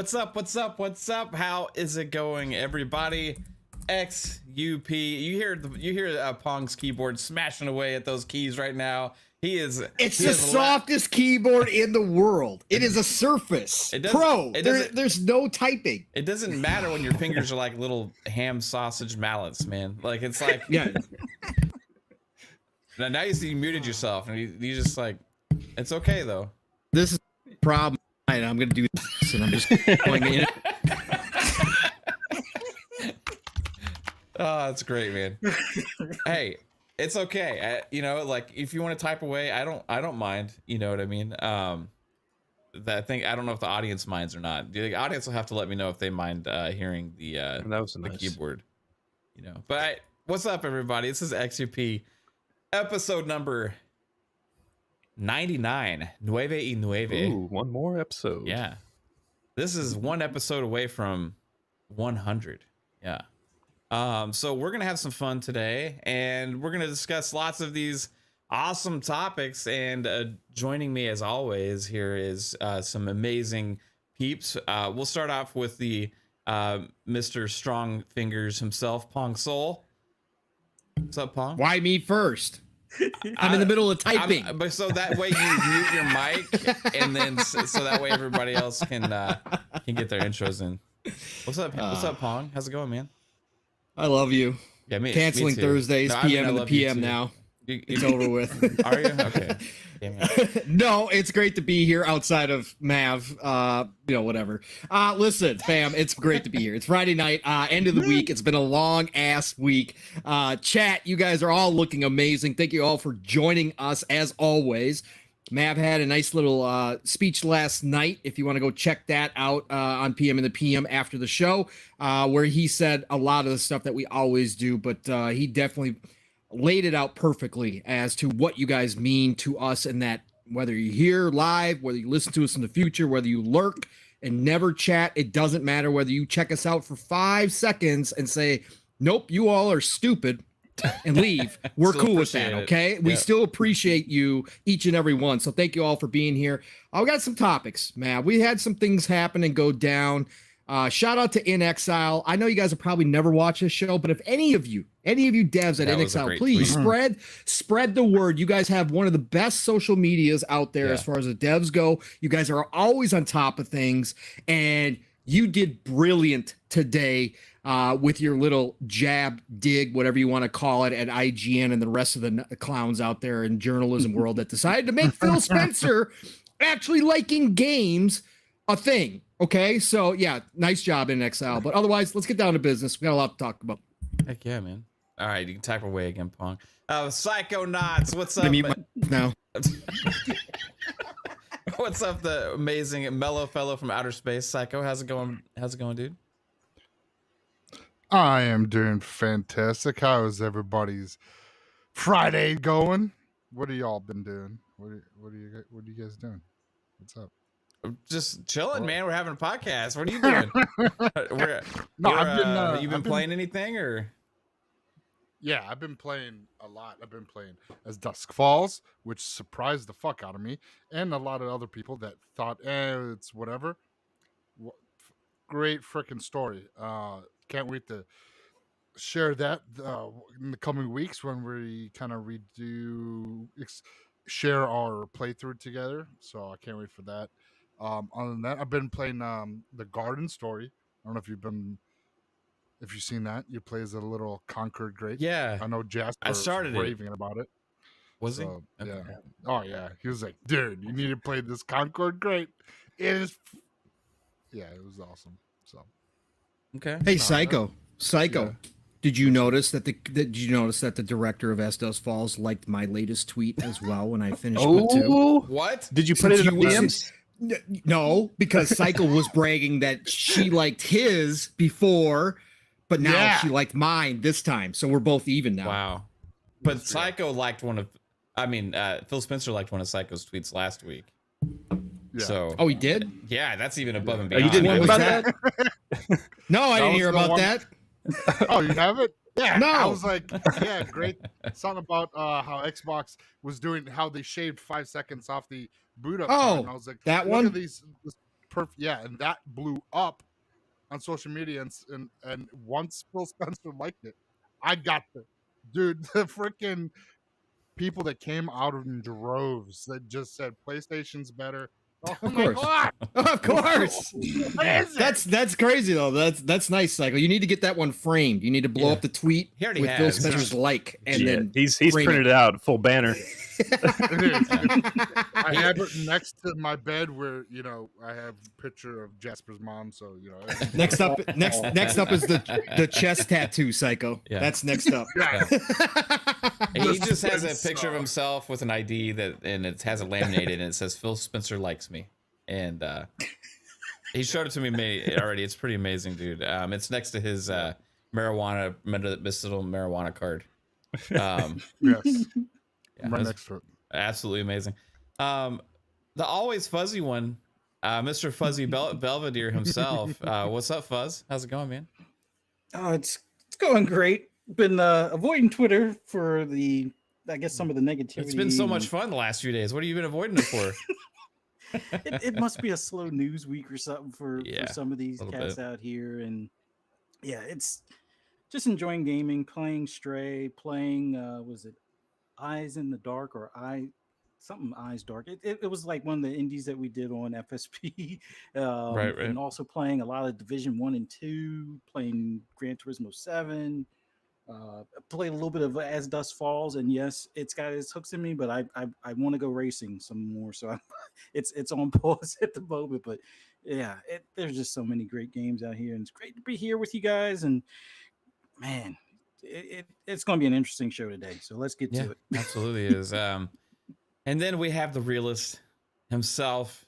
What's up? What's up? What's up? How is it going, everybody? XUP. You hear Pong's keyboard smashing away at those keys right now. It's the softest keyboard in the world. It is a Surface Pro. There's no typing. It doesn't matter when your fingers are like little ham sausage mallets, man. Like it's like yeah. Now you see you muted yourself, and you just like, it's okay though. This is the problem. I'm gonna do this, and I'm just going in. Oh, that's great, man. Hey, it's okay. You know, like if you want to type away, I don't mind. You know what I mean? I don't know if the audience minds or not. The audience will have to let me know if they mind hearing the keyboard. You know. But what's up, everybody? This is XUP, episode number 99. Ooh, one more episode. Yeah. This is one episode away from 100. Yeah. So we're gonna have some fun today, and we're gonna discuss lots of these awesome topics. And joining me, as always, here is some amazing peeps. We'll start off with the Mr. Strong Fingers himself, Pong Soul. What's up, Pong? Why me first? I'm in the middle of typing. But so that way you mute your mic, and then so that way everybody else can get their intros in. What's up? What's up, Pong? How's it going, man? I love you. Yeah, me. Canceling me Thursdays, no, PM and the PM now. It's over with. Are you? Okay. No, it's great to be here outside of Mav. Whatever. Listen, fam, it's great to be here. It's Friday night, end of the week. It's been a long ass week. Chat, you guys are all looking amazing. Thank you all for joining us as always. Mav had a nice little speech last night. If you want to go check that out on PM and the PM after the show, where he said a lot of the stuff that we always do, but he definitely laid it out perfectly as to what you guys mean to us, and that whether you're here live, whether you listen to us in the future, whether you lurk and never chat, it doesn't matter. Whether you check us out for 5 seconds and say, nope, you all are stupid, and leave, we're cool with that, okay? We still appreciate you, each and every one. So thank you all for being here. We got some topics, man. We had some things happen and go down. Shout out to In Exile. I know you guys have probably never watched this show, but if any of you devs at In Exile, please spread the word. You guys have one of the best social medias out there as far as the devs go. You guys are always on top of things, and you did brilliant today with your little jab dig, whatever you want to call it, at IGN and the rest of the clowns out there in journalism world that decided to make Phil Spencer actually liking games a thing. Okay, so yeah, nice job In Exile. But otherwise, let's get down to business. We got a lot to talk about. Heck yeah, man. All right, you can type away again, Pong. Psychonauts, what's up? Now. What's up, the amazing mellow fellow from outer space, Psycho? How's it going? How's it going, dude? I am doing fantastic. How is everybody's Friday going? What have y'all been doing? What are you guys doing? What's up? Just chilling, man. We're having a podcast. What are you doing? You've been playing anything, or? Yeah, I've been playing a lot. I've been playing as Dusk Falls, which surprised the fuck out of me, and a lot of other people that thought, it's whatever. Great freaking story. Can't wait to share that in the coming weeks when we kind of share our playthrough together. So I can't wait for that. Other than that, I've been playing the Garden Story. I don't know if you've seen that. You play as a little Concord grape. Yeah, I know Jasper. I started raving about it. Was he? Okay. Yeah. Oh yeah. He was like, dude, you need to play this Concord grape. It is. Yeah, it was awesome. So. Okay. Hey, Psycho. Yeah. Did you notice that the director of Dusk Falls liked my latest tweet as well when I finished with 2? What? Did you put it in the DMs? No, because Psycho was bragging that she liked his before, but now she liked mine this time. So we're both even now. Wow. But Psycho liked Phil Spencer liked one of Psycho's tweets last week. Yeah. So, he did? Yeah, that's even above and Oh, beyond. you didn't hear about that? No, I didn't hear about that. Oh, you haven't? Yeah. No. I was like, yeah, great. Something about how Xbox was doing, how they shaved 5 seconds off the boot up time. And I was like, that one? Look at these, perfect. Yeah, and that blew up on social media, and once Phil Spencer liked it, I got the freaking people that came out in droves that just said PlayStation's better. Oh Of my course. god! Of course. What is it? That's crazy though. That's nice, Psycho. You need to get that one framed. You need to blow up the tweet He already with Phil has. Spencer's like, and then he's frame printed it out, full banner. I have it next to my bed where I have a picture of Jasper's mom. So next up is the chest tattoo, Psycho. Yeah. That's next up. Yeah. He just has a picture of himself with an ID and it has it laminated and it says Phil Spencer likes me, and he showed it to me already. It's pretty amazing, dude. It's next to his medicinal marijuana card. Yes. Yeah, Right next to it. absolutely amazing. The always fuzzy one, Mr. Fuzzy Belvedere himself. What's up, Fuzz? How's it going, man? Oh, it's going great. Been avoiding Twitter for I guess some of the negativity. It's been so much fun the last few days. What have you been avoiding it for? It must be a slow news week or something for some of these little cats bit. out here, and yeah, it's just enjoying gaming, playing Stray, playing was it Eyes in the Dark or something Eyes Dark. It was like one of the indies that we did on FSP, Right. and also playing a lot of Division 1 and 2, playing Gran Turismo 7. Played a little bit of As Dusk Falls, and yes, it's got its hooks in me, but I want to go racing some more, so it's on pause at the moment. But yeah, there's just so many great games out here, and it's great to be here with you guys. And man, it's going to be an interesting show today, so let's get to it. Absolutely is. And then we have the realist himself,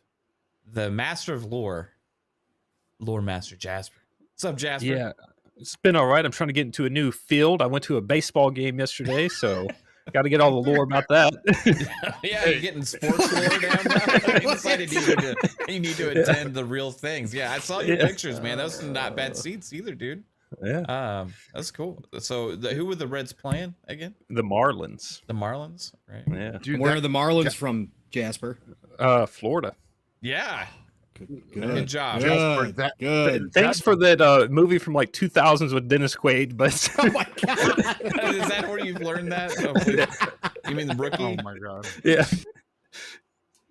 the master of lore master Jasper. What's up, Jasper? Yeah, it's been all right. I'm trying to get into a new field. I went to a baseball game yesterday, so got to get all the lore about that. Yeah, you're getting sports lore down now. You decided you need to attend the real things. Yeah, I saw your pictures, man. Those are not bad seats either, dude. Yeah. That's cool. So who were the Reds playing again? The Marlins. The Marlins, right? Yeah. Dude, Where are the Marlins from, Jasper? Florida. Yeah. Good job. Jasper, Good. that- Good. Thanks for that movie from like 2000s with Dennis Quaid, but Oh my god. Is that where you've learned that? You mean the rookie? Oh my god. yeah.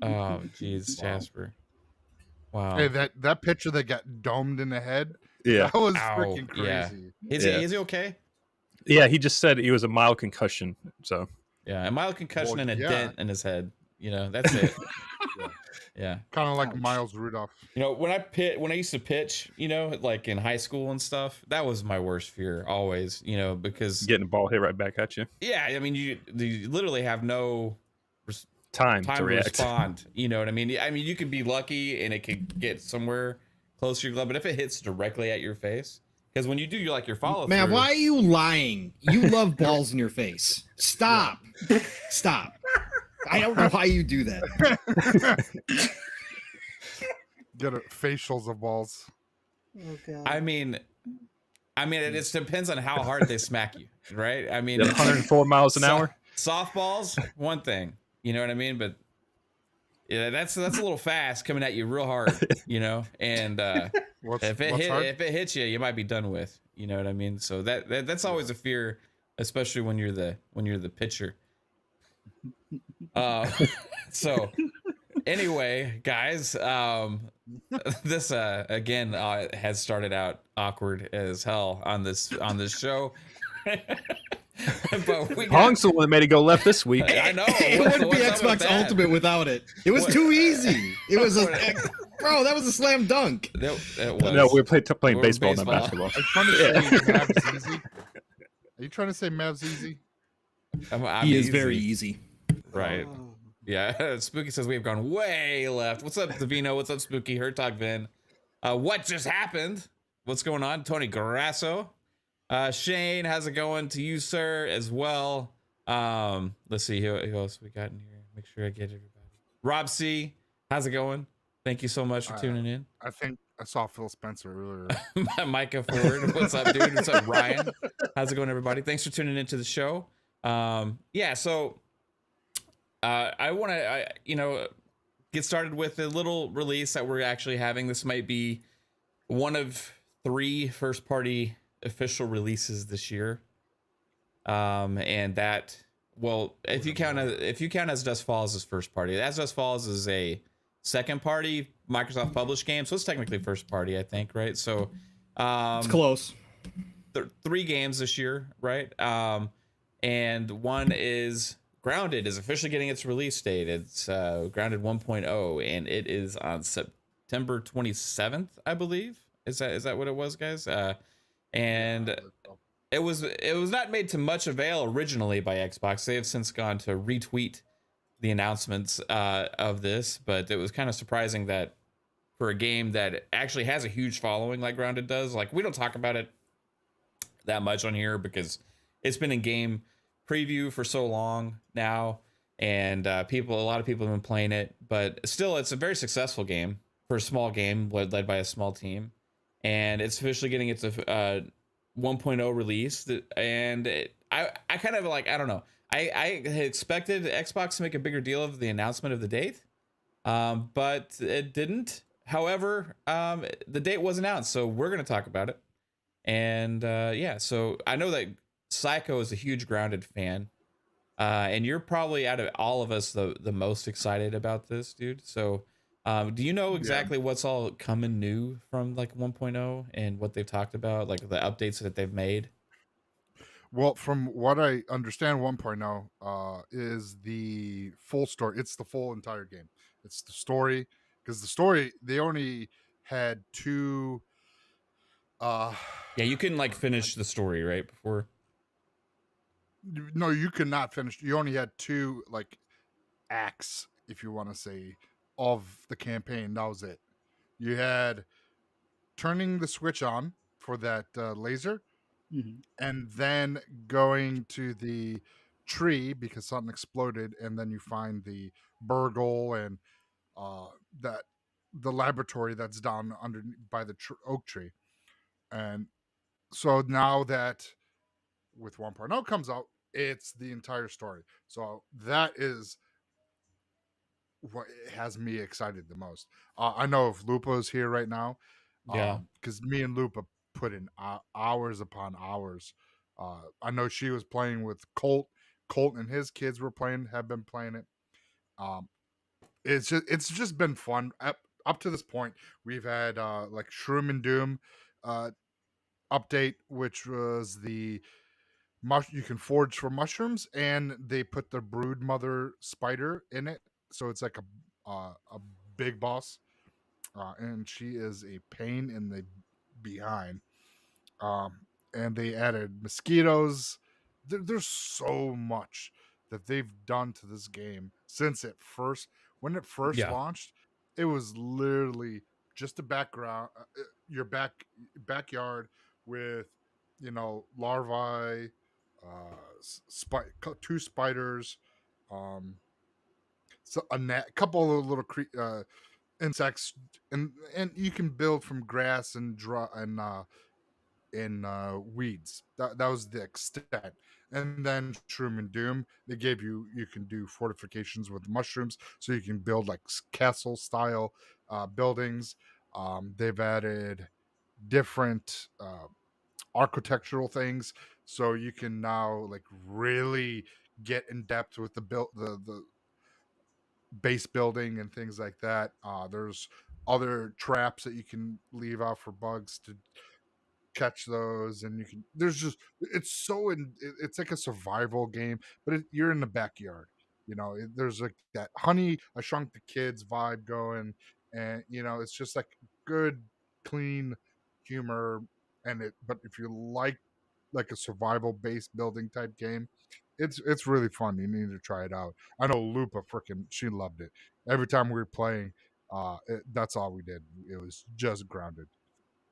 Oh, jeez, Jasper. Wow. Hey, that picture that got domed in the head. Yeah. That was Ow, freaking yeah. crazy. Is he okay? Yeah, he just said it was a mild concussion. So Yeah, a mild concussion Well, and a yeah. dent in his head. That's it. Yeah. Kind of like Miles Rudolph. When I used to pitch, like in high school and stuff, that was my worst fear always, because getting the ball hit right back at you. yeah, I mean you literally have no Time time to to react. respond. You know what I mean? I mean, you can be lucky and it could get somewhere close to your glove, but if it hits directly at your face, because when you do your follow Man, through, why are you lying? You love balls in your face. Stop. Stop. I don't know why you do that. Get it, facials of balls. Oh, God. I mean, it just depends on how hard they smack you, right? I mean, 104 miles an hour. Softballs, one thing, you know what I mean, but yeah, that's a little fast coming at you real hard, and if it hits you, you might be done with, you know what I mean. So that's always a fear, especially when you're the pitcher. So anyway, guys, this again has started out awkward as hell on this show. But Pong's the one that made it go left this week. I know. It wouldn't be What's up with Xbox that? Ultimate without it. It was too easy. It was bro, that was a slam dunk. It was. No, we were playing We're baseball, not baseball. basketball. Are you trying to say Mav's easy? I'm He is easy. very easy. Right. Oh. Yeah. Spooky says we have gone way left. What's up, Davino? What's up, Spooky? Hertog Vin. What just happened? What's going on? Tony Garasso. Shane, how's it going to you, sir, as well? Let's see who else we got in here. Make sure I get everybody. Rob C, how's it going? Thank you so much for tuning in. I think I saw Phil Spencer earlier. Micah Ford, what's up, dude? What's up, Ryan? How's it going, everybody? Thanks for tuning into the show. So I want to, get started with a little release that we're actually having. This might be one of 3 first-party official releases this year. And that, well, if you count as Dusk Falls as first party, as Dusk Falls is a second party Microsoft published game, so it's technically first party, I think, right? So It's close. 3 games this year, right? And one is Grounded is officially getting its release date. It's Grounded 1.0, and it is on September 27th, I believe. Is that what it was, guys? And it was not made to much avail originally by Xbox. They have since gone to retweet the announcements of this, but it was kind of surprising that for a game that actually has a huge following like Grounded does, like we don't talk about it that much on here because it's been in game preview for so long now, and a lot of people have been playing it, but still it's a very successful game for a small game led by a small team, and it's officially getting its 1.0 release. And I kind of like, I don't know, I had expected Xbox to make a bigger deal of the announcement of the date, but it didn't. However, the date was announced, so we're going to talk about it. And yeah, so I know that Psycho is a huge Grounded fan, and you're probably out of all of us the most excited about this, dude. So do you know exactly what's all coming new from like 1.0 and what they've talked about, like the updates that they've made? Well, from what I understand, 1.0 is the full story. It's the full entire game. It's the story, because the story, they only had 2. Yeah, you couldn't like finish the story right before. No, you could not finish. You only had 2 like acts, if you want to say, of the campaign. That was it. You had turning the switch on for that laser, and then going to the tree because something exploded, and then you find the burgle and that the laboratory that's down under by the oak tree. And so now that with 1.0 comes out, it's the entire story. So that is what has me excited the most. I know if Lupa is here right now, because me and Lupa put in hours upon hours. I know she was playing with Colt and his kids have been playing it. It's just been fun. Up to this point, we've had like Shroom and Doom update, which was the you can forage for mushrooms, and they put the brood mother spider in it, so it's like a big boss, and she is a pain in the behind. And they added mosquitoes. There's so much that they've done to this game since when it first launched. It was literally just a background, your backyard with larvae, 2 spiders, so a couple of little insects, and you can build from grass and weeds. That was the extent. And then Shroom and Doom, they gave you can do fortifications with mushrooms, so you can build like castle style buildings. They've added different architectural things, so you can now like really get in depth with the base building and things like that. There's other traps that you can leave out for bugs to catch those, and it's like a survival game, but you're in the backyard. There's like that Honey I Shrunk the Kids vibe going, and it's just like good, clean humor. But if you like a survival based building type game, it's really fun. You need to try it out. I know Lupa she loved it. Every time we were playing, that's all we did. It was just Grounded.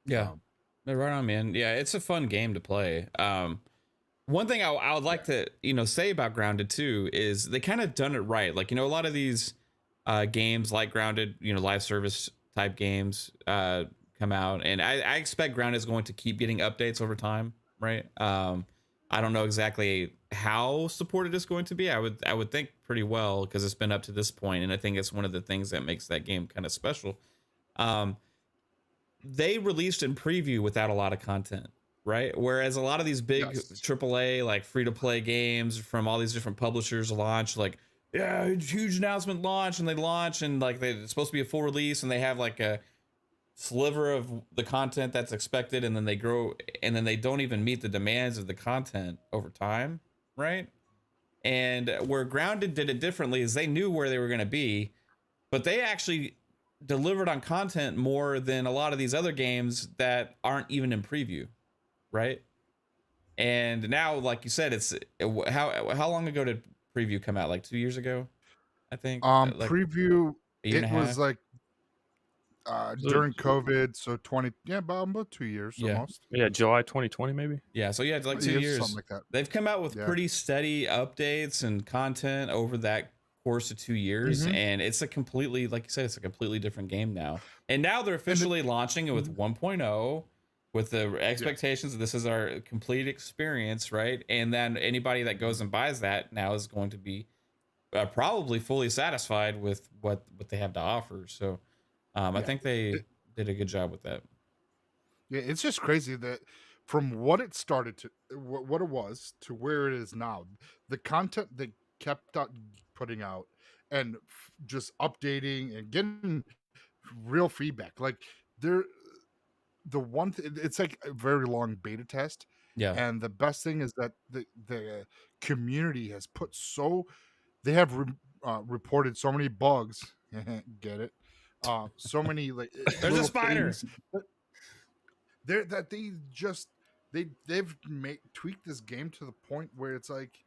Yeah. Right on, man. Yeah, it's a fun game to play. One thing I would like to say about Grounded too is they kind of done it right. Like a lot of these games like Grounded, live service type games come out, and I expect Grounded is going to keep getting updates over time, right? I don't know exactly how supported it's going to be. I would think pretty well, because it's been up to this point, and I think it's one of the things that makes that game kind of special. They released in preview without a lot of content, right? Whereas a lot of these big AAA, like free-to-play games from all these different publishers launch, like, yeah, huge announcement launch, and they launch, and like it's supposed to be a full release, and they have like a sliver of the content that's expected, and then they grow, and then they don't even meet the demands of the content over time, right? And where Grounded did it differently is they knew where they were going to be, but they actually delivered on content more than a lot of these other games that aren't even in preview, right? And now, like you said, it's how long ago did preview come out? Like 2 years ago, I think. Like Preview, a year and it a was half. like during COVID, so 20, about 2 years Yeah. almost. Yeah, July 2020 maybe. Yeah, so yeah, it's like 2 Yeah, years. something like that. They've come out with Yeah. pretty steady updates and content over that course of 2 years, Mhm. and it's a completely, like you said, it's a completely different game now. And now they're officially launching it with 1.0, with the expectations that this is our complete experience, right? And then anybody that goes and buys that now is going to be probably fully satisfied with what they have to offer. So I think they did a good job with that. Yeah, it's just crazy that from what it started to what it was to where it is now, the content they kept putting out and just updating and getting real feedback. Like they're the one it's like a very long beta test. Yeah. And the best thing is that the community has put they have reported so many bugs. Get it? So many like There's a little spider. things that they've tweaked this game to the point where it's like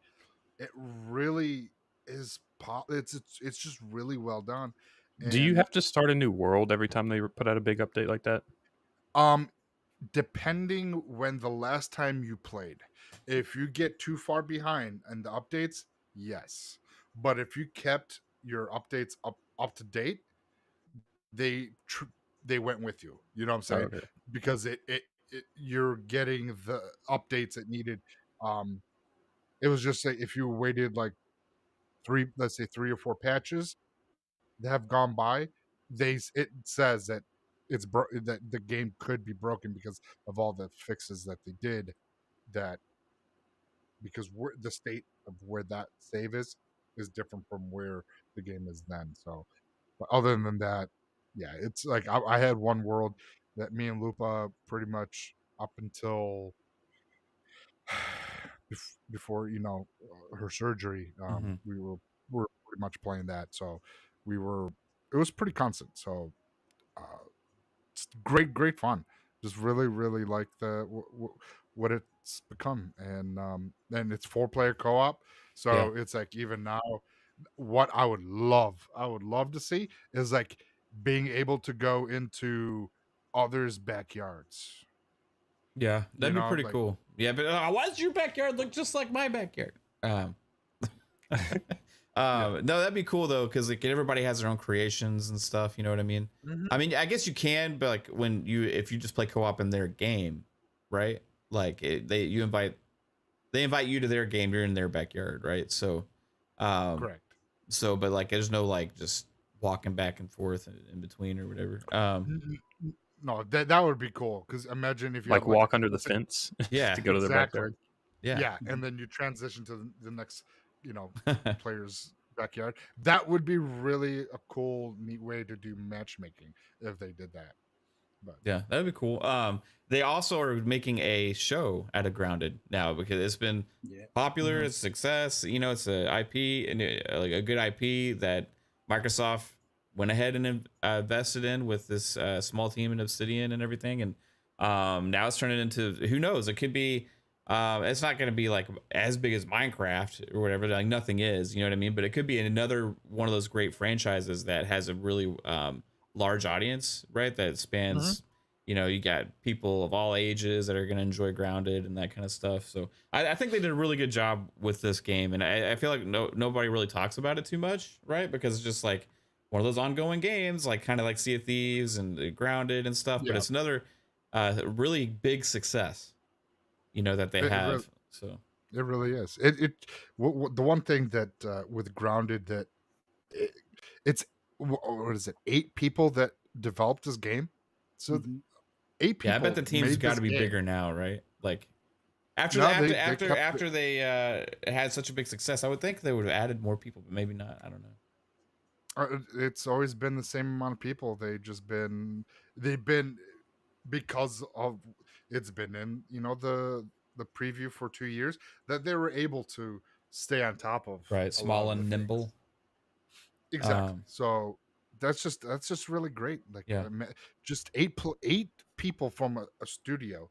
it really is it's just really well done. Do you And, have to start a new world every time they put out a big update like that? depending when the last time you played, if you get too far behind in the updates, yes, but if you kept your updates up to date, they went with you, you know what I'm saying? Okay. Because it you're getting the updates it needed. It was just say if you waited like let's say 3 or 4 patches that have gone by, it says that that the game could be broken because of all the fixes that they did, that because the state of where that save is different from where the game is then. So but other than that, yeah, it's like I had one world that me and Lupa pretty much up until before her surgery, we were pretty much playing that, so it was pretty constant. So it's great fun. Just really like what it's become. And it's 4-player co-op, so it's like even now what I would love to see is like being able to go into others' backyards. Yeah, that'd be pretty like, cool. Yeah, but why does your backyard look just like my backyard? No, that'd be cool though, because like everybody has their own creations and stuff. You know what I mean? I mean, I guess you can, but like if you just play co-op in their game, right? Like they invite you to their game. You're in their backyard, right? So, correct. So, but like, there's no like just walking back and forth in between or whatever. No, that would be cool, because imagine if you Like had, walk under the fence Yeah, to go to their backyard. Yeah. and then you transition to the next player's backyard. That would be really a cool, neat way to do matchmaking if they did that. But Yeah, that'd be cool. They also are making a show out of Grounded now, because it's been popular, it's a success. It's a IP, and like a good IP that Microsoft went ahead and invested in with this small team in Obsidian and everything. And now it's turning into, who knows? It could be. It's not going to be like as big as Minecraft or whatever. Like nothing is, you know what I mean? But it could be another one of those great franchises that has a really large audience, right? That spans, you got people of all ages that are going to enjoy Grounded and that kind of stuff. So I think they did a really good job with this game, and I feel like nobody really talks about it too much, right? Because it's just like one of those ongoing games, like kind of like Sea of Thieves and Grounded and stuff. But it's another really big success, that they have. So It really is. The one thing that with Grounded that it, it's what is it? 8 people that developed this game. So Mhm. 8 people. Yeah, I bet the team's made got this to be game. bigger now, right? Like after No, the, they after kept after they had such a big success, I would think they would have added more people, but maybe not. I don't know. It's always been the same amount of people. They've been because of it's been in the preview for 2 years that they were able to stay on top of Right, a lot small of and the nimble. things. Exactly. Um, So that's just really great. Like Yeah. just 8 people from a studio,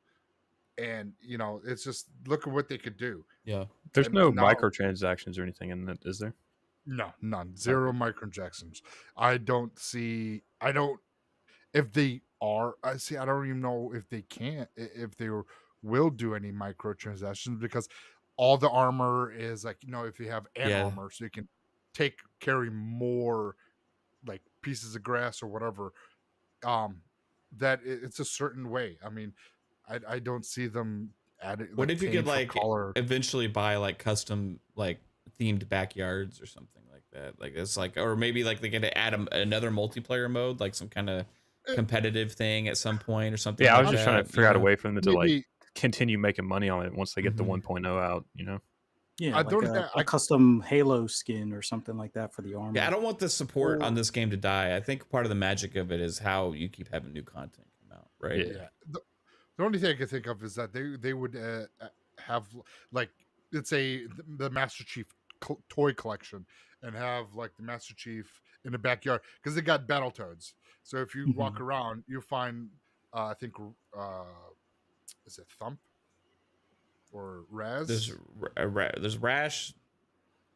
and it's just look at what they could do. Yeah. There's And no now- microtransactions or anything in that, is there? No, none. Zero microtransactions. I don't. If they are, I don't even know if they can't. If they will do any microtransactions, because all the armor is like if you have an Yeah. armor, so you can carry more like pieces of grass or whatever. That it's a certain way. I mean, I don't see them adding. What if you could paying for color? eventually buy like custom like themed backyards or something like that? Like it's like, or maybe like they get to add another multiplayer mode, like some kind of competitive thing at some point or something. Yeah, I like was just that, trying to figure out a know? way for them to like Maybe- continue making money on it once they get the Mhm. 1.0 out, you know? Yeah, I like don't a, think a custom Halo skin or something like that for the armor. Yeah, I don't want the support on Or- this game to die. I think part of the magic of it is how you keep having new content come out, right? Yeah. Yeah. The only thing I can think of is that they would have like the Master Chief toy collection and have like the Master Chief in the backyard, because they got Battletoads. So if you walk around, you find I think is it Thump or Raz? There's Rash.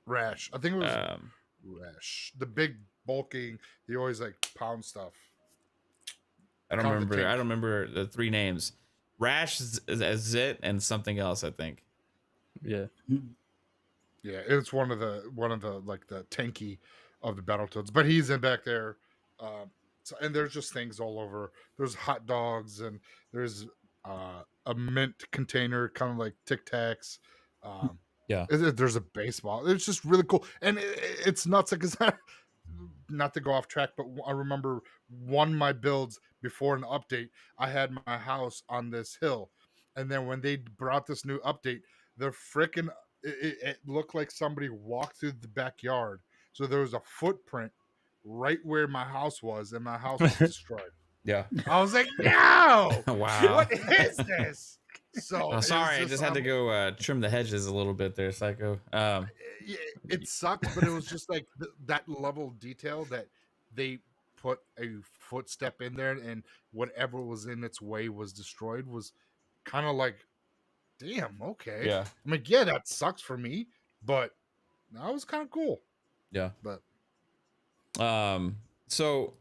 Rash. I think it was Um, Rash. The big bulking. He always like pound stuff. I don't Called the remember. Tank. I don't remember the 3 names. Rash, Zit, and something else. I think. Yeah. Yeah, it's one of the like the tanky of the Battletoads, but he's in back there. And there's just things all over. There's hot dogs, and there's a mint container, kind of like Tic Tacs. Yeah. There's a baseball. It's just really cool, and it's nuts. Because not to go off track, but I remember one of my builds before an update, I had my house on this hill, and then when they brought this new update, the frickin' it looked like somebody walked through the backyard. So there was a footprint right where my house was, and my house was destroyed. Yeah. I was like, no, Wow. what is this? So Oh, it's sorry, I just had to I'm- go trim the hedges a little bit there, Psycho. it sucked, but it was just like that level of detail that they put a footstep in there, and whatever was in its way was destroyed. Was kind of like, damn, okay. Yeah. I mean, yeah, that sucks for me, but that was kind of cool. Yeah. But So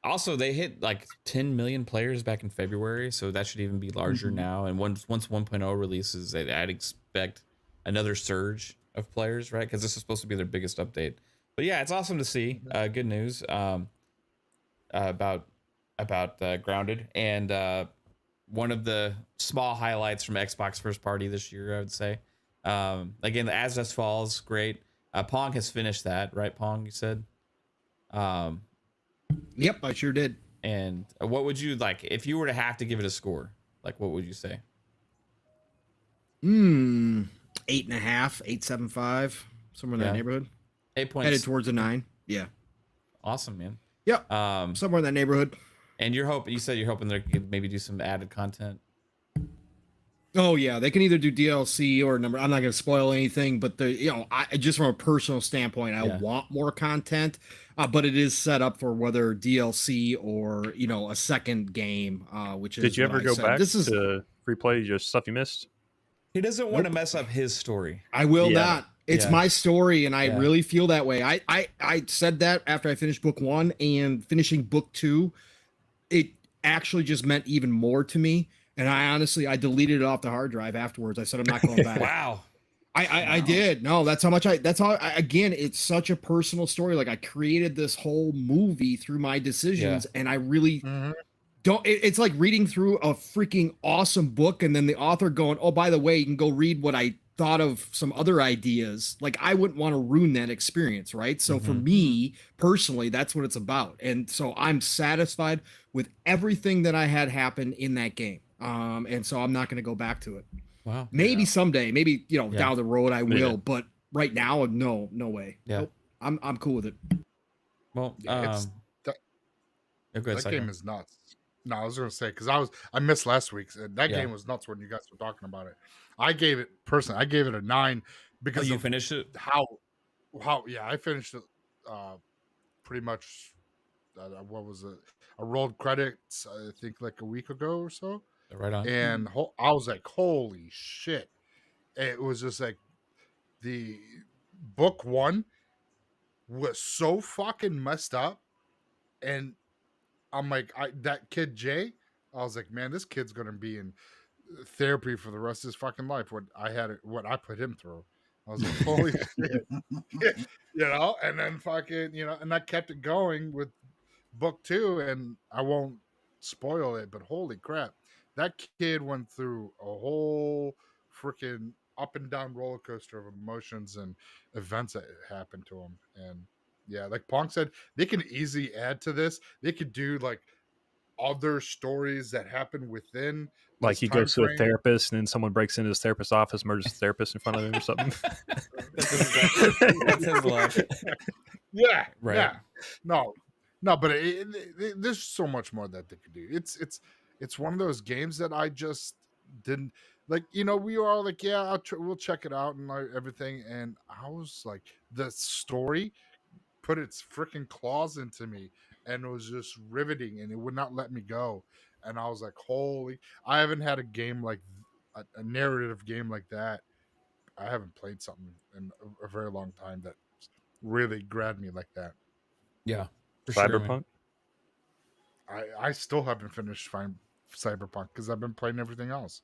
also they hit like 10 million players back in February, so that should even be larger now. And once 1.0 releases, I'd expect another surge of players, right? Because this is supposed to be their biggest update. But yeah, it's awesome to see. Good news about Grounded, and one of the small highlights from Xbox first party this year, I would say. Again, the As Dusk Falls, great. Pong has finished that, right? Pong, you said. Yep, I sure did. And what would you like if you were to have to give it a score? Like, what would you say? 8.5, 8.75, somewhere in Yeah. that neighborhood. 8 points. Headed towards a 9. Yeah. Awesome, man. Yep. Um, Somewhere in that neighborhood. and you said you're hoping they could maybe do some added content. Oh yeah, they can either do DLC or number. I'm not going to spoil anything, but I just from a personal standpoint, I Yeah. want more content. But it is set up for whether DLC or a second game. Which is Did you what ever I go said. back This is to replay your stuff you missed? He doesn't want to mess up his story. I will Yeah. not. It's Yeah. my story, and I Yeah. really feel that way. I said that after I finished book 1, and finishing book 2, it actually just meant even more to me. And I deleted it off the hard drive afterwards. I said I'm not going back. Wow. I did. No, that's how again, it's such a personal story. Like I created this whole movie through my decisions, and I really don't. It's like reading through a freaking awesome book, and then the author going, "Oh, by the way, you can go read what I thought of some other ideas, like I wouldn't want to ruin that experience, right? So for me personally, that's what it's about. And so I'm satisfied with everything that I had happen in that game. And so I'm not going to go back to it. Wow. Maybe someday, maybe, you know, Yeah. down the road I will, Yeah. but right now, no way. Yeah. Nope. I'm cool with it. Well, Yeah, it's oh, go ahead, that Psycho. game is nuts. No, I was gonna say because I missed last week's. That Yeah. game was nuts when you guys were talking about it. I gave it a 9 Oh, because you of finished it? how yeah, I finished it pretty much. What was it? I rolled credits I think like a week ago or so, Right on. and I was like, holy shit! It was just like the book 1 was so fucking messed up, and I'm like, that kid Jay, I was like, man, this kid's gonna be in therapy for the rest of his fucking life. What I put him through. I was like, holy shit, you know. And then fucking, you know, and I kept it going with book 2, and I won't spoil it, but holy crap, that kid went through a whole freaking up and down roller coaster of emotions and events that happened to him. And yeah, like Pong said, they can easily add to this. They could do like other stories that happen within. Like this he time goes to a frame. therapist and then someone breaks into his therapist's office, murders the therapist in front of him or something. That's his luck. Yeah, Right. yeah. No, but there's so much more that they could do. It's one of those games that I just didn't like. You know, we were all like, yeah, we'll check it out and everything. And I was like, the story put its freaking claws into me, and it was just riveting, and it would not let me go. And I was like, holy! I haven't had a game like a narrative game like that. I haven't played something in a very long time that really grabbed me like that. Yeah. For sure, man. Cyberpunk. I still haven't finished Cyberpunk because I've been playing everything else.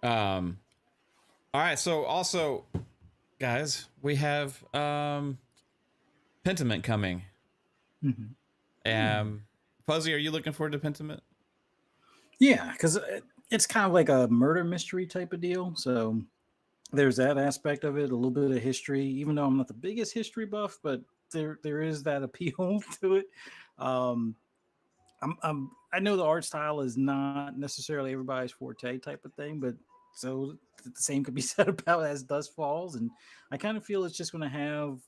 All right. So also, guys, we have Pentiment coming. Fuzzy, are you looking forward to Pentiment? Yeah, because it's kind of like a murder mystery type of deal. So there's that aspect of it, a little bit of history, even though I'm not the biggest history buff, but there is that appeal to it. I know the art style is not necessarily everybody's forte type of thing, but so the same could be said about as Dusk Falls, and I kind of feel it's just going to have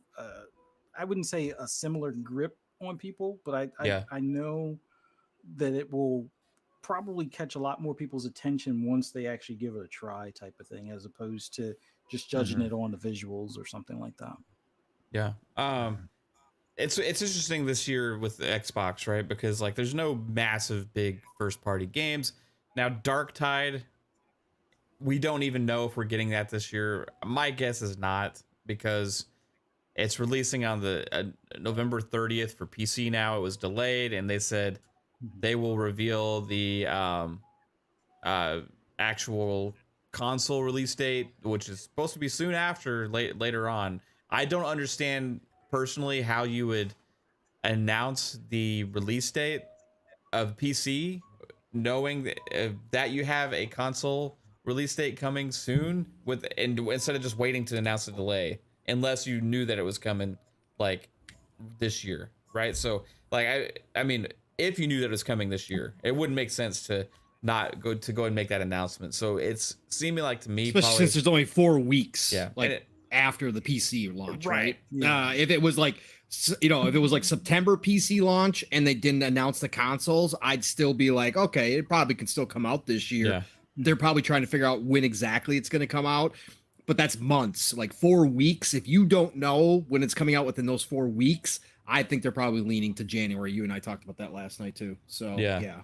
I wouldn't say a similar grip on people, but I know that it will probably catch a lot more people's attention once they actually give it a try type of thing, as opposed to just judging it on the visuals or something like that. Yeah. It's interesting this year with the Xbox, right? Because like there's no massive big first party games. Now Dark Tide, we don't even know if we're getting that this year. My guess is not, because it's releasing on the November 30th for PC now. It was delayed, and they said they will reveal the actual console release date, which is supposed to be soon after, later on. I don't understand personally how you would announce the release date of PC knowing that you have a console release date coming soon, instead of just waiting to announce the delay, unless you knew that it was coming like this year, right? So like I mean, if you knew that it was coming this year, it wouldn't make sense to not go and make that announcement. So it's seeming like, to me, especially probably, since there's only 4 weeks, Yeah. like after the PC launch, right? Yeah. If it was like, you know, if it was like September PC launch and they didn't announce the consoles, I'd still be like, okay, it probably can still come out this year. Yeah. They're probably trying to figure out when exactly it's going to come out, but that's months, like 4 weeks. If you don't know when it's coming out within those 4 weeks, I think they're probably leaning to January. You and I talked about that last night too. So yeah.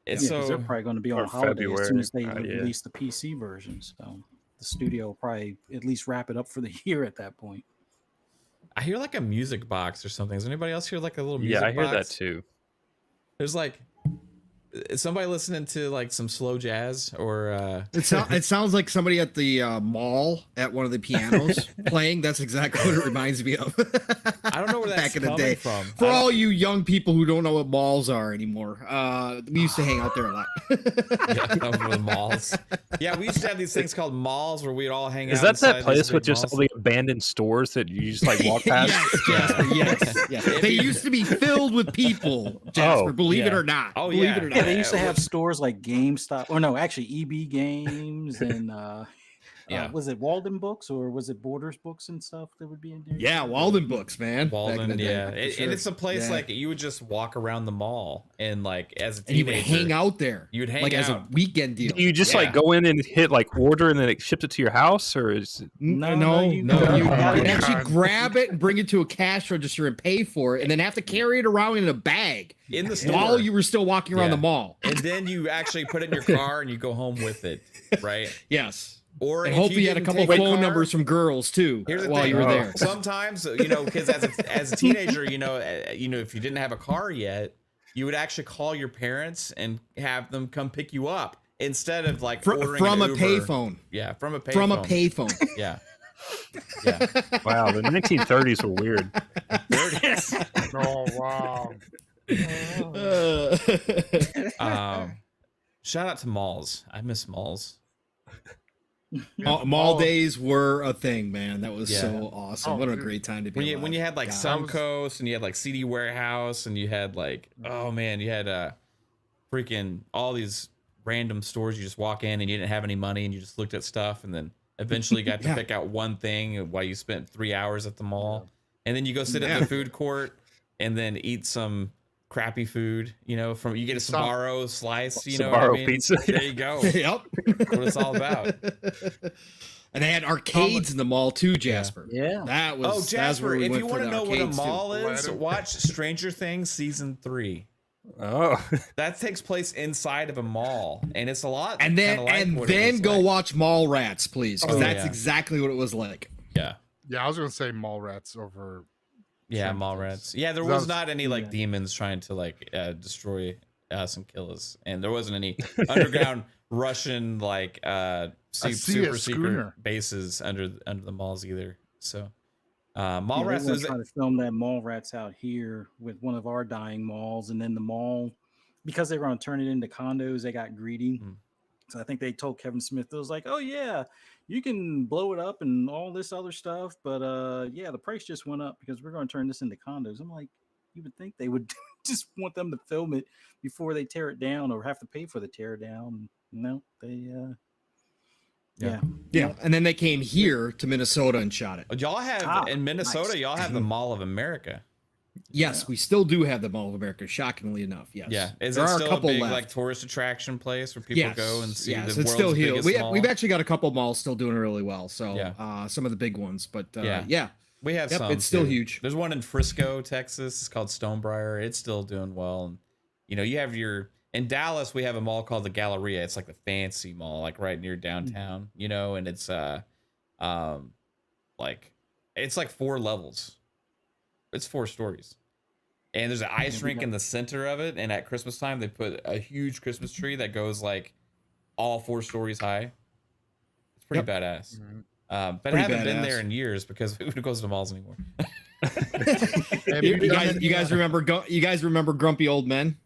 It's 'cause they're probably going to be on or holiday as soon as they February, yeah. release the PC version. So the studio will probably at least wrap it up for the year at that point. I hear like a music box or something. Does anybody else hear like a little music Yeah, box? I hear that too. There's like Is somebody listening to like some slow jazz or It sounds like somebody at the mall at one of the pianos playing. That's exactly what it reminds me of. I don't know where that's back in the coming day. from. For all you young people who don't know what malls are anymore, we used to hang out there a lot. Yeah, over the malls. Yeah, we used to have these things called malls where we'd all hang out. Is that inside that place these with big just malls. all the abandoned stores that you just like walk past? Yes, Jasper, yes. They used to be filled with people, Jasper, Oh, believe it yeah. or not. Oh, believe yeah. it or not. Yeah, they used to have stores like GameStop, or no, actually EB Games and Yeah. was it Walden Books or was it Borders Books and stuff that would be in there? Yeah, Walden Books, man. back in Walden, the day, yeah. for And sure. it's a place Yeah. like you would just walk around the mall and like as a And you teenager. would hang out there. You would hang like as a out. weekend deal. Do you just Yeah. like go in and hit like order and then it ships it to your house, or is it... No, you you gotta- actually God. grab it and bring it to a cash register and pay for it, and then have to carry it around in a bag in the store. while you were still walking around Yeah. the mall. And then you actually put it in your car and you go home with it, right? Yes. Or And if hopefully you had a didn't couple take phone car- numbers from girls too Here's the while thing. you were Oh. there. Sometimes, because as a teenager, if you didn't have a car yet, you would actually call your parents and have them come pick you up instead of like ordering From an a Uber. payphone. Yeah, from a payphone. From a payphone. Yeah. Yeah. Wow, the 1930s were weird. Oh wow. Shout out to malls. I miss malls. Mall days were a thing, man. That was Yeah. so awesome. Oh, What a dude. great time to be When you alive. had like God. Suncoast and you had like CD Warehouse and you had like you had freaking all these random stores you just walk in and you didn't have any money and you just looked at stuff and then eventually got to Yeah. pick out one thing while you spent 3 hours at the mall and then you go sit Yeah. at the food court and then eat some crappy food, from you get a Some- Sbarro slice, you know what I Sbarro mean? pizza. There you go. Yep. That's what it's all about. And they had arcades in the mall too, Jasper. Yeah. That was. Oh, that's Jasper, where we if went you for want to the know what a arcades, too. mall is, Let 'em- watch Stranger Things season 3. Oh, That takes place inside of a mall, and it's a lot. And then kinda like what it then was go like. watch Mall Rats, please, because Oh, that's yeah. exactly what it was like. Yeah, Yeah, I was gonna say mall rats over. yeah, Stranger mall Things. rats. Yeah, there That was was- not any like yeah. demons trying to like destroy us and kill us, and there wasn't any underground Russian like see super a secret schooner. bases under the malls either. So mall Yeah, rats they were is trying to film that mall rats out here with one of our dying malls, and then the mall, because they were going to turn it into condos, they got greedy. Mm. So I think they told Kevin Smith, it was like, oh yeah, you can blow it up and all this other stuff, but yeah, the price just went up because we're going to turn this into condos. I'm like, you would think they would just want them to film it before they tear it down or have to pay for the tear down. No, they Yeah. Yeah, and then they came here to Minnesota and shot it. y'all have in Minnesota. nice. Y'all have the Mall of America. Yes, we still do have the Mall of America. Shockingly enough, yes. Yeah, is there it are still a couple a big left. like tourist attraction place where people go and see yes, the it's world's still here. biggest mall? We've actually got a couple malls still doing really well. So Yeah. some of the big ones, but Yeah. yeah, We have Yep, some. it's still too. huge. There's one in Frisco, Texas. It's called Stonebriar. It's still doing well. And you have in Dallas, we have a mall called the Galleria. It's like the fancy mall, like right near downtown, and it's it's like 4 levels. It's 4 stories. And there's an ice rink in the center of it, and at Christmas time they put a huge Christmas tree that goes like all 4 stories high. It's pretty badass. Mhm. But I Pretty haven't been badass. there in years because who goes to malls anymore? Have you, you done you guys remember Grumpy Old Men,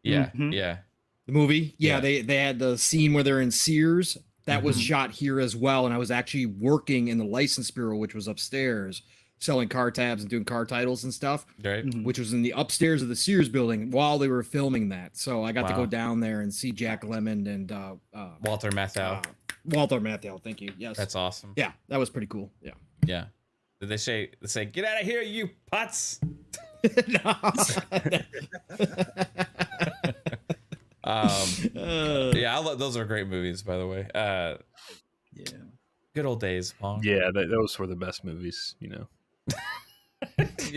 Yeah, Mhm. yeah. the movie? Yeah, Yeah. they had the scene where they're in Sears. That was Mhm. shot here as well, and I was actually working in the license bureau, which was upstairs, selling car tabs and doing car titles and stuff, Right. Mhm. which was in the upstairs of the Sears building while they were filming that. So I got to Wow. go down there and see Jack Lemmon and Walter Matthau. Walter Matthau. Thank you. Yes. That's awesome. Yeah, that was pretty cool. Yeah. Yeah. Did they say get out of here, you putz? Yeah, those are great movies, by the way. Yeah. Good old days, Pong. yeah, those were the best movies. You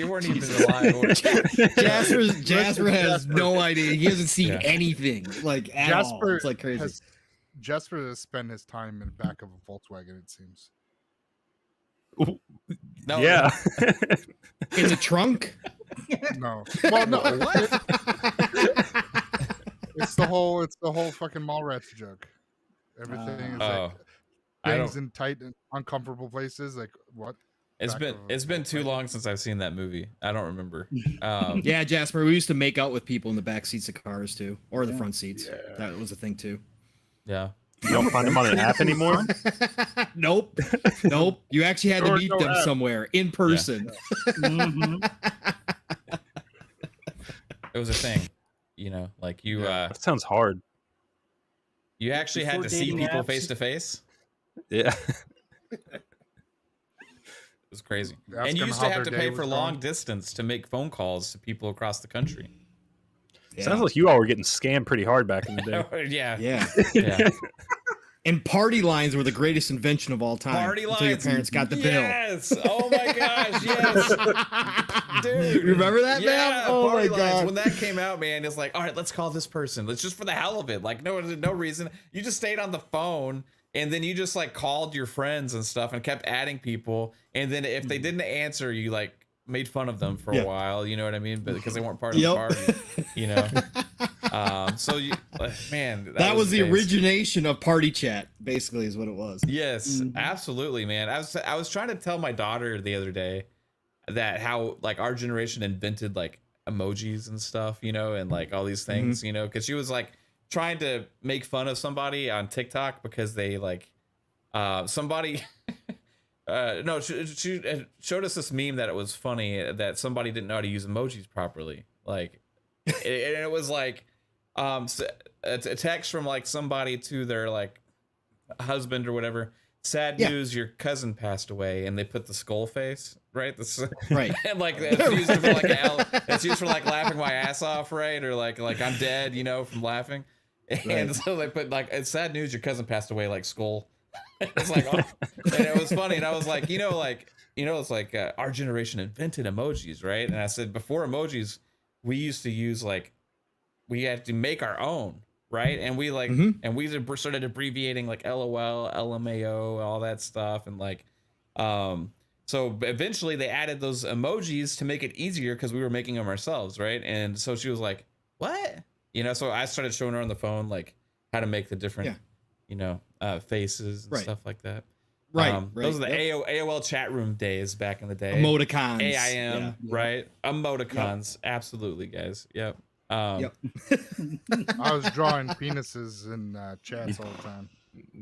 weren't even alive. were you? Jasper has no idea. He hasn't seen Yeah. anything like at all. Jasper It's like crazy. Jasper has spent his time in the back of a Volkswagen, it seems. No, Yeah, In the trunk. No. Well, no. It's the whole fucking Mallrats joke. Everything is like I things don't. in tight and uncomfortable places. Like what? It's Back been of a it's been too motorcycle. long since I've seen that movie. I don't remember. Yeah, Jasper, we used to make out with people in the back seats of cars too, or the Yeah. front seats. Yeah. That was a thing too. Yeah. You don't find them on an app anymore. Nope. You actually had There to was meet no them app. somewhere in person. Mhm. It was a thing. You know, like you That sounds hard. you actually had Before to see dating people apps. face to face. Yeah. It was crazy. Ask And you them used how to have to their day pay was for long going. distance to make phone calls to people across the country. Sounds like you all were getting scammed pretty hard back in the day. Yeah. Yeah. Yeah. And party lines were the greatest invention of all time. Party Until your lines. parents got the Yes. Oh my gosh. Yes. bill. Dude. Remember that, Yeah, man? Oh party my lines. god. When that came out, man, it's like, all right, let's call this person. Let's just for the hell of it. Like, no reason. You just stayed on the phone and then you just like called your friends and stuff and kept adding people. And then if they didn't answer, you like made fun of them for Yeah. a while. You know what I mean? But because they weren't part of the Yep. party, you know. So you, man, That was the days. origination of party chat, basically, is what it was. Yes, Mhm. absolutely, man. I was trying to tell my daughter the other day that how like our generation invented like emojis and stuff, you know, and like all these things, you know, because she was like trying to make fun of somebody on TikTok because they like somebody no, she showed us this meme that it was funny that somebody didn't know how to use emojis properly, like and it was like a text from like somebody to their like husband or whatever. Sad Yeah. news, your cousin passed away, and they put the skull face, right? Right. And like it's used for like it's used for like laughing my ass off, right? Or like I'm dead, you know, from laughing. And Right. so they put like it's sad news, your cousin passed away, like skull. It's like oh. And it was funny, and I was like, it's like our generation invented emojis, right? And I said before emojis, we used to use like we had to make our own, right? And we like and we started abbreviating like LOL, LMAO, all that stuff, and like so eventually they added those emojis to make it easier because we were making them ourselves, right? And so she was like, what? You know, so I started showing her on the phone like how to make the different faces and Right. stuff like that. Right. Those are the Yep. AOL chat room days back in the day. Emoticons. AIM, Yeah. right? Emoticons, absolutely, guys. Yep. Yep. I was drawing penises in chats all the time.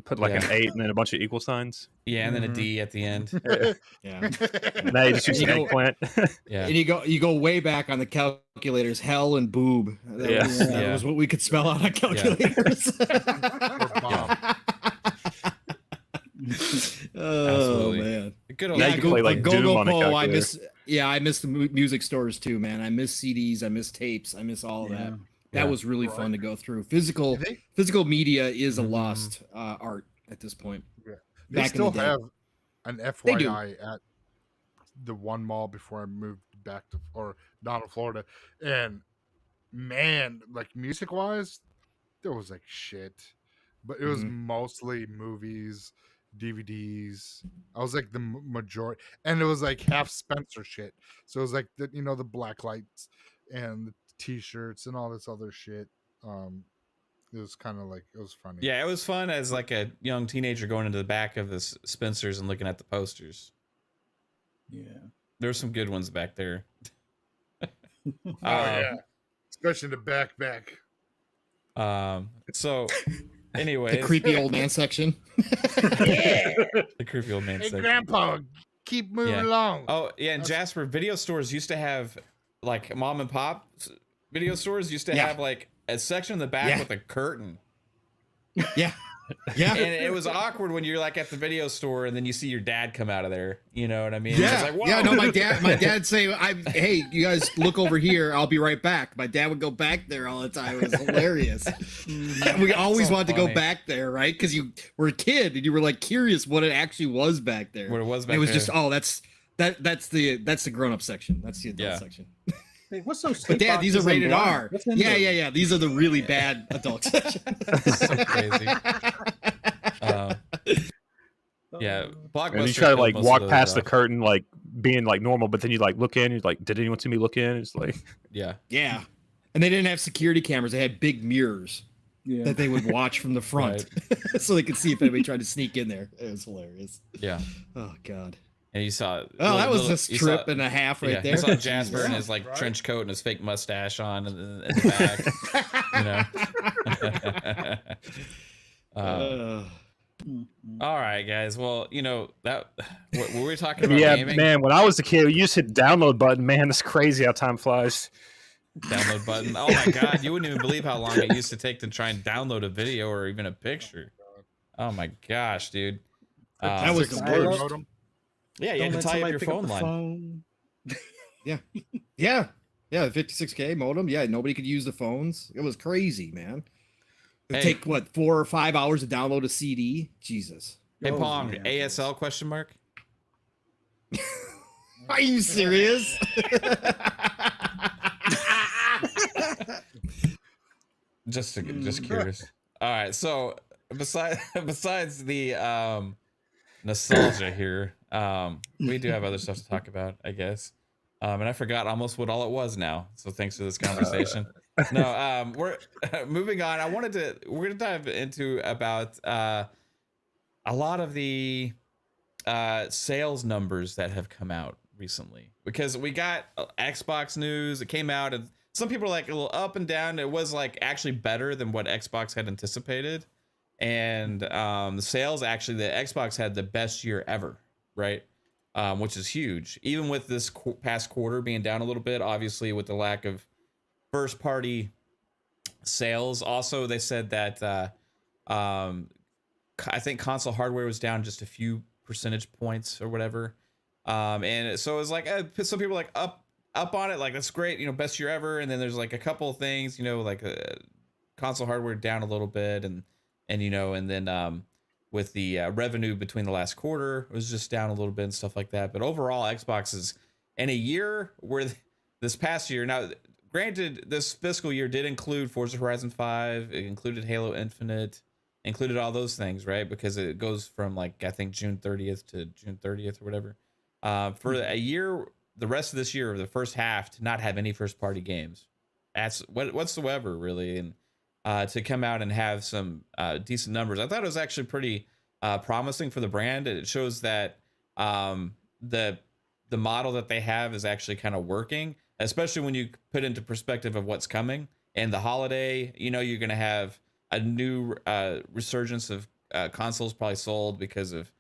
Put like Yeah. an 8 and then a bunch of equal signs. Yeah, and then a D at the end. Yeah. Now you just use an You know- eggplant. Yeah. And you go way back on the calculators, hell and boob. That, Yeah. was, that Yeah. was what we could spell out on calculators. Or Bob. Oh Absolutely. man. Good old Now you can play, like, Doom on a I calculator. miss the music stores too, man. I miss CDs, I miss tapes, I miss all of that. Yeah. That Yeah. was really fun to go through. Physical media is a lost art at this point. They Back in still the day. have an They do. FYI at the one mall before I moved back to or down to Florida, and man, like music wise, there was like shit, but it was mostly movies, DVDs. I was like the majority, and it was like half Spencer shit. So it was like the the black lights and the T-shirts and all this other shit. It was kind of like it was funny. Yeah, it was fun as like a young teenager going into the back of the Spencer's and looking at the posters. Yeah. There's some good ones back there. Oh yeah, especially the backpack. So anyways, The creepy old man section. the creepy old man Hey, section. Grandpa, keep moving along. Oh yeah, and Jasper, video stores used to have like mom and pop video stores used to Yeah. have like a section in the back Yeah. with a curtain. Yeah. Yeah. And it was awkward when you're like at the video store and then you see your dad come out of there. You know what I mean? It's Yeah, like, whoa. yeah. No, my dad'd say, "Hey, you guys look over here. I'll be right back." My dad would go back there all the time. It was hilarious. We always So wanted to go funny. back there, right? Because you were a kid and you were like curious what it actually was back there. What it was And back it was there. just that's the grown up section. That's the adult Yeah. section. Hey, what's those? But Dad, these are boxes in rated black? R. What's in Yeah, those? yeah. These are the really bad adult section. so crazy. Yeah, Blockbuster. And you try to killed like most walk of those past the off. curtain like being like normal, but then you like look in, you're like, did anyone see me look in? It's like Yeah, Yeah. And they didn't have security cameras. They had big mirrors Yeah. that they would watch from the front, so they could see if anybody tried to sneak in there. It was hilarious. Yeah. Oh God. And you saw. Oh, that was a strip and a half right there. You saw Jasper in Yeah, his like right. trench coat and his fake mustache on in the back. You know. All right, guys. Well, you know that what were we talking about? Yeah, Gaming? man. When I was a kid, we used to hit the download button. Man, it's crazy how time flies. Download button. Oh my God, you wouldn't even believe how long it used to take to try and download a video or even a picture. Oh my gosh, dude. That was the Dial-up. worst. Modem. Yeah, you Don't had to let tie up somebody your pick phone the line. phone. Yeah, the 56K modem. Yeah, nobody could use the phones. It was crazy, man. It'd Hey. take what 4 or 5 hours to download a CD. Jesus. Hey Oh, Pong, yeah, ASL question mark? Are you serious? Just curious. All right, so besides the nostalgia here, we do have other stuff to talk about, I guess. And I forgot almost what all it was now. So thanks for this conversation. No, we're moving on. We're gonna dive into about a lot of the sales numbers that have come out recently, because we got Xbox news. It came out and some people are like a little up and down. It was like actually better than what Xbox had anticipated. And the sales, actually, the Xbox had the best year ever, right? Which is huge. Even with this past quarter being down a little bit, obviously with the lack of first party sales. Also, they said that I think console hardware was down just a few percentage points or whatever. And so it was like some people are like up on it, like that's great, you know, best year ever. And then there's like a couple of things, you know, like console hardware down a little bit, and you know, and then with the revenue between the last quarter, it was just down a little bit and stuff like that. But overall, Xbox is in a year where this past year, now granted, this fiscal year did include Forza Horizon 5, it included Halo Infinite, included all those things, right? Because it goes from like I think June 30th to June 30th or whatever. For a year, the rest of this year, the first half, to not have any first party games, that's whatsoever really, and to come out and have some decent numbers, I thought it was actually pretty promising for the brand. It shows that the model that they have is actually kind of working, especially when you put into perspective of what's coming. And the holiday, you know, you're gonna have a new resurgence of consoles probably sold because of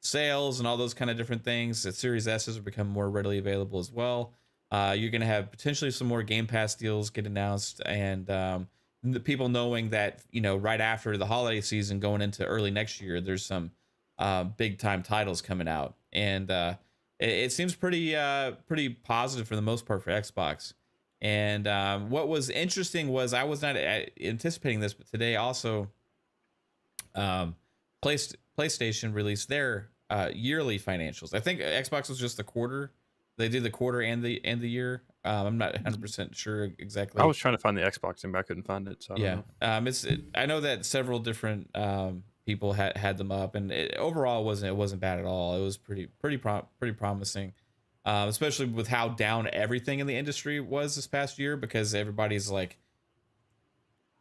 sales and all those kind of different things. The Series S's will become more readily available as well. You're going to have potentially some more Game Pass deals get announced, and the people knowing that, you know, right after the holiday season going into early next year, there's some big time titles coming out, and it seems pretty positive for the most part for Xbox. And what was interesting was I was not anticipating this, but today also PlayStation released their yearly financials. I think Xbox was just the quarter. They did the quarter and the year. I'm not 100% sure exactly. I was trying to find the Xbox thing, but I couldn't find it. So I don't know. I know that several different people had them up, and overall it wasn't bad at all. It was pretty promising, especially with how down everything in the industry was this past year, because everybody's like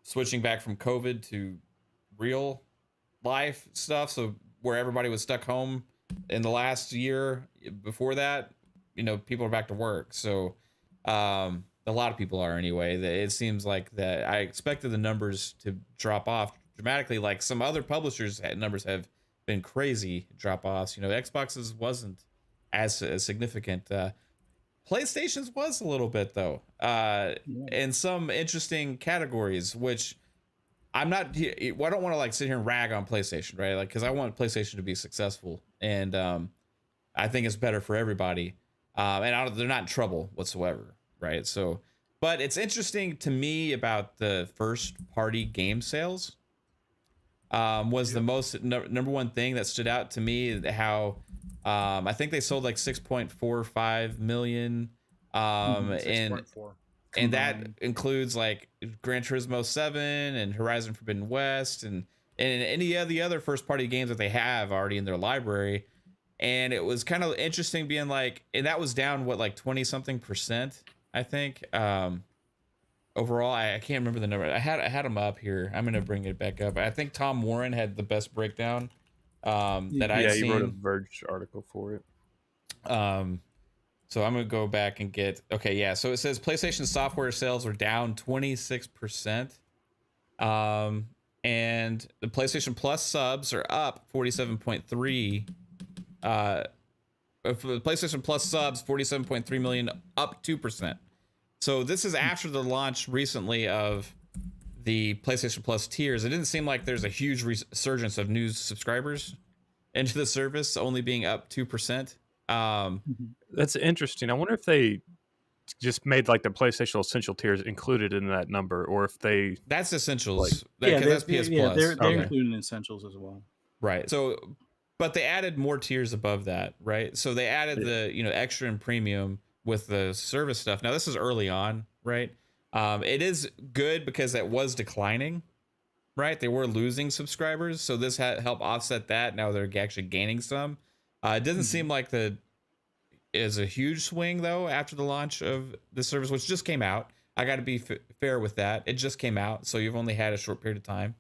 switching back from COVID to real life stuff. So where everybody was stuck home in the last year before that, you know, people are back to work. So a lot of people are anyway. It seems like that I expected the numbers to drop off dramatically, like some other publishers numbers have been crazy drop offs. You know, Xbox's wasn't as significant. PlayStation's was a little bit though, in some interesting categories, which I don't want to like sit here and rag on PlayStation, right? Like, because I want PlayStation to be successful, and I think it's better for everybody. And they're not in trouble whatsoever, right? So, but it's interesting to me about the first party game sales. Was the most number one thing that stood out to me, how I think they sold like 6.45 million, and that includes like Gran Turismo 7 and Horizon Forbidden West and any of the other first party games that they have already in their library. And it was kind of interesting being like, and that was down what, like 20 something %, I think, overall. I can't remember the number. I had them up here. I'm gonna bring it back up. I think Tom Warren had the best breakdown that I'd Yeah, he wrote a seen. Verge article for it. So I'm gonna go back and get. Okay, yeah. So it says PlayStation software sales were down 26%. And the PlayStation Plus subs are up 47.3. For the PlayStation Plus subs, 47.3 million, up 2%. So this is after the launch recently of the PlayStation Plus tiers. It didn't seem like there's a huge resurgence of new subscribers into the service, only being up 2%. That's interesting. I wonder if they just made like the PlayStation Essential tiers included in that number, or if they That's Essentials. Yeah, That's PS Plus. they're Okay. including essentials as well. Right. So, but they added more tiers above that, right? So they added the, extra and premium with the service stuff. Now this is early on, right? It is good because it was declining, right? They were losing subscribers. So this helped offset that. Now they're actually gaining some. It doesn't seem like is a huge swing though after the launch of the service, which just came out. I got to be fair with that. It just came out, so you've only had a short period of time.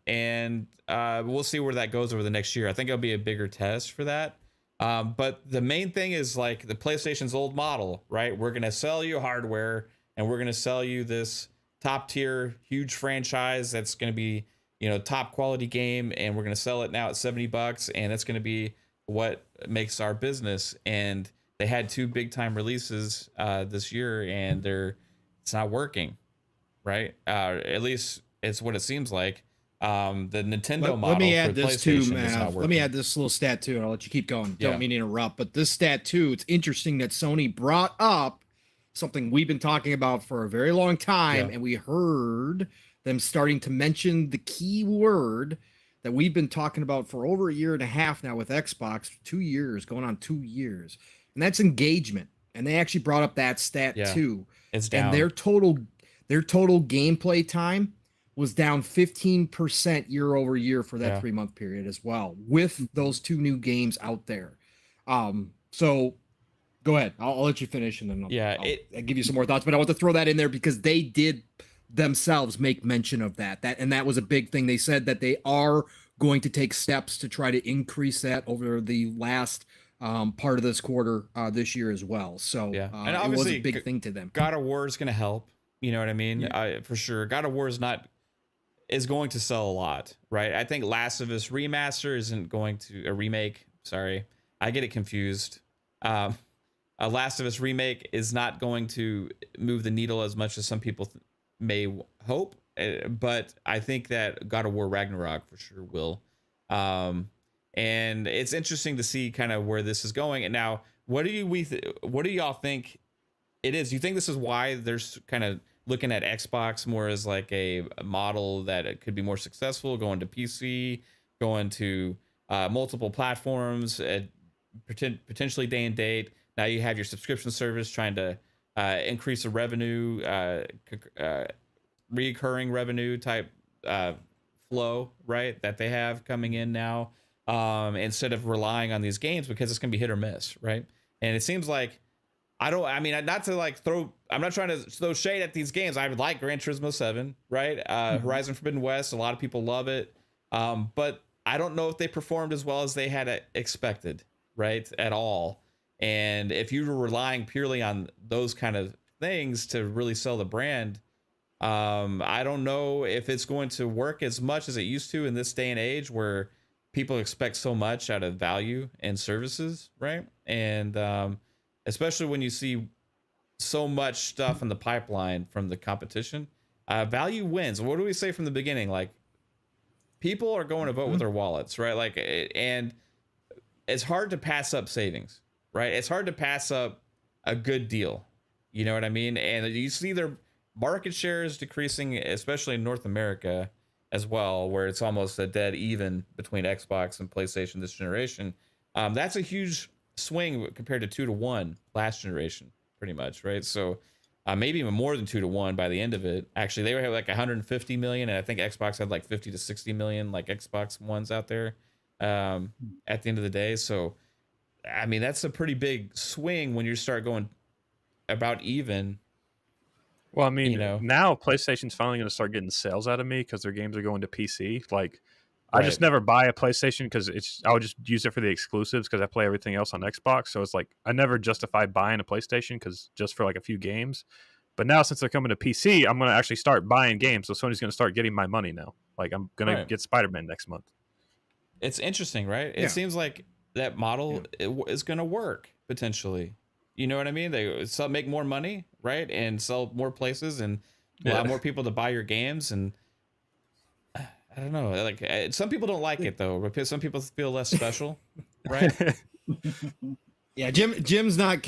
And we'll see where that goes over the next year. I think it'll be a bigger test for that. But the main thing is like the PlayStation's old model, right? We're going to sell you hardware and we're going to sell you this top tier, huge franchise. That's going to be, top quality game. And we're going to sell it now at $70 and it's going to be what makes our business. And they had 2 big time releases, this year and it's not working, right? At least it's what it seems like. The Nintendo model. Let me add for this too, PlayStation is not Mav. Let working. me add this little stat too, and I'll let you keep going. Yeah. Don't mean to interrupt, but this stat too, it's interesting that Sony brought up something we've been talking about for a very long time, and we heard them starting to mention the key word that we've been talking about for over a year and a half now with Xbox, 2 years, going on 2 years, and that's engagement. And they actually brought up that stat too. It's down. And their total gameplay time was down 15% year over year for that 3-month period as well, with those 2 new games out there. So go ahead. I'll let you finish and then I'll give you some more thoughts, but I want to throw that in there because they did themselves make mention of that. And that was a big thing. They said that they are going to take steps to try to increase that over the last part of this quarter this year as well. So and it was a big thing to them. God of War is going to help. You know what I mean? Yeah. For sure. God of War is going to sell a lot, right? I think Last of Us Remaster isn't going to a remake. Sorry, I get it confused. A Last of Us remake is not going to move the needle as much as some people may hope, but I think that God of War Ragnarok for sure will. And it's interesting to see kind of where this is going. And now, what do y'all think it is? You think this is why there's kind of looking at Xbox more as like a model that it could be more successful, going to PC, going to multiple platforms, potentially day and date. Now you have your subscription service trying to increase the revenue, recurring revenue type flow, right? That they have coming in now, instead of relying on these games because it's going to be hit or miss, right? And it seems like I'm not trying to throw shade at these games. I would like Gran Turismo 7, right? Horizon Forbidden West, a lot of people love it. But I don't know if they performed as well as they had expected, right? At all. And if you were relying purely on those kind of things to really sell the brand, I don't know if it's going to work as much as it used to in this day and age where people expect so much out of value and services, right? And especially when you see so much stuff in the pipeline from the competition, value wins. What do we say from the beginning? Like, people are going to vote with their wallets, right? Like, and it's hard to pass up savings, right? It's hard to pass up a good deal. You know what I mean? And you see their market share is decreasing, especially in North America as well, where it's almost a dead even between Xbox and PlayStation this generation. That's a huge swing compared to 2-1 last generation, pretty much, right? So maybe even more than 2-1 by the end of it. Actually, they were like 150 million, and I think Xbox had like 50 to 60 million like Xbox Ones out there at the end of the day. So I mean, that's a pretty big swing when you start going about even Well, I mean, You know. now PlayStation's finally going to start getting sales out of me because their games are going to PC. Like, I just Right. never buy a PlayStation because I would just use it for the exclusives because I play everything else on Xbox. So it's like I never justify buying a PlayStation because just for like a few games. But now since they're coming to PC, I'm going to actually start buying games. So Sony's going to start getting my money now. Like I'm going to get Spider-Man next month. It's interesting, right? It Yeah. seems like that model is going to work potentially. You know what I mean? They make more money, right? And sell more places and allow more people to buy your games. And I don't know, like some people don't like it though. Some people feel less special, right? Yeah, Jim doesn't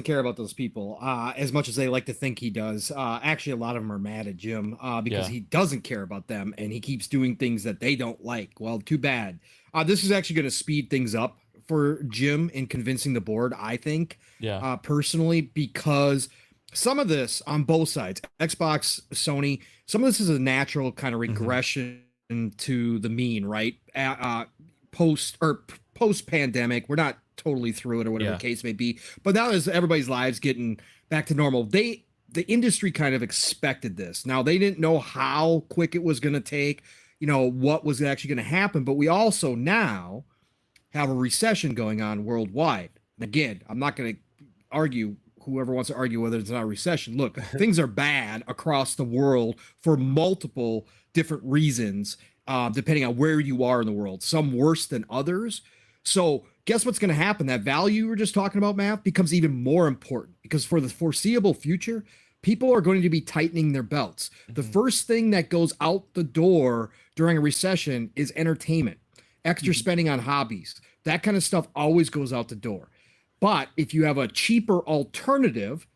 care about those people as much as they like to think he does. Actually, a lot of them are mad at Jim because he doesn't care about them and he keeps doing things that they don't like. Well, too bad. This is actually going to speed things up for Jim in convincing the board, I think. Yeah. Personally, because some of this on both sides, Xbox, Sony, some of this is a natural kind of regression to the mean, right? Post pandemic, we're not totally through it or whatever the case may be, but now as everybody's lives getting back to normal, the industry kind of expected this. Now they didn't know how quick it was going to take, what was actually going to happen, but we also now have a recession going on worldwide. And again, I'm not going to argue, whoever wants to argue whether it's not a recession. Look, things are bad across the world for multiple different reasons, depending on where you are in the world, some worse than others. So guess what's going to happen? That value we were just talking about, Mav, becomes even more important because for the foreseeable future, people are going to be tightening their belts. The first thing that goes out the door during a recession is entertainment, extra spending on hobbies. That kind of stuff always goes out the door. But if you have a cheaper alternative,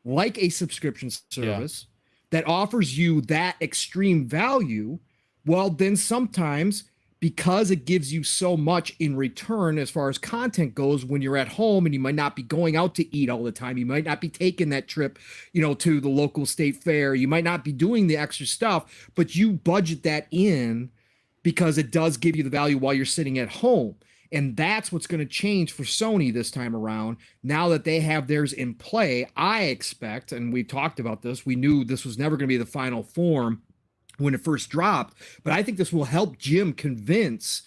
like a subscription service that offers you that extreme value, well, then sometimes because it gives you so much in return as far as content goes when you're at home and you might not be going out to eat all the time, you might not be taking that trip, to the local state fair, you might not be doing the extra stuff, but you budget that in because it does give you the value while you're sitting at home. And that's what's going to change for Sony this time around. Now that they have theirs in play, I expect, and we talked about this, we knew this was never going to be the final form when it first dropped, but I think this will help Jim convince,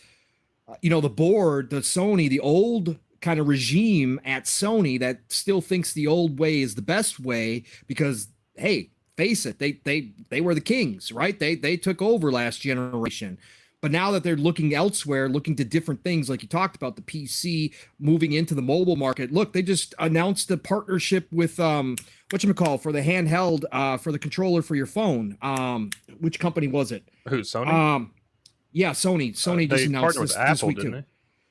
the board, the Sony, the old kind of regime at Sony that still thinks the old way is the best way because, hey, face it, they were the kings, right? They took over last generation. But now that they're looking elsewhere, looking to different things, like you talked about, the PC moving into the mobile market. Look, they just announced a partnership with whatchamacall for the handheld for the controller for your phone. Which company was it? Who, Sony? Yeah, Sony. Sony just announced with this Apple, week didn't too.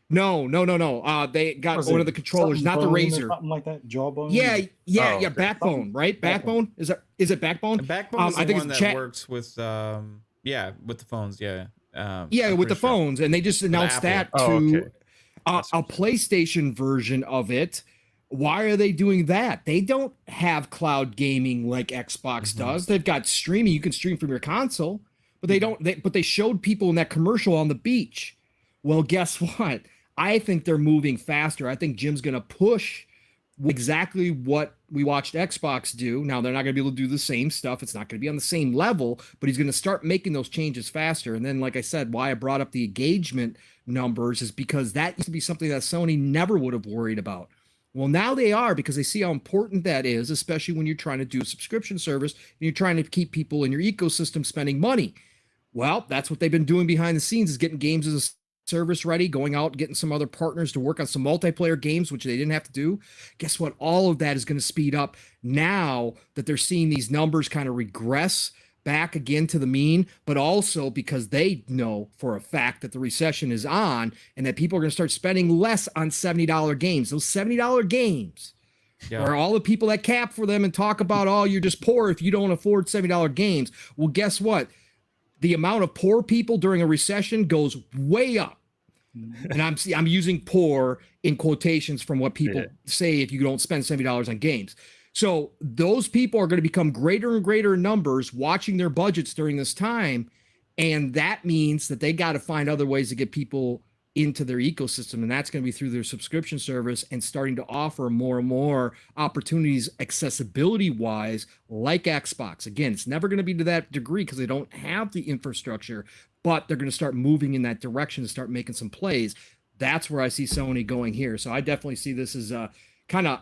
They? No. They got one of the controllers, not the Razer. Something like that. Jawbone. Yeah. Okay. Backbone, right? Backbone. Is it Backbone? Backbone is I the think one it's that works with with the phones. Yeah. With the phones, and they just announced that to a PlayStation version of it. Why are they doing that? They don't have cloud gaming like Xbox does. They've got streaming. You can stream from your console, but they don't. But they showed people in that commercial on the beach. Well, guess what? I think they're moving faster. I think Jim's going to push exactly what we watched Xbox do. Now, they're not going to be able to do the same stuff. It's not going to be on the same level, but he's going to start making those changes faster. And then, like I said, why I brought up the engagement numbers is because that used to be something that Sony never would have worried about. Well, now they are, because they see how important that is, especially when you're trying to do a subscription service and you're trying to keep people in your ecosystem spending money. Well, that's what they've been doing behind the scenes, is getting games as a service ready, going out, getting some other partners to work on some multiplayer games, which they didn't have to do. Guess what? All of that is going to speed up now that they're seeing these numbers kind of regress back again to the mean, but also because they know for a fact that the recession is on and that people are going to start spending less on $70 games. Those $70 games are all the people that cap for them and talk about, oh, you're just poor if you don't afford $70 games. Well, guess what? The amount of poor people during a recession goes way up. And I'm using poor in quotations from what people say if you don't spend $70 on games. So those people are going to become greater and greater numbers watching their budgets during this time. And that means that they got to find other ways to get people into their ecosystem, and that's going to be through their subscription service and starting to offer more and more opportunities accessibility wise, like Xbox. Again, it's never going to be to that degree because they don't have the infrastructure, but they're going to start moving in that direction and start making some plays. That's where I see Sony going here. So I definitely see this as a kind of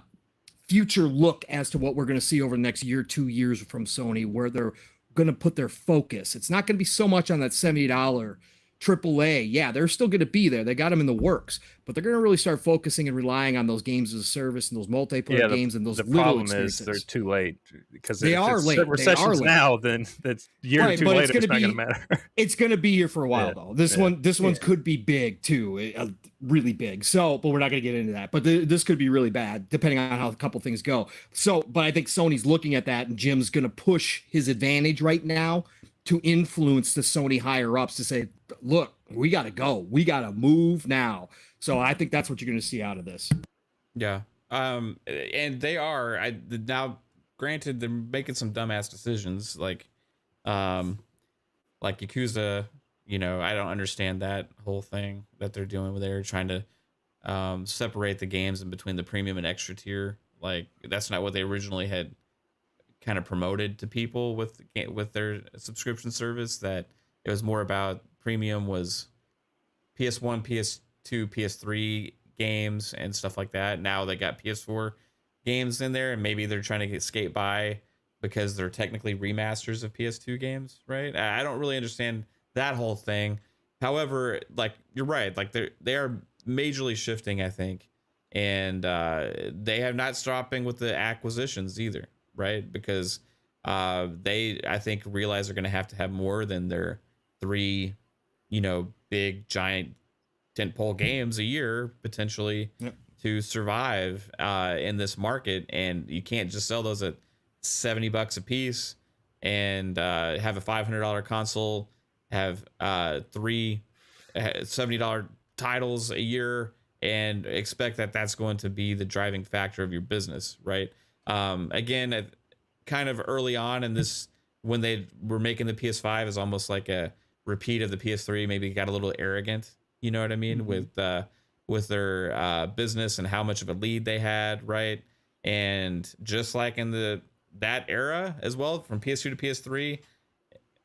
future look as to what we're going to see over the next year, 2 years from Sony, where they're going to put their focus. It's not going to be so much on that $70 AAA. Yeah, they're still going to be there. They got them in the works, but they're going to really start focusing and relying on those games as a service and those multiplayer games and those the little problem experiences. is they're too late because They are late. Recessions now, then that's year Right, too but late. it's It's gonna not going be- to matter. It's going to be here for a while, Yeah, though. This yeah, one could be big too, really big. So, but we're not going to get into that. But this could be really bad, depending on how a couple things go. So, but I think Sony's looking at that, and Jim's going to push his advantage right now to influence the Sony higher ups to say, look, we got to go. We got to move now. So I think that's what you're going to see out of this. Yeah. And they are now, granted, they're making some dumbass decisions like Yakuza. You know, I don't understand that whole thing that they're doing where they're trying to separate the games in between the premium and extra tier. Like, that's not what they originally had kind of promoted to people with their subscription service. That it was more about premium was PS1, PS2, PS3 games and stuff like that. Now they got PS4 games in there, and maybe they're trying to skate by because they're technically remasters of PS2 games, right? I don't really understand that whole thing. However, like, you're right, like they are majorly shifting, I think, and they have not stopping with the acquisitions either, right? Because they, I think, realize they're going to have more than their 3, big giant tentpole games a year potentially. Yep. To survive in this market, and you can't just sell those at $70 a piece and have a $500 console, have 3 $70 titles a year, and expect that that's going to be the driving factor of your business, right? Again, kind of early on in this, when they were making the PS5 is almost like a repeat of the PS3, maybe got a little arrogant, you know what I mean, with their business and how much of a lead they had, right? And just like in that era as well, from PS2 to PS3,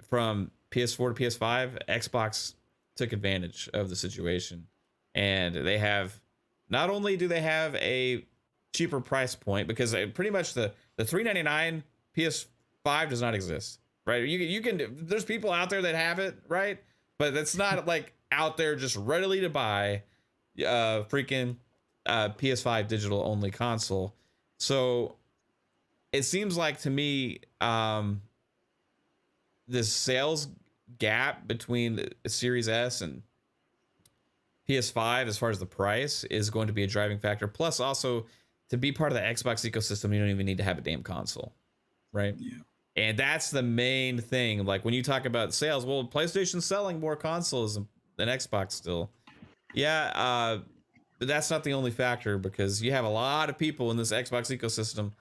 from PS4 to PS5, Xbox took advantage of the situation, and they have, not only do they have a cheaper price point, because pretty much the $399 PS5 does not exist, right? You can, there's people out there that have it, right? But it's not like out there just readily to buy freaking PS5 digital only console. So it seems like to me this sales gap between the Series S and PS5 as far as the price is going to be a driving factor. Plus, also, to be part of the Xbox ecosystem, you don't even need to have a damn console, right? Yeah. And that's the main thing. Like, when you talk about sales, well, PlayStation's selling more consoles than Xbox still. Yeah, but that's not the only factor, because you have a lot of people in this Xbox ecosystem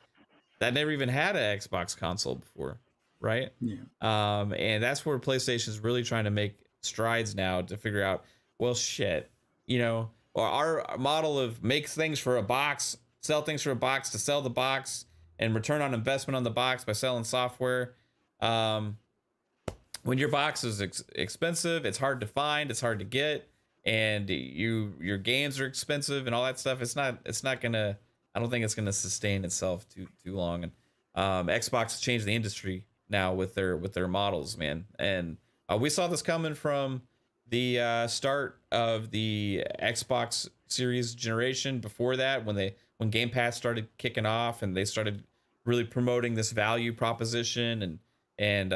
that never even had an Xbox console before, right? Yeah. And that's where PlayStation is really trying to make strides now to figure out, well, shit, or our model of make things for a box, sell things for a box to sell the box, and return on investment on the box by selling software. When your box is expensive, it's hard to find, it's hard to get, and your games are expensive and all that stuff. It's not gonna, I don't think it's gonna sustain itself too long. And Xbox has changed the industry now with their models, man. And we saw this coming from the start of the Xbox Series generation. Before that, when Game Pass started kicking off and they started really promoting this value proposition and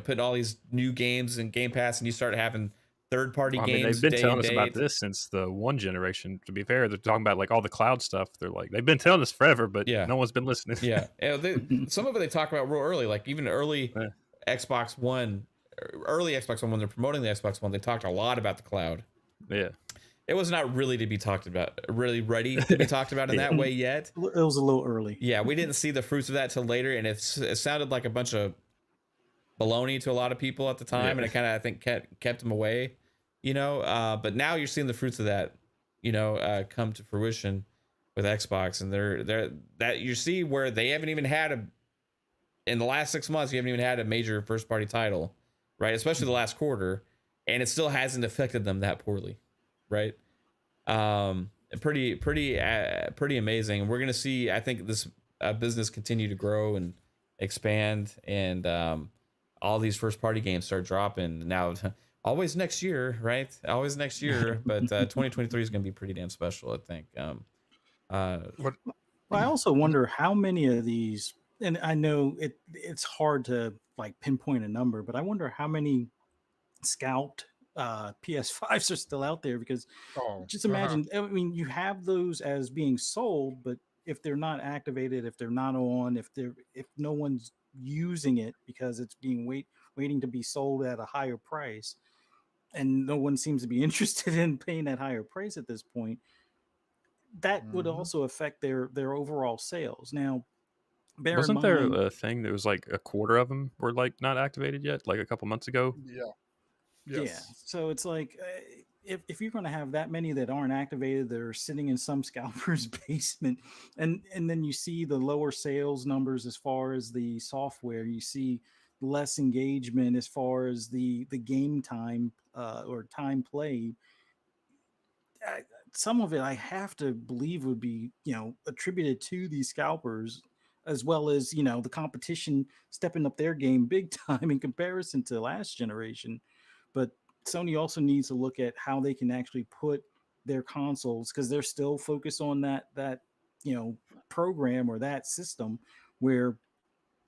putting all these new games in Game Pass, and you start having third-party games. They've been telling us about this since the one generation. To be fair, they're talking about like all the cloud stuff. They've been telling us forever, but no one's been listening. Yeah, some of it they talk about real early, like even early Xbox One, when they're promoting the Xbox One, they talked a lot about the cloud. Yeah. It was not really to be talked about, really ready to be talked about in that way yet. It was a little early. Yeah, we didn't see the fruits of that till later, and it sounded like a bunch of baloney to a lot of people at the time, and it kind of, I think, kept them away. But now you're seeing the fruits of that, come to fruition with Xbox, and they're that you see where they haven't even had in the last 6 months, you haven't even had a major first party title, right? Especially the last quarter, and it still hasn't affected them that poorly, right? Pretty amazing. We're gonna see, I think, this business continue to grow and expand, and all these first party games start dropping now. Always next year, right? Always next year, but 2023 is gonna be pretty damn special, I think. What? Well, I also wonder how many of these, and I know it's hard to like pinpoint a number, but I wonder how many scalped PS5s are still out there, because Oh, just imagine, I mean, you have those as being sold, but if they're not activated, if they're not on, if no one's using it because it's being waiting to be sold at a higher price, and no one seems to be interested in paying that higher price at this point, that would also affect their overall sales. Now, bear Wasn't in there mind, a thing that was like a quarter of them were like not activated yet, like a couple months ago? Yeah. yeah. Yes. So it's like, if you're going to have that many that aren't activated, that are sitting in some scalper's basement, and then you see the lower sales numbers as far as the software, you see less engagement as far as the game time or time played. Some of it I have to believe would be, attributed to these scalpers, as well as, the competition stepping up their game big time in comparison to last generation. But Sony also needs to look at how they can actually put their consoles, because they're still focused on that program or that system where,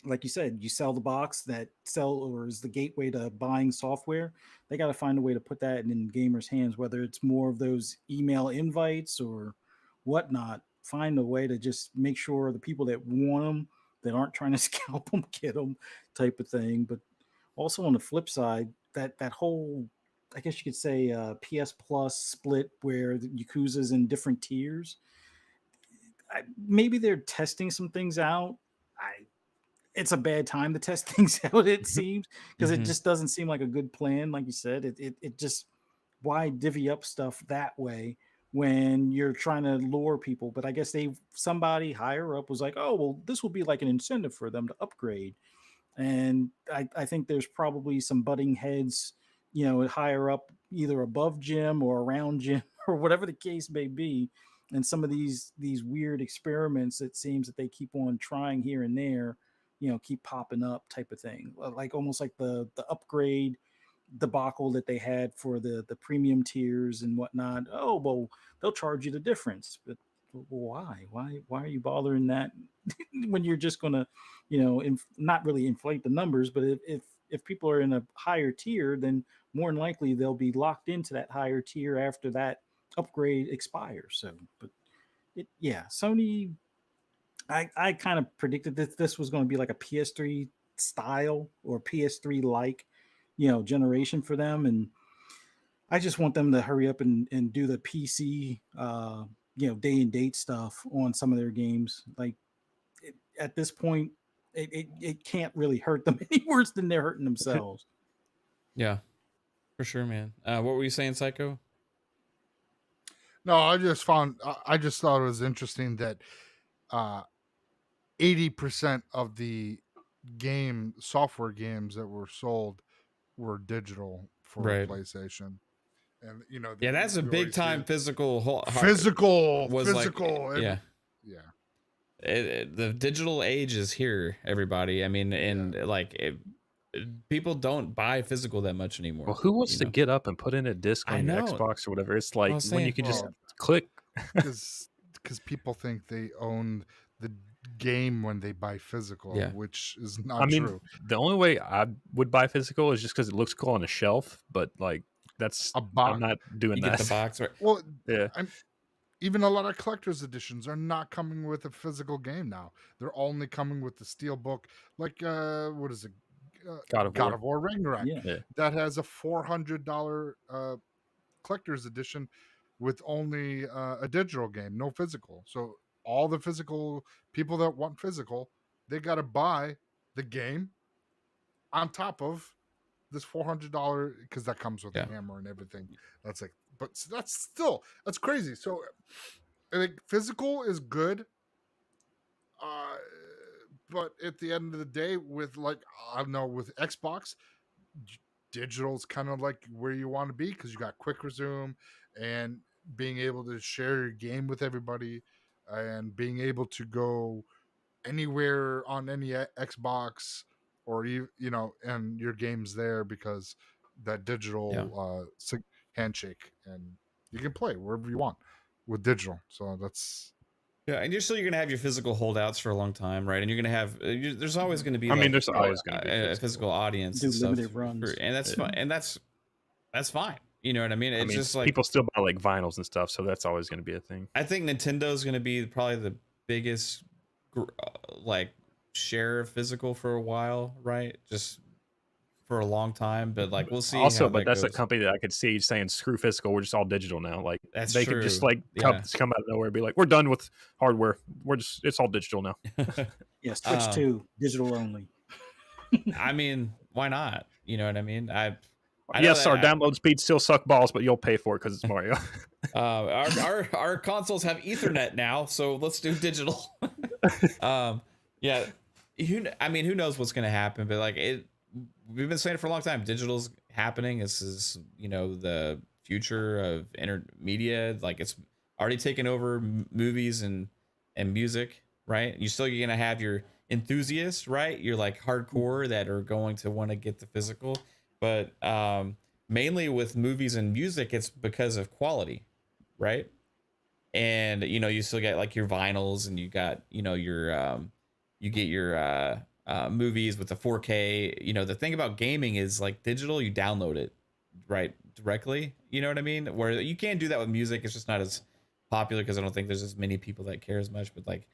like you said, you sell the box that or is the gateway to buying software. They got to find a way to put that in gamers' hands, whether it's more of those email invites or whatnot. Find a way to just make sure the people that want them, that aren't trying to scalp them, get them, type of thing. But also on the flip side, that whole, I guess you could say, PS Plus split where the Yakuza's in different tiers. Maybe they're testing some things out. It's a bad time to test things out, it seems, because it just doesn't seem like a good plan. Like you said, it just, why divvy up stuff that way when you're trying to lure people? But I guess somebody higher up was like, oh, well, this will be like an incentive for them to upgrade. And I think there's probably some butting heads, higher up, either above Jim or around Jim or whatever the case may be. And some of these weird experiments, it seems that they keep on trying here and there, keep popping up, type of thing. Like almost like the upgrade debacle that they had for the premium tiers and whatnot. Oh, well, they'll charge you the difference. But why are you bothering that when you're just gonna, not really inflate the numbers? But if people are in a higher tier, then more than likely they'll be locked into that higher tier after that upgrade expires. So, but Sony, I kind of predicted that this was going to be like a PS3 style or PS3 like, generation for them. And I just want them to hurry up and do the PC, day and date stuff on some of their games. Like, at this point, it can't really hurt them any worse than they're hurting themselves. Yeah, for sure, man. What were you saying, Psycho? No, I just thought it was interesting that 80% of the software games that were sold were digital for Right. PlayStation. And yeah, that's a big time physical physical was physical like, yeah. The digital age is here, everybody. I mean, and people don't buy physical that much anymore. Well, who wants to get up and put in a disc on your Xbox or whatever? It's like when you can just click. Because people think they own the game when they buy physical, which is not true. The only way I would buy physical is just because it looks cool on a shelf, but like that's a box. I'm not doing that. Get the box, right? Well, yeah. Even a lot of collector's editions are not coming with a physical game now. They're only coming with the steel book, like what is it? God of War Ragnarok. Yeah. That has a $400 collector's edition with only a digital game, no physical. So all the physical people that want physical, they got to buy the game on top of this $400 because that comes with a hammer and everything. That's like, but that's crazy. So I think physical is good, but at the end of the day, with like I don't know, with Xbox, digital's kind of like where you want to be because you got quick resume and being able to share your game with everybody and being able to go anywhere on any Xbox or you know, and your game's there because that digital handshake, and you can play wherever you want with digital. So that's and you're gonna have your physical holdouts for a long time, right? And you're gonna have there's always gonna be there's always gonna be a physical audience do and limited stuff, runs, and that's fine, and that's fine. You know what I mean? It's just like people still buy like vinyls and stuff, so that's always going to be a thing. I think Nintendo's going to be probably the biggest like share of physical for a while, right? Just for a long time, but like we'll see. Also, but that's goes. a company that I could see saying screw physical, we're just all digital now. Like that's they true. could just like come out of nowhere and be like, we're done with hardware. It's all digital now. Yes, Twitch 2, digital only. I mean, why not? You know what I mean? Yes, our download speeds still suck balls, but you'll pay for it because it's Mario. Our consoles have Ethernet now, so let's do digital. Who knows what's gonna happen? But like we've been saying it for a long time. Digital's happening. This is the future of media. Like it's already taken over movies and music, right? You're still gonna have your enthusiasts, right? You're like hardcore that are going to want to get the physical. But mainly with movies and music, it's because of quality, right? And you still get like your vinyls, and you got your you get your movies with the 4K. The thing about gaming is like digital, you download it right directly. You know what I mean? Where you can't do that with music, it's just not as popular because I don't think there's as many people that care as much. But like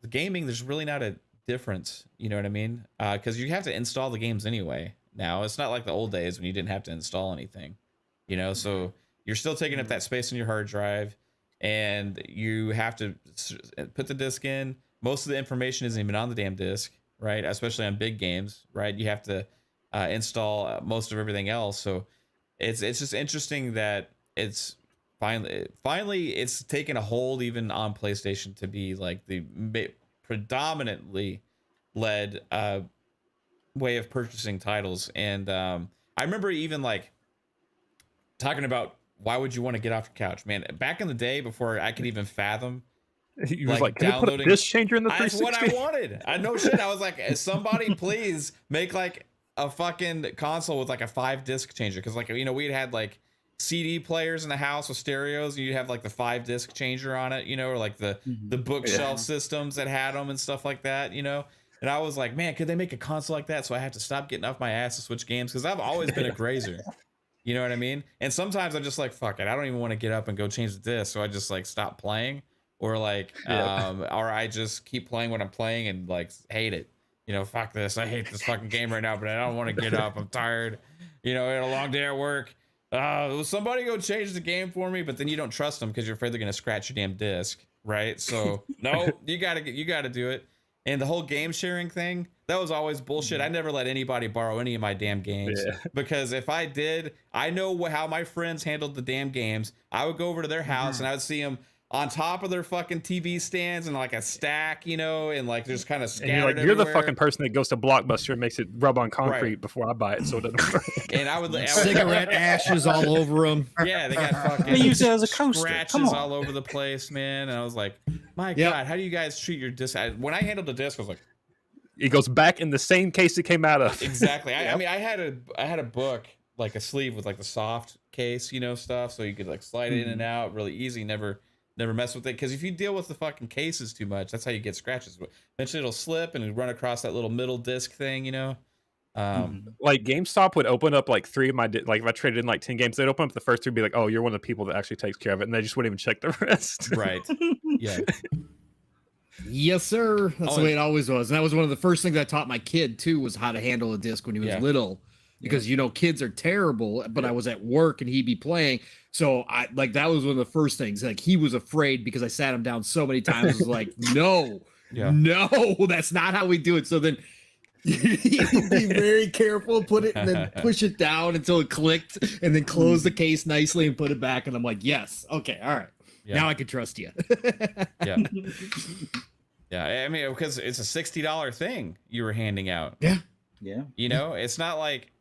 the gaming, there's really not a difference. You know what I mean? Because you have to install the games anyway. Now it's not like the old days when you didn't have to install anything, so you're still taking up that space on your hard drive, and you have to put the disc in. Most of the information isn't even on the damn disc, right? Especially on big games, right? You have to install most of everything else. So it's just interesting that it's finally it's taken a hold even on PlayStation to be like the predominantly led way of purchasing titles. And I remember even like talking about why would you want to get off your couch, man? Back in the day, before I could even fathom, you was like, can you put a disc changer in the 360? That's what I wanted. I know shit. I was like, somebody please make like a fucking console with like a 5-disc changer, because like we'd had like CD players in the house with stereos, and you'd have like the 5-disc changer on it, or like the bookshelf systems that had them and stuff like that, And I was like, man, could they make a console like that so I have to stop getting off my ass to switch games? Because I've always been a grazer. You know what I mean? And sometimes I'm just like, fuck it. I don't even want to get up and go change the disc. So I just like stop playing, or like, or I just keep playing what I'm playing and like hate it. Fuck this. I hate this fucking game right now, but I don't want to get up. I'm tired. I had a long day at work. Will somebody go change the game for me? But then you don't trust them because you're afraid they're going to scratch your damn disc. Right. So no, you gotta do it. And the whole game sharing thing, that was always bullshit. I never let anybody borrow any of my damn games because if I did, I know how my friends handled the damn games. I would go over to their house and I would see them on top of their fucking TV stands and like a stack, and like just kind of scattered. You're the fucking person that goes to Blockbuster and makes it rub on concrete before I buy it, so it doesn't work. And I would cigarette ashes all over them. Yeah, they got fucking they use it as a coaster. Scratches all over the place, man. And I was like, my God, how do you guys treat your disc? When I handled the disc, I was like, it goes back in the same case it came out of. Exactly. I mean, I had a book, like a sleeve with like the soft case, stuff, so you could like slide it in and out really easy. Never mess with it, because if you deal with the fucking cases too much, that's how you get scratches. Eventually it'll slip and run across that little middle disc thing, Like GameStop would open up like 3 of my like if I traded in like 10 games, they'd open up the first 3 and be like, oh, you're one of the people that actually takes care of it, and they just wouldn't even check the rest. Right. Yeah. Yes, sir. That's the way it always was. And that was one of the first things I taught my kid too, was how to handle a disc when he was little. Because kids are terrible, but I was at work and he'd be playing. So that was one of the first things. Like he was afraid because I sat him down so many times. I was like, no, that's not how we do it. So then You need to be very careful, put it and then push it down until it clicked, and then close the case nicely and put it back. And I'm like, yes, okay, all right. Yeah. Now I can trust you. Yeah. Yeah. I mean, because it's a $60 thing you were handing out. Yeah. Yeah. You know, it's not like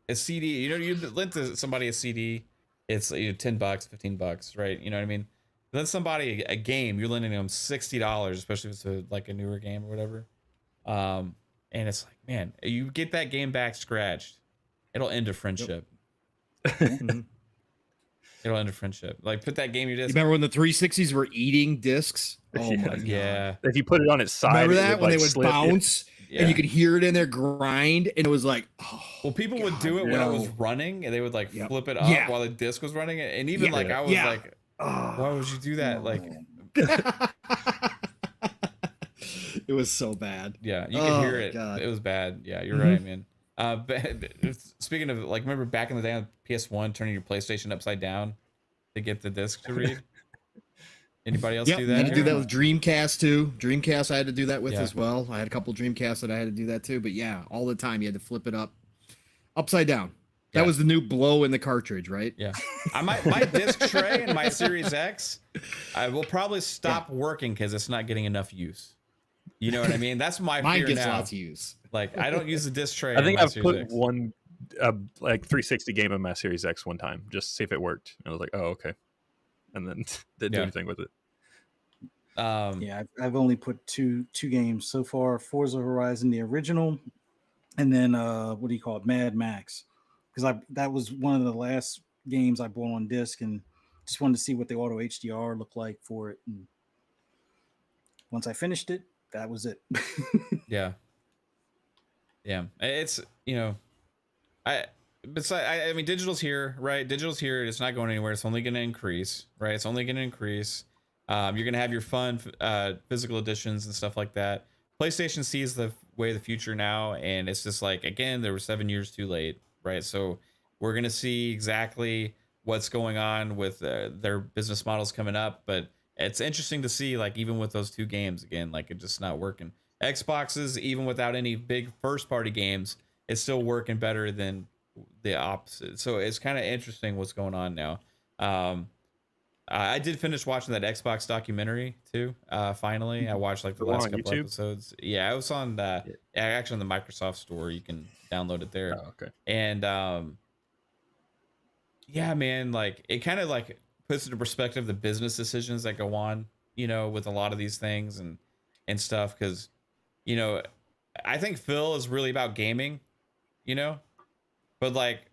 a CD. You know, you lent to somebody a CD, it's $10, $15, right? You know what I mean? Lend somebody a game, you're lending them $60, especially if it's like a newer game or whatever. And it's like, man, you get that game back scratched, it'll end a friendship. Mhm. It'll end a friendship. Like, put that game you You disc. remember when the 360s were eating discs? Oh my god. Yeah. If you put it on its side, Remember it that when like, they would slip. bounce Yeah. and you could hear it in their grind, and it was like, oh, Well, people would do it when it was running, and they would like Yep. flip it up Yeah. while the disc was running. And even Yeah. like I was Yeah. like, why would you do that? Like, it was so bad. yeah, you could Oh, hear it. God. It was bad. Yeah, you're Mhm. right, man. But speaking of, like, remember back in the day on PS1, turning your PlayStation upside down to get the disc to read? Anybody else Yep, do I that? had to do here? that with Dreamcast too. Dreamcast I had to do that with Yeah. as well. I had a couple Dreamcasts that I had to do that too. But yeah, all the time you had to flip it upside down. That Yeah. was the new blow in the cartridge, right? Yeah, my disc tray and my Series X, I will probably stop working because it's not getting enough use. You know what I mean? That's my Mine fear gets now. lots of use. Like, I don't use the disc tray. I think in my I've Series put X. one like 360 game in my Series X one time just to see if it worked. And I was like, oh, okay. And then didn't do Yeah. anything with it. Yeah, I've only put two games so far: Forza Horizon, the original, and then what do you call it, Mad Max? Because that was one of the last games I bought on disc, and just wanted to see what the auto HDR looked like for it. And once I finished it, that was it. Yeah. Yeah. It's, you know, I mean, digital's here, right? Digital's here. It's not going anywhere. It's only going to increase, right? It's only going to increase. You're going to have your fun physical editions and stuff like that. PlayStation sees the way of the future now. And it's just like, again, they were 7 years too late, right? So we're going to see exactly what's going on with their business models coming up. But it's interesting to see, like, even with those two games, again, like, it's just not working. Xboxes, even without any big first party games, it's still working better than the opposite. So it's kind of interesting what's going on now. I did finish watching that Xbox documentary too. Finally, I watched like the The one last on couple YouTube? episodes. Yeah, it was on actually on the Microsoft Store. You can download it there. Oh, okay. And yeah, man, like, it kind of like puts into perspective the business decisions that go on, you know, with a lot of these things and stuff. Because, you know, I think Phil is really about gaming, you know, but like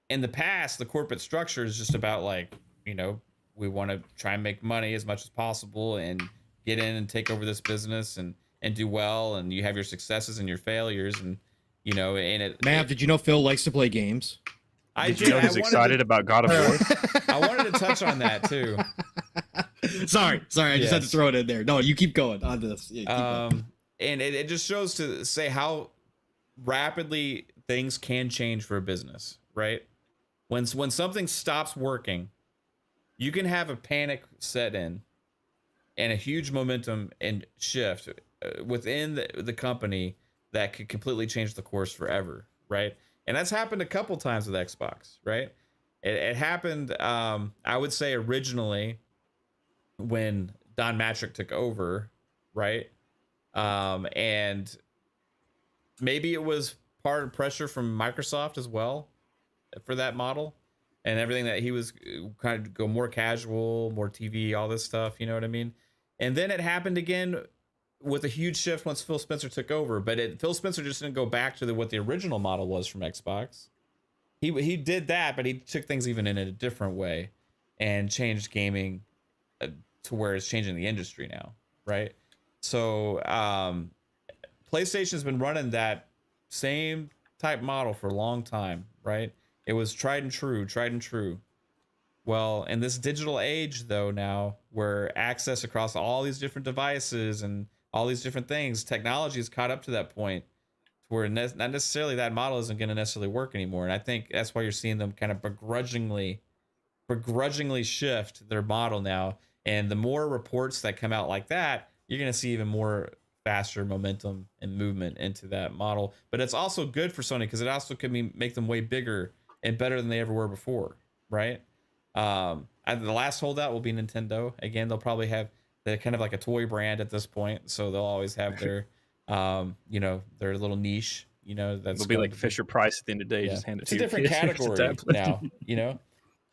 in the past, the corporate structure is just about, like, you know, we want to try and make money as much as possible and get in and take over this business and do well. And you have your successes and your failures, and, you know, and it. Mav, did you know Phil likes to play games? Did you know he's excited about God of War? I wanted to touch on that too. Sorry, I just had to Yes. throw it in there. No, you keep going on this. Yeah, keep going. And it just shows to say how rapidly things can change for a business, right? When something stops working, you can have a panic set in and a huge momentum and shift within the company that could completely change the course forever, right? And that's happened a couple times with Xbox, right? It happened, I would say, originally when Don Matrick took over, right? And maybe it was part of pressure from Microsoft as well for that model and everything, that he was kind of go more casual, more TV, all this stuff, you know what I mean? And then it happened again with a huge shift once Phil Spencer took over, but Phil Spencer just didn't go back to what the original model was from Xbox. He did that, but he took things even in a different way and changed gaming to where it's changing the industry now, right? So PlayStation's been running that same type model for a long time, right? It was tried and true. Well, in this digital age, though, now, where access across all these different devices and all these different things, technology has caught up to that point to where not necessarily that model isn't going to necessarily work anymore. And I think that's why you're seeing them kind of begrudgingly shift their model now. And the more reports that come out like that, you're going to see even more faster momentum and movement into that model. But it's also good for Sony because it also can make them way bigger and better than they ever were before, right? The last holdout will be Nintendo. Again, they'll probably have they're kind of like a toy brand at this point, so they'll always have their their little niche. That's It'll be like Fisher Price at the end of the day. Yeah. Just hand it It's to a your different kid. category now.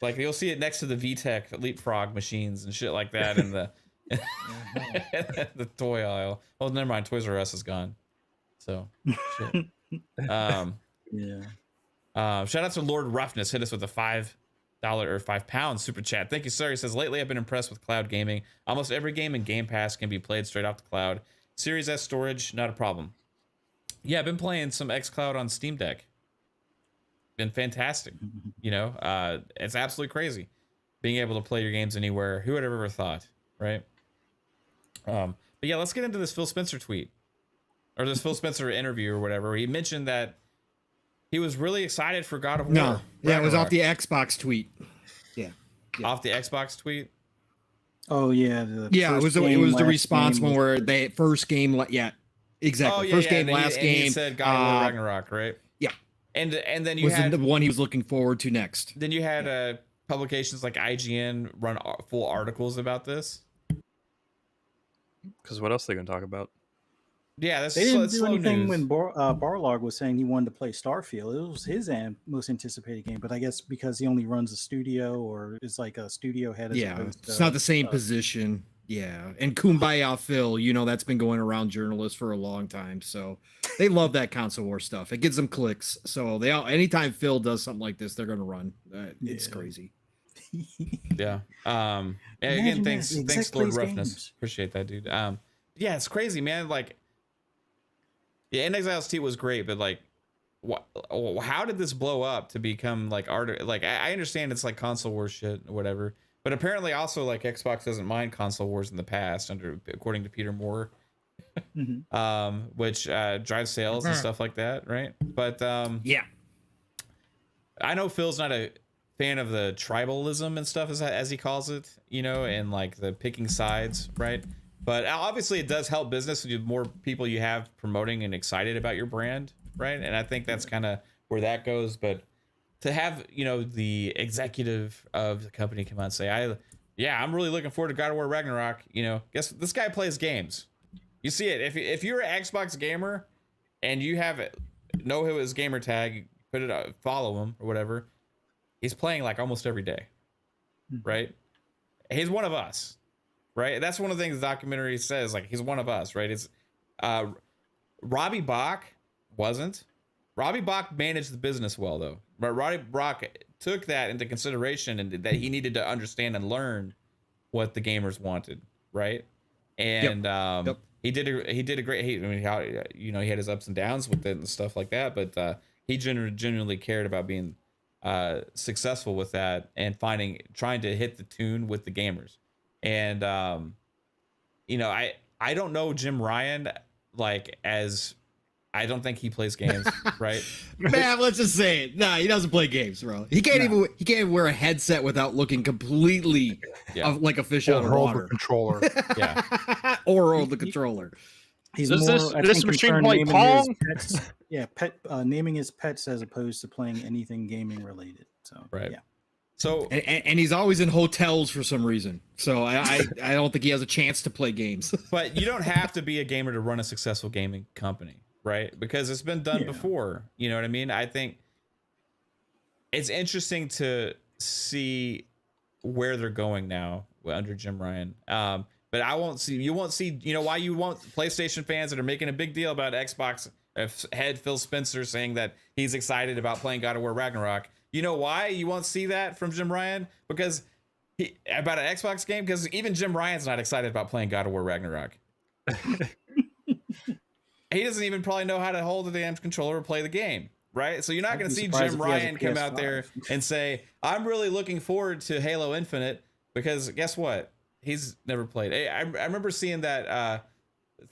Like you'll see it next to the VTech Leapfrog machines and shit like that in the the toy aisle. Well, never mind. Toys R Us is gone. So shit. Shout out to Lord Roughness. Hit us with a $5 or £5 super chat. Thank you, sir. He says, lately I've been impressed with cloud gaming. Almost every game in Game Pass can be played straight off the cloud. Series S storage, not a problem. Yeah, I've been playing some xCloud on Steam Deck. Been fantastic. It's absolutely crazy being able to play your games anywhere. Who would have ever thought, right? But yeah, let's get into this Phil Spencer tweet or this Phil Spencer interview or whatever. He mentioned that he was really excited for God of War. No, yeah, it was Ragnarok. off the Xbox tweet. Yeah. Off the Xbox tweet. Oh yeah, It was the response one where they first game. Yeah, exactly. Oh, yeah, first yeah. game, last game. He said God of War Ragnarok, right? Yeah. And then you was had the one he was looking forward to next. Then you had publications like IGN run full articles about this. Because what else are they going to talk about? Yeah, they didn't do slow anything news. when Barlog was saying he wanted to play Starfield. It was his most anticipated game, but I guess because he only runs a studio or is like a studio head. It's not the same position. Yeah, and Kumbaya Phil, that's been going around journalists for a long time, so they love that console war stuff. It gives them clicks, so anytime Phil does something like this, they're gonna run. It's crazy. Yeah. And again, thanks Lord Roughness. Appreciate that, dude. Yeah, it's crazy, man. Like, yeah, In Exile's T was great, but like, how did this blow up to become like art? Like, I understand it's like console war shit or whatever. But apparently also like Xbox doesn't mind console wars in the past according to Peter Moore, which drives sales and stuff like that. Right. But yeah, I know Phil's not a fan of the tribalism and stuff as he calls it, and like the picking sides. Right. But obviously it does help business. The more people you have promoting and excited about your brand. Right. And I think that's kind of where that goes. But to have, the executive of the company come out and say, I'm really looking forward to God of War Ragnarok. Guess this guy plays games. You see it. If you're an Xbox gamer and you know his gamer tag, put it up, follow him or whatever, he's playing like almost every day, right? He's one of us, right? That's one of the things the documentary says. Like, he's one of us, right? It's Robbie Bach wasn't. Robbie Bach managed the business well, though. But Robbie Bach took that into consideration and that he needed to understand and learn what the gamers wanted, right? And he did a great. He had his ups and downs with it and stuff like that, but he genuinely cared about being successful with that and trying to hit the tune with the gamers. And I don't know Jim Ryan as. I don't think he plays games, right? Man, let's just say it. Nah, he doesn't play games, bro. He can't even wear a headset without looking completely like a fish out of water. The controller. Yeah. Or hold the controller. He's Does more, this machine play Pong? Naming his pets as opposed to playing anything gaming related. So right. Yeah. So and he's always in hotels for some reason. So I don't think he has a chance to play games. But you don't have to be a gamer to run a successful gaming company, right? Because it's been done before. You know what I mean? I think it's interesting to see where they're going now under Jim Ryan. But you won't see, why you want PlayStation fans that are making a big deal about Xbox head Phil Spencer saying that he's excited about playing God of War Ragnarok. You know why you won't see that from Jim Ryan? Because about an Xbox game? Because even Jim Ryan's not excited about playing God of War Ragnarok. He doesn't even probably know how to hold the damn controller or play the game, right? So you're not going to see Jim Ryan come out there and say, I'm really looking forward to Halo Infinite, because guess what? He's never played. I remember seeing that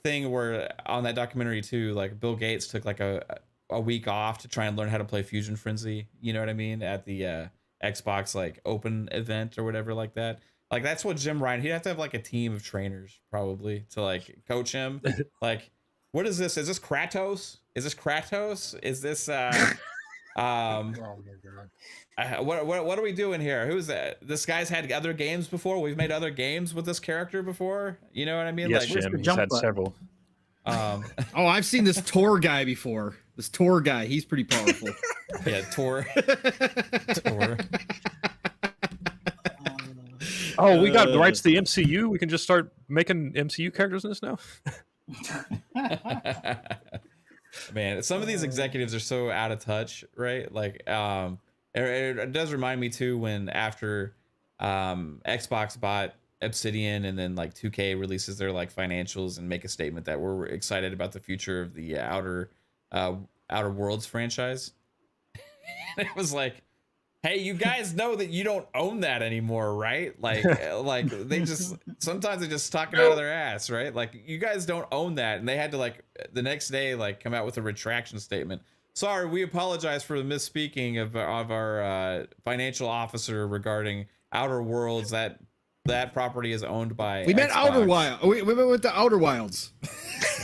thing where on that documentary too, like Bill Gates took like a week off to try and learn how to play Fusion Frenzy. You know what I mean? At the Xbox like open event or whatever like that. Like that's what Jim Ryan. He'd have to have like a team of trainers probably to like coach him. Like, what is this? Is this Kratos? Is this Kratos? Is this Oh my god. what are we doing here? Who's that? This guy's had other games before. We've made other games with this character before. You know what I mean? Yes, Like, Jim. He's jump had button? several. Oh, I've seen this Tor guy before. This Tor guy, he's pretty powerful. yeah, Tor. Tor. Oh, we got the rights to the MCU. We can just start making MCU characters in this now. Man, some of these executives are so out of touch, right? Like, it does remind me too when after Xbox bought Obsidian and then like 2K releases their like financials and make a statement that we're excited about the future of the Outer Worlds franchise. It was like, hey, you guys know that you don't own that anymore, right? Like they just sometimes they just talk it out of their ass, right? Like you guys don't own that, and they had to like the next day like come out with a retraction statement. Sorry, we apologize for the misspeaking of our financial officer regarding Outer Worlds. That property is owned by. We meant Xbox. Outer Wild. We went with the Outer Wilds.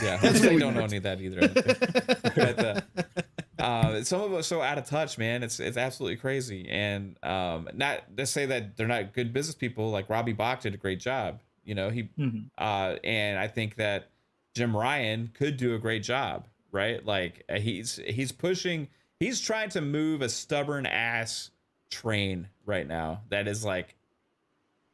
Yeah, That's they what we don't own meant. any of that either. I don't think. But some of us so out of touch, man. It's absolutely crazy. And not to say that they're not good business people. Like Robbie Bach did a great job. You know, he and I think that Jim Ryan could do a great job, right? Like he's pushing. He's trying to move a stubborn ass train right now. That is like,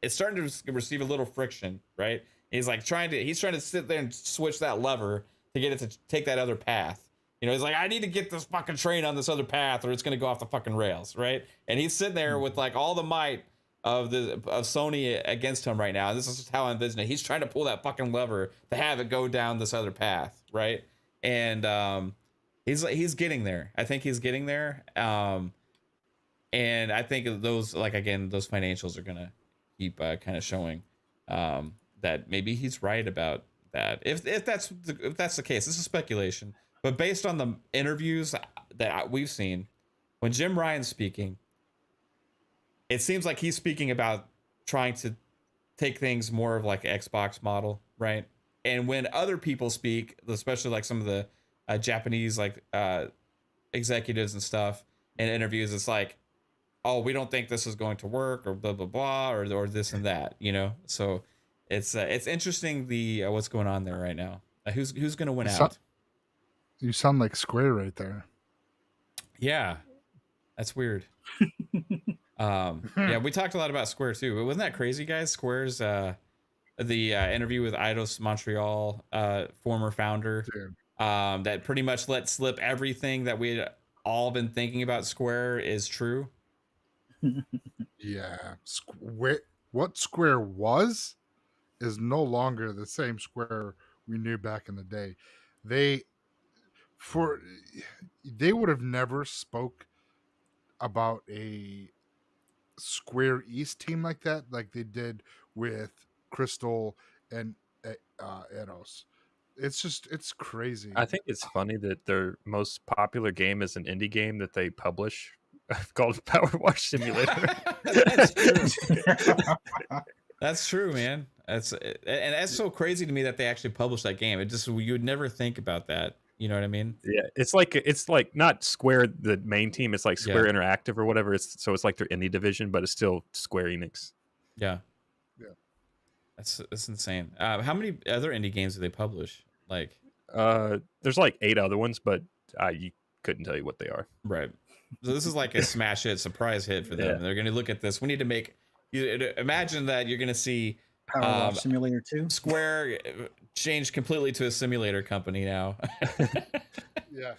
it's starting to receive a little friction, right? He's trying to sit there and switch that lever to get it to take that other path. You know, he's like, I need to get this fucking train on this other path or it's going to go off the fucking rails, right? And he's sitting there with like all the might of Sony against him right now. And this is how I envision it. He's trying to pull that fucking lever to have it go down this other path, right? And he's getting there. I think he's getting there. And I think those, like, again, those financials are going to keep kind of showing that maybe he's right about that. If that's the case, this is speculation. But based on the interviews that we've seen, when Jim Ryan's speaking, it seems like he's speaking about trying to take things more of like Xbox model, right? And when other people speak, especially like some of the Japanese like executives and stuff in interviews, it's like, oh, we don't think this is going to work, or blah blah blah, or this and that, you know. So it's interesting the what's going on there right now. Who's going to win out? You sound like Square right there. Yeah, that's weird. Yeah, we talked a lot about Square too, but wasn't that crazy, guys? Square's the interview with Eidos Montreal, former founder, that pretty much let slip everything that we had all been thinking about Square is true. Yeah, what Square was is no longer the same Square we knew back in the day. They would have never spoke about a Square East team like that, like they did with Crystal and Eidos. It's crazy. I think it's funny that their most popular game is an indie game that they publish called Power Wash Simulator. That's true. That's true, man. And that's so crazy to me that they actually published that game. It just, you would never think about that. You know what I mean? Yeah, it's like not Square the main team. It's like Square Interactive or whatever. It's like their indie division, but it's still Square Enix. Yeah. That's insane. How many other indie games do they publish? Like, there's like 8 other ones, but you couldn't tell you what they are. Right. So this is like a smash hit, surprise hit for them. Yeah. They're going to look at this. We need to make. Imagine that you're going to see Power Wash Simulator 2. Square changed completely to a simulator company now. Yeah.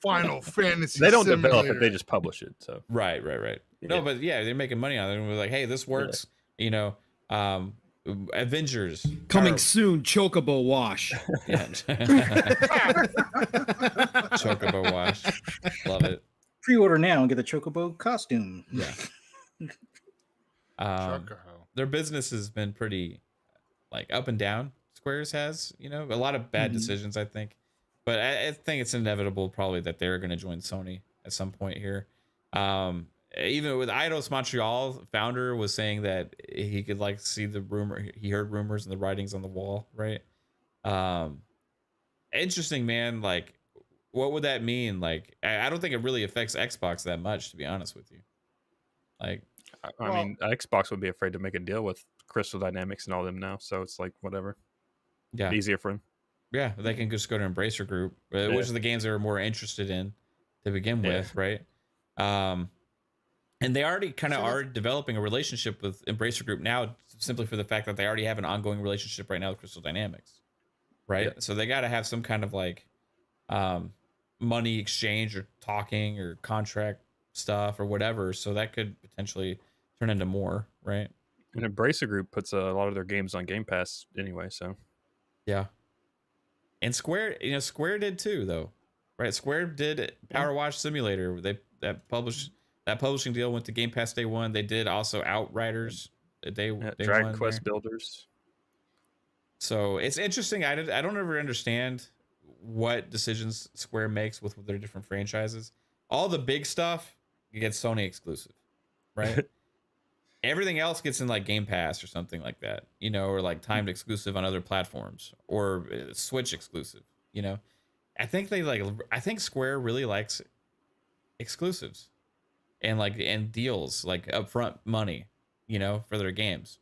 Final Fantasy. They don't Simulator. develop it; they just publish it. So Right. Yeah. No, but yeah, they're making money on it. And we're like, hey, this works. You know, Avengers Coming soon, Chocobo Wash. Yeah. Chocobo Wash. Love it. Pre-order now and get a Chocobo costume. Yeah. Their business has been pretty like up and down. Squares has, you know, a lot of bad decisions, I think, but I think it's inevitable probably that they're going to join Sony at some point here. even with Eidos Montreal founder was saying that he could like see the rumor, he heard rumors and the writings on the wall, right? Interesting, man. Like, what would that mean? Like, I don't think it really affects Xbox that much, to be honest with you. Like, I mean, Xbox would be afraid to make a deal with Crystal Dynamics and all them now, so it's like whatever. yeah, Easier for them. yeah, they can just go to Embracer Group, which are the games they were more interested in to begin with, right? And they already kind of are developing a relationship with Embracer Group now, simply for the fact that they already have an ongoing relationship right now with Crystal Dynamics, right? Yeah. So they got to have some kind of like money exchange or talking or contract stuff or whatever. So that could potentially turn into more, right? And Embracer Group puts a lot of their games on Game Pass anyway, so yeah. And Square, Square did too, though, right? Square did Power Wash Simulator. That publishing deal went to Game Pass day one. They did also Outriders day Dragon one Quest there. Builders. So it's interesting. I don't ever understand what decisions Square makes with their different franchises. All the big stuff gets Sony exclusive, right? Everything else gets in like Game Pass or something like that, or like timed exclusive on other platforms or Switch exclusive. I think Square really likes exclusives and deals, like upfront money, for their games,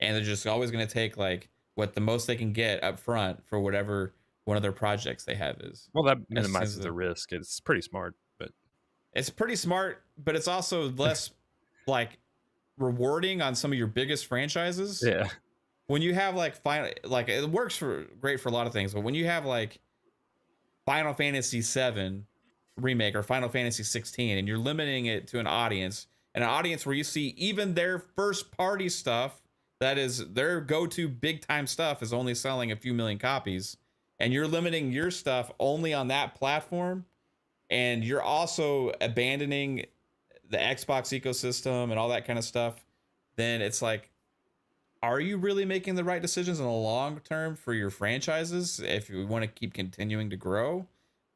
and they're just always going to take like what the most they can get up front for whatever one of their projects they have is. Well, that minimizes the risk. It's pretty smart, but it's pretty smart, but it's also less like rewarding on some of your biggest franchises. Yeah. When you have like it works great for a lot of things, but when you have like Final Fantasy VII remake or Final Fantasy 16 and you're limiting it to an audience where you see even their first party stuff, that is their go-to big time stuff, is only selling a few million copies, and you're limiting your stuff only on that platform, and you're also abandoning the Xbox ecosystem and all that kind of stuff, then it's like, are you really making the right decisions in the long term for your franchises if you want to keep continuing to grow?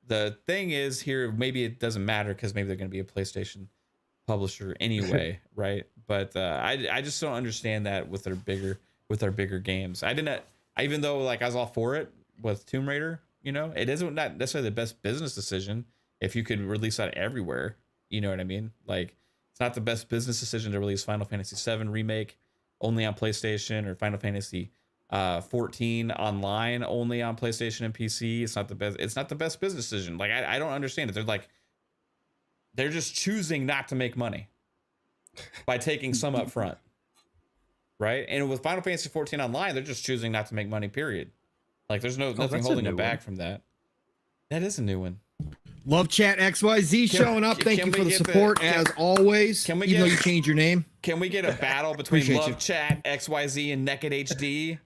The thing is here, maybe it doesn't matter because maybe they're going to be a PlayStation publisher anyway, right? But I just don't understand that with their bigger games. Even though like I was all for it with Tomb Raider, it isn't not necessarily the best business decision if you could release that everywhere. You know what I mean? Like, it's not the best business decision to release Final Fantasy VII Remake only on PlayStation, or Final Fantasy 14 online only on PlayStation and PC. It's not the best business decision. Like, I don't understand it. They're just choosing not to make money by taking some up front, right? And with Final Fantasy 14 online, they're just choosing not to make money, period. Like, there's nothing holding them back from that. That is a new one. Love Chat XYZ showing up. Thank you for the support as always. Even though you changed your name. Can we get a battle between Love Chat XYZ and Naked HD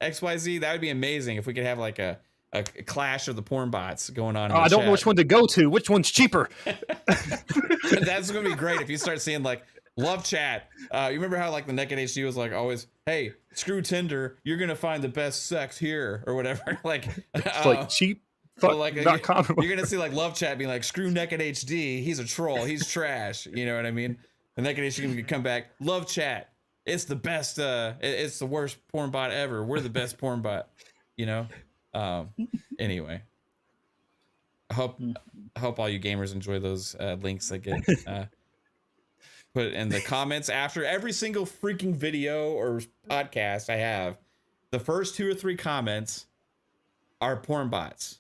XYZ? That would be amazing if we could have like a clash of the porn bots going on. I don't know which one to go to. Which one's cheaper? That's gonna be great if you start seeing like Love Chat. You remember how like the Naked HD was like always, hey, screw Tinder, you're gonna find the best sex here or whatever. Like it's like cheap. Like you're gonna see like Love Chat being like, screw Naked HD, he's a troll, he's trash. You know what I mean? The Naked HD can come back. Love Chat, it's the best. It's the worst porn bot ever. We're the best porn bot. Anyway, I hope all you gamers enjoy those links that get put in the comments after every single freaking video or podcast I have. The first 2 or 3 comments are porn bots.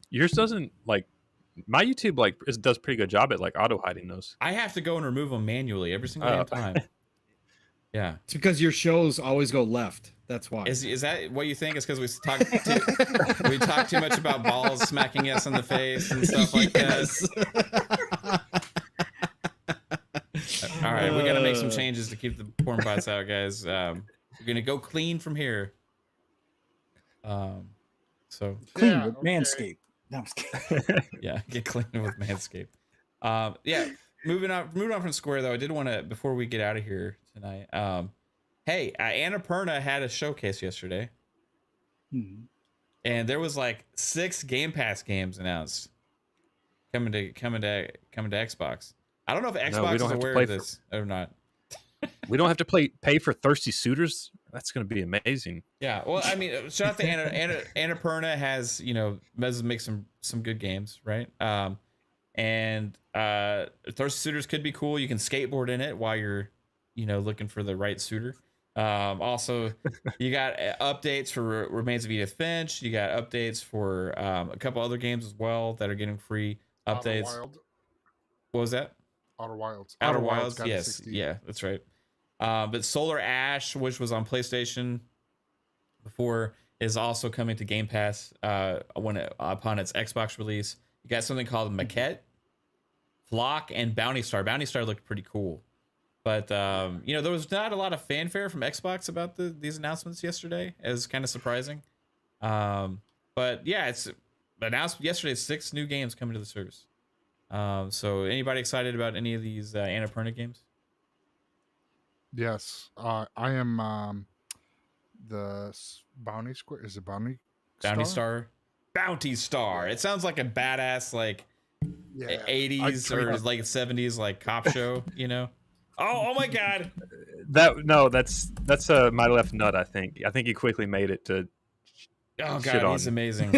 Yours doesn't, like, my YouTube does a pretty good job at like auto hiding those. I have to go and remove them manually every single damn time. Yeah, it's because your shows always go left. That's why. Is that what you think? It's because we talk too much about balls smacking us in the face and stuff like that. All right, we got to make some changes to keep the porn bots out, guys. We're gonna go clean from here. So clean with Manscaped. No, I'm just kidding. Yeah, get clean with Manscaped. Yeah, moving on from Square though, I did want to, before we get out of here tonight. Hey, Annapurna had a showcase yesterday, and there was like 6 Game Pass games announced coming to Xbox. I don't know if we Xbox is don't have to aware play of this or not. We don't have to pay for thirsty suitors. That's going to be amazing. Yeah, well, I mean, shout out to Annapurna has, you know, does make some good games, right? And Thirsty Suitors could be cool. You can skateboard in it while you're, you know, looking for the right suitor. Also, you got updates for Remains of Edith Finch. You got updates for a couple other games as well that are getting free updates. Outer Wild. What was that? Outer Wilds. Outer Wilds Wilds, got a yes, 60. yeah, that's right. But Solar Ash, which was on PlayStation before, is also coming to Game Pass upon its Xbox release. You got something called Maquette, Flock, and Bounty Star. Bounty Star looked pretty cool, but you know, there was not a lot of fanfare from Xbox about these announcements yesterday. It was kind of surprising. But yeah, it's announced yesterday 6 new games coming to the service. So anybody excited about any of these Annapurna games? Yes, I am. Bounty Square is it Bounty? Bounty Star? Bounty Star. It sounds like a badass like 80s or like 70s like cop show, you know? Oh my god. That's my left nut, I think. I think he quickly made it to Oh shit god, on. he's amazing.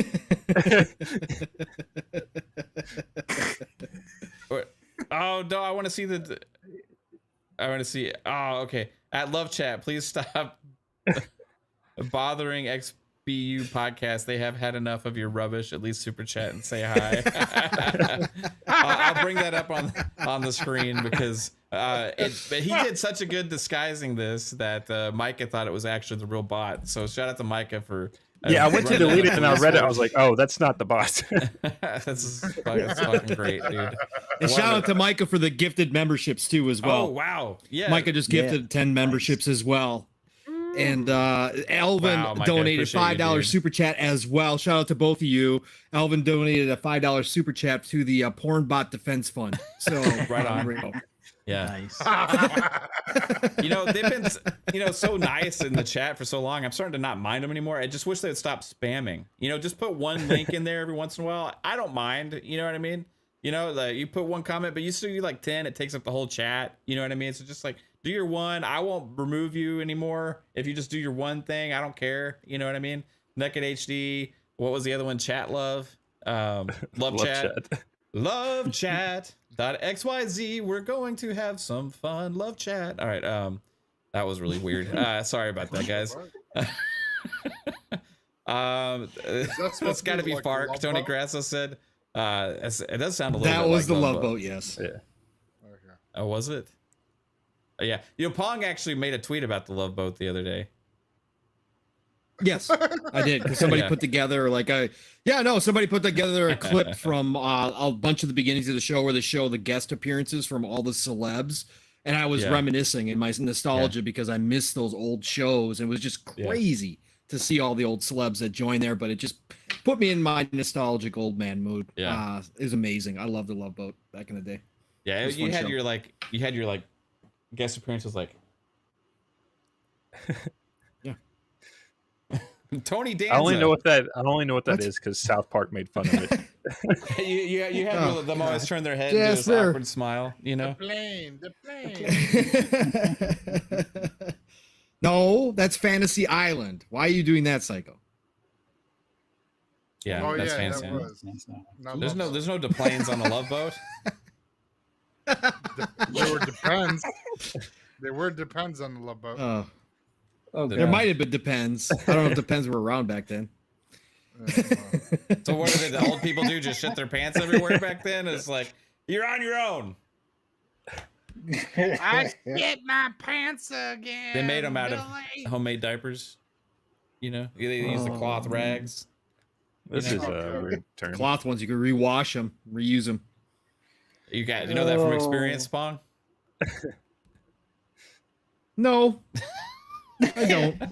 Oh no, I want to see oh okay. At Love Chat, please stop bothering XBU podcast. They have had enough of your rubbish. At least super chat and say hi. I'll bring that up on the screen because he did such a good disguising this that Micah thought it was actually the real bot. So shout out to Micah for yeah, I went to delete it and I read it. I was like, oh, that's not the bot. that's fucking great, dude. And shout out to Micah for the gifted memberships too as well. Oh wow, yeah. Micah just gifted 10 memberships as well. And Alvin Wow, Micah, donated appreciate you, $5 dude. super chat as well. Shout out to both of you. Alvin donated a $5 super chat to the Porn Bot Defense Fund. So Right on. Rico. Yeah. Nice. You know, they've been, you know, so nice in the chat for so long. I'm starting to not mind them anymore. I just wish they'd stop spamming. You know, just put one link in there every once in a while. I don't mind. You know what I mean? You know, like you put one comment, but you still do like 10. It takes up the whole chat. You know what I mean? So just like do your one. I won't remove you anymore if you just do your one thing. I don't care. You know what I mean? Naked HD. What was the other one? Chat Love. Love Chat. Love Chat. .xyz. We're going to have some fun. Love Chat. All right. That was really weird. Sorry about that, guys. That's got to be like Fark. Love Tony Boat? Grasso said. It does sound a little. That bit was like the Love Boat, yes. Yeah. Okay. Oh, was it? Oh, yeah. You know, Pong actually made a tweet about the Love Boat the other day. Yes, I did. 'Cause somebody Yeah. put together somebody put together a clip from a bunch of the beginnings of the show where they show the guest appearances from all the celebs. And I was Yeah. reminiscing in my nostalgia because I missed those old shows. And it was just crazy to see all the old celebs that joined there. But it just put me in my nostalgic old man mood. Yeah. It was amazing. I loved the Love Boat back in the day. Yeah, was a you fun had show. your guest appearances like Yeah. Tony Danza. I only know what that is because South Park made fun of it. you had them always turn their head and do this Jasper. awkward smile, you know? The plane. No, that's Fantasy Island. Why are you doing that, Psycho? Yeah, Oh, that's yeah, fancy. that was. Not There's Love no planes on the Love Boat. Boat. They were depends. They were depends on the Love Boat. Oh, There God. might have been Depends. I don't know if Depends were around back then. So what did the old people do? Just shit their pants everywhere back then? It's like, you're on your own. I shit my pants again. They made them out of homemade diapers. You know, they use the cloth rags. This You is know? a weird term. Cloth ones, you can rewash them, reuse them. You know that from experience, Pong? No, I don't.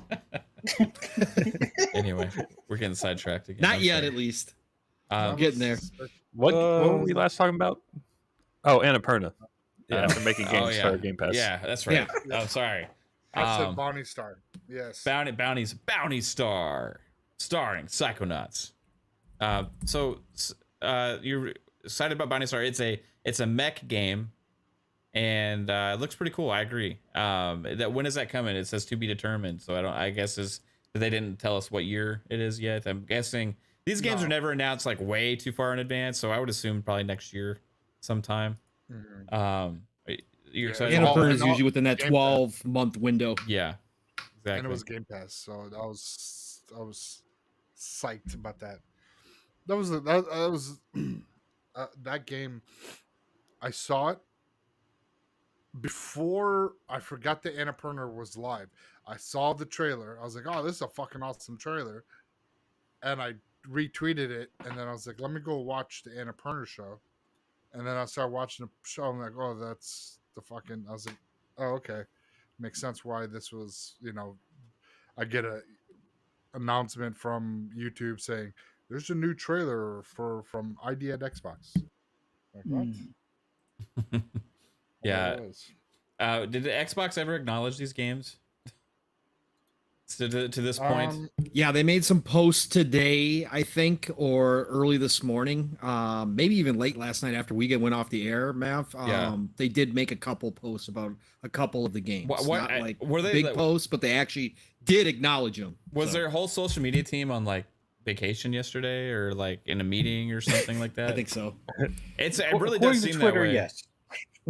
Anyway, we're getting sidetracked again. Not I'm yet, sorry. at least. Um, Getting there. What were we last talking about? Oh, Annapurna. Yeah, for making games yeah. for Game Pass. Yeah, that's right. Yeah. Oh, sorry. I said Bonnie Star. Yes. Bounty Star, starring Psychonauts. So you're excited about Bounty Star? It's a mech game and it looks pretty cool. I agree. That when is that coming? It says to be determined. So I guess they didn't tell us what year it is yet. I'm guessing these games are never announced like way too far in advance, so I would assume probably next year sometime. You're excited? Annapurna is usually within that 12-month window. Yeah, exactly. And it was Game Pass, so I was psyched about that. That was that game. I saw it before I forgot the Annapurna was live. I saw the trailer. I was like, "Oh, this is a fucking awesome trailer," and I retweeted it. And then I was like, "Let me go watch the Annapurna show." And then I started watching the show. I'm like, "Oh, that's the fucking." I was like, "Oh, okay, makes sense why this was." I get a announcement from YouTube saying there's a new trailer from ID at Xbox. Like, what? Yeah. Did the Xbox ever acknowledge these games to this point? Yeah, they made some posts today, I think, or early this morning. Maybe even late last night after we went off the air, Mav. They did make a couple posts about a couple of the games. Not like were they big posts, but they actually did acknowledge them. Was their whole social media team on like vacation yesterday, or like in a meeting or something like that? I think so. It really does seem Twitter, that way. yes.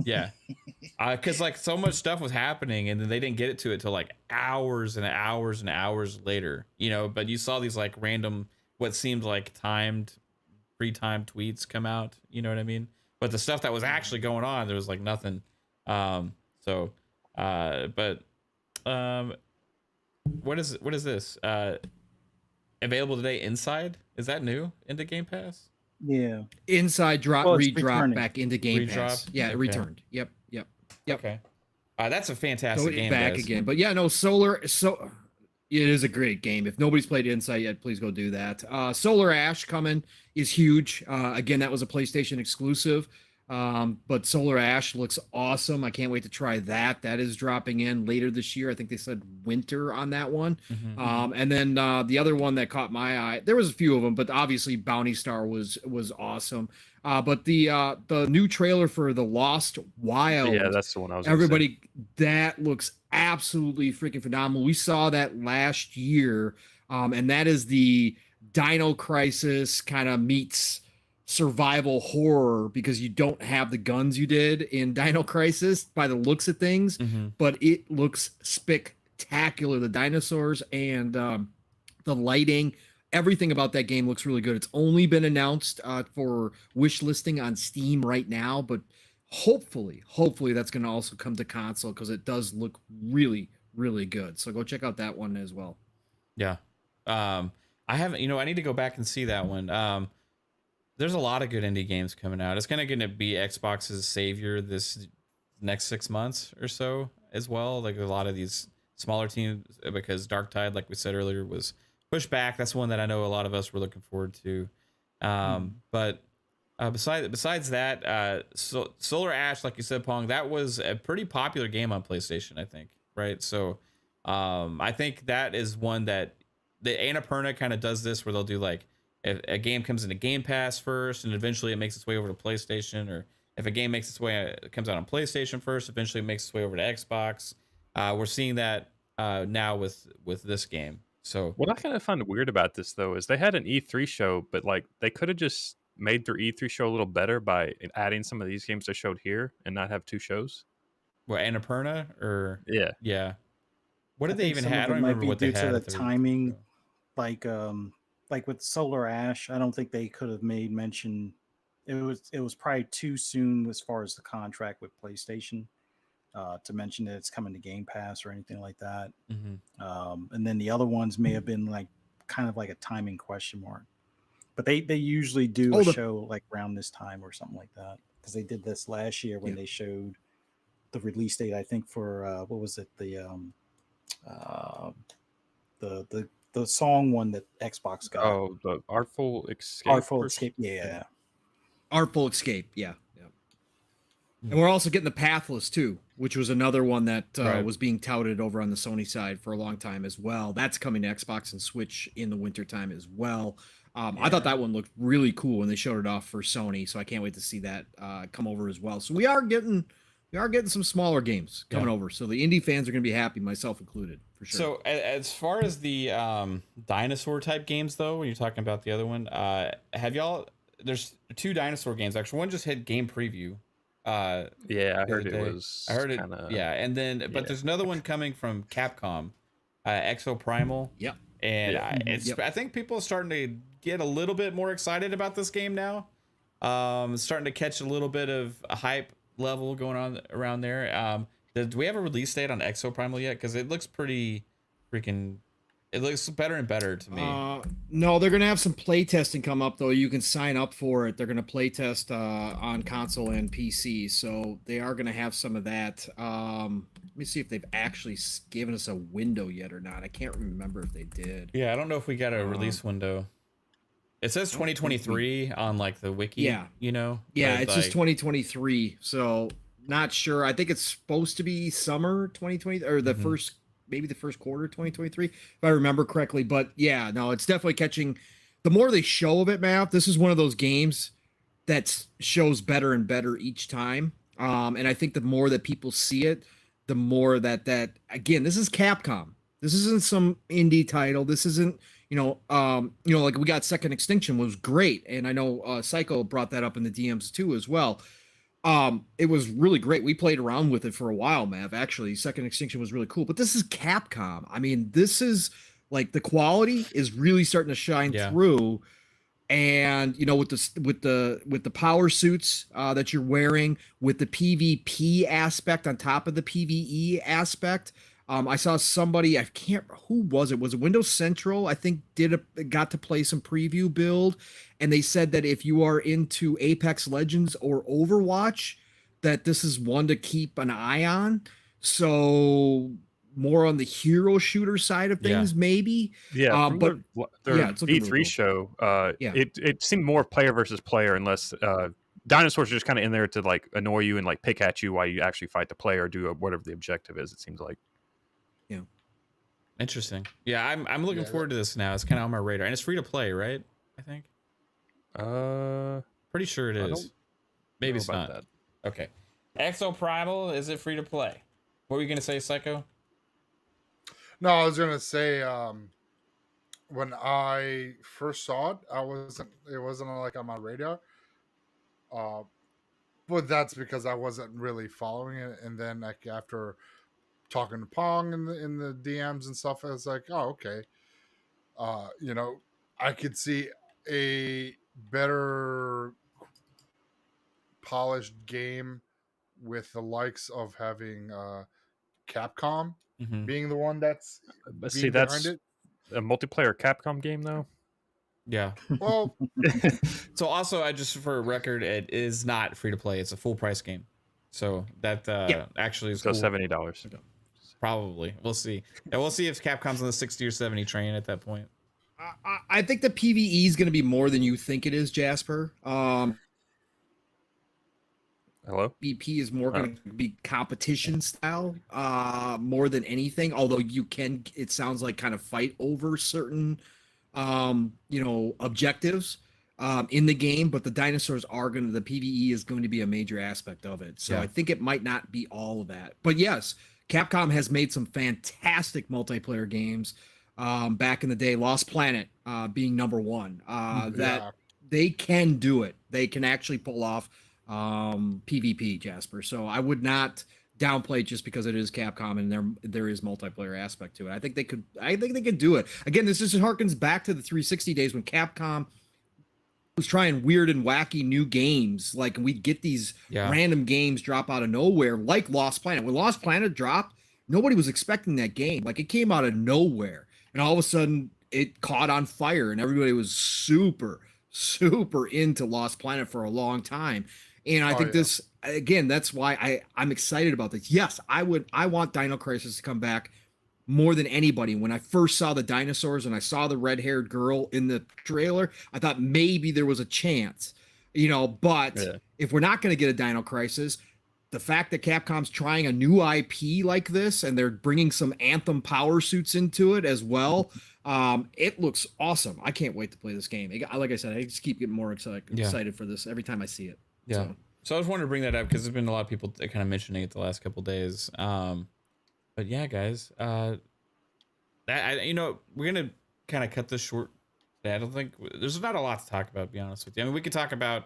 Yeah, because like so much stuff was happening, and then they didn't get it to it till like hours and hours and hours later. But you saw these like random, what seemed like pre-timed tweets come out. You know what I mean? But the stuff that was actually going on, there was like nothing. What is this? Available today inside? Is that new into Game Pass? Yeah. Inside redrop returning. back into Game Pass. Yeah, Okay. it returned. Yep. Okay. That's a fantastic game. Back guys. again. But yeah, no, Solar. So it is a great game. If nobody's played Inside yet, please go do that. Solar Ash coming is huge. Again, that was a PlayStation exclusive. But Solar Ash looks awesome. I can't wait to try that. That is dropping in later this year. I think they said winter on that one. And then the other one that caught my eye, there was a few of them, but obviously Bounty Star was awesome. But the new trailer for The Lost Wild. Yeah, that's the one I was. Everybody, that looks absolutely freaking phenomenal. We saw that last year, and that is the Dino Crisis kind of meets survival horror, because you don't have the guns you did in Dino Crisis by the looks of things, but it looks spectacular. The dinosaurs and the lighting, everything about that game looks really good. It's only been announced for wish listing on Steam right now, but hopefully that's going to also come to console, because it does look really, really good. So go check out that one as well. Yeah. I haven't, I need to go back and see that one. There's a lot of good indie games coming out. It's going to be Xbox's savior this next 6 months or so as well. Like a lot of these smaller teams, because Dark Tide, like we said earlier, was pushed back. That's one that I know a lot of us were looking forward to. But besides that, Solar Ash, like you said, Pong, that was a pretty popular game on PlayStation, I think. Right. So I think that is one that the Annapurna kind of does this, where they'll do like, if a game comes into Game Pass first and eventually it makes its way over to PlayStation, or if a game it comes out on PlayStation first, eventually it makes its way over to Xbox. We're seeing that now with this game. So what I kind of find weird about this though is they had an E3 show, but like they could have just made their E3 show a little better by adding some of these games they showed here and not have two shows. What, Annapurna or yeah. What did they even have? I don't remember what they had. Due to the timing, like with Solar Ash, I don't think they could have made mention. It was probably too soon as far as the contract with PlayStation to mention that it's coming to Game Pass or anything like that. And then the other ones may have been like kind of like a timing question mark. But they usually do a show like around this time or something like that, because they did this last year when they showed the release date. I think for what was it, the song one that Xbox got. Oh, the Artful Escape. Artful Escape, yeah. Artful Escape, yeah. And we're also getting the Pathless too, which was another one that was being touted over on the Sony side for a long time as well. That's coming to Xbox and Switch in the wintertime as well. I thought that one looked really cool when they showed it off for Sony, so I can't wait to see that come over as well. So we are getting we are getting some smaller games coming over. So the indie fans are going to be happy, myself included, for sure. So as far as the dinosaur type games, though, when you're talking about the other one, have y'all? There's 2 dinosaur games actually. One just hit game preview. Yeah, I heard it day. was. I heard it. Kinda, Yeah, and then but there's another one coming from Capcom, Exo Primal. Yep. And I think people are starting to get a little bit more excited about this game now. Starting to catch a little bit of a hype level going on around there. Do we have a release date on Exo Primal yet? Because it looks pretty freaking. It looks better and better to me. No, they're gonna have some play testing come up though. You can sign up for it. They're gonna play test on console and PC, so they are gonna have some of that. Let me see if they've actually given us a window yet or not. I can't remember if they did. Yeah, I don't know if we got a release window. It says 2023 on like the wiki. Yeah, you know. Yeah, it's just 2023. So not sure. I think it's supposed to be summer 2020 or the first. Maybe the first quarter of 2023, if I remember correctly. But yeah, no, it's definitely catching. The more they show of it, Mav, this is one of those games that shows better and better each time. And I think the more that people see it, the more that again, this is Capcom. This isn't some indie title. This isn't, like we got Second Extinction was great. And I know Psycho brought that up in the DMs too as well. It was really great. We played around with it for a while, Mav. Actually, Second Extinction was really cool. But this is Capcom. I mean, this is like the quality is really starting to shine through. And with the power suits that you're wearing, with the PvP aspect on top of the PvE aspect. I saw somebody, who was it? Was it Windows Central? I think got to play some preview build, and they said that if you are into Apex Legends or Overwatch, that this is one to keep an eye on. So more on the hero shooter side of things, maybe. Yeah, but their it's looking E3 really cool. show, it seemed more player versus player, unless dinosaurs are just kind of in there to like annoy you and like pick at you while you actually fight the player or do whatever the objective is. It seems like. Yeah. Interesting. Yeah, I'm looking forward to this now. It's kind of on my radar, and it's free to play, right? I think. Pretty sure it is. Maybe it's not. That. Okay. Exo Primal, is it free to play? What were you gonna say, Psycho? No, I was gonna say when I first saw it, it wasn't like on my radar. But that's because I wasn't really following it, and then like after talking to Pong in the DMs and stuff, I was like, oh, okay. I could see a better polished game with the likes of having Capcom being the one that's behind it. A multiplayer Capcom game though. Yeah. Well, so also, I just for a record, it is not free to play. It's a full price game. So that actually is so cool. $70. Probably. We'll see. And we'll see if Capcom's on the 60 or 70 train at that point. I think the PvE is going to be more than you think it is, Jasper. Hello? PvP is more going to be competition style more than anything. Although you can, it sounds like, kind of fight over certain, objectives in the game. But the dinosaurs the PvE is going to be a major aspect of it. So I think it might not be all of that. But yes, Capcom has made some fantastic multiplayer games back in the day. Lost Planet being number one. That they can do it. They can actually pull off PvP, Jasper. So I would not downplay it just because it is Capcom and there is multiplayer aspect to it. I think they could do it. Again, this just harkens back to the 360 days when Capcom was trying weird and wacky new games. Like we'd get these random games drop out of nowhere, like Lost Planet. When Lost Planet dropped, nobody was expecting that game. Like it came out of nowhere, and all of a sudden it caught on fire, and everybody was super, super into Lost Planet for a long time. And I think this, again, that's why I'm excited about this. Yes, I want Dino Crisis to come back more than anybody. When I first saw the dinosaurs and I saw the red-haired girl in the trailer, I thought maybe there was a chance, but if we're not going to get a Dino Crisis, the fact that Capcom's trying a new IP like this and they're bringing some Anthem power suits into it as well, it looks awesome. I can't wait to play this game. Like I said, I just keep getting more excited for this every time I see it. Yeah. So I just wanted to bring that up because there's been a lot of people kind of mentioning it the last couple days. But yeah, guys, we're gonna kind of cut this short. I don't think there's not a lot to talk about, to be honest with you. I mean, we could talk about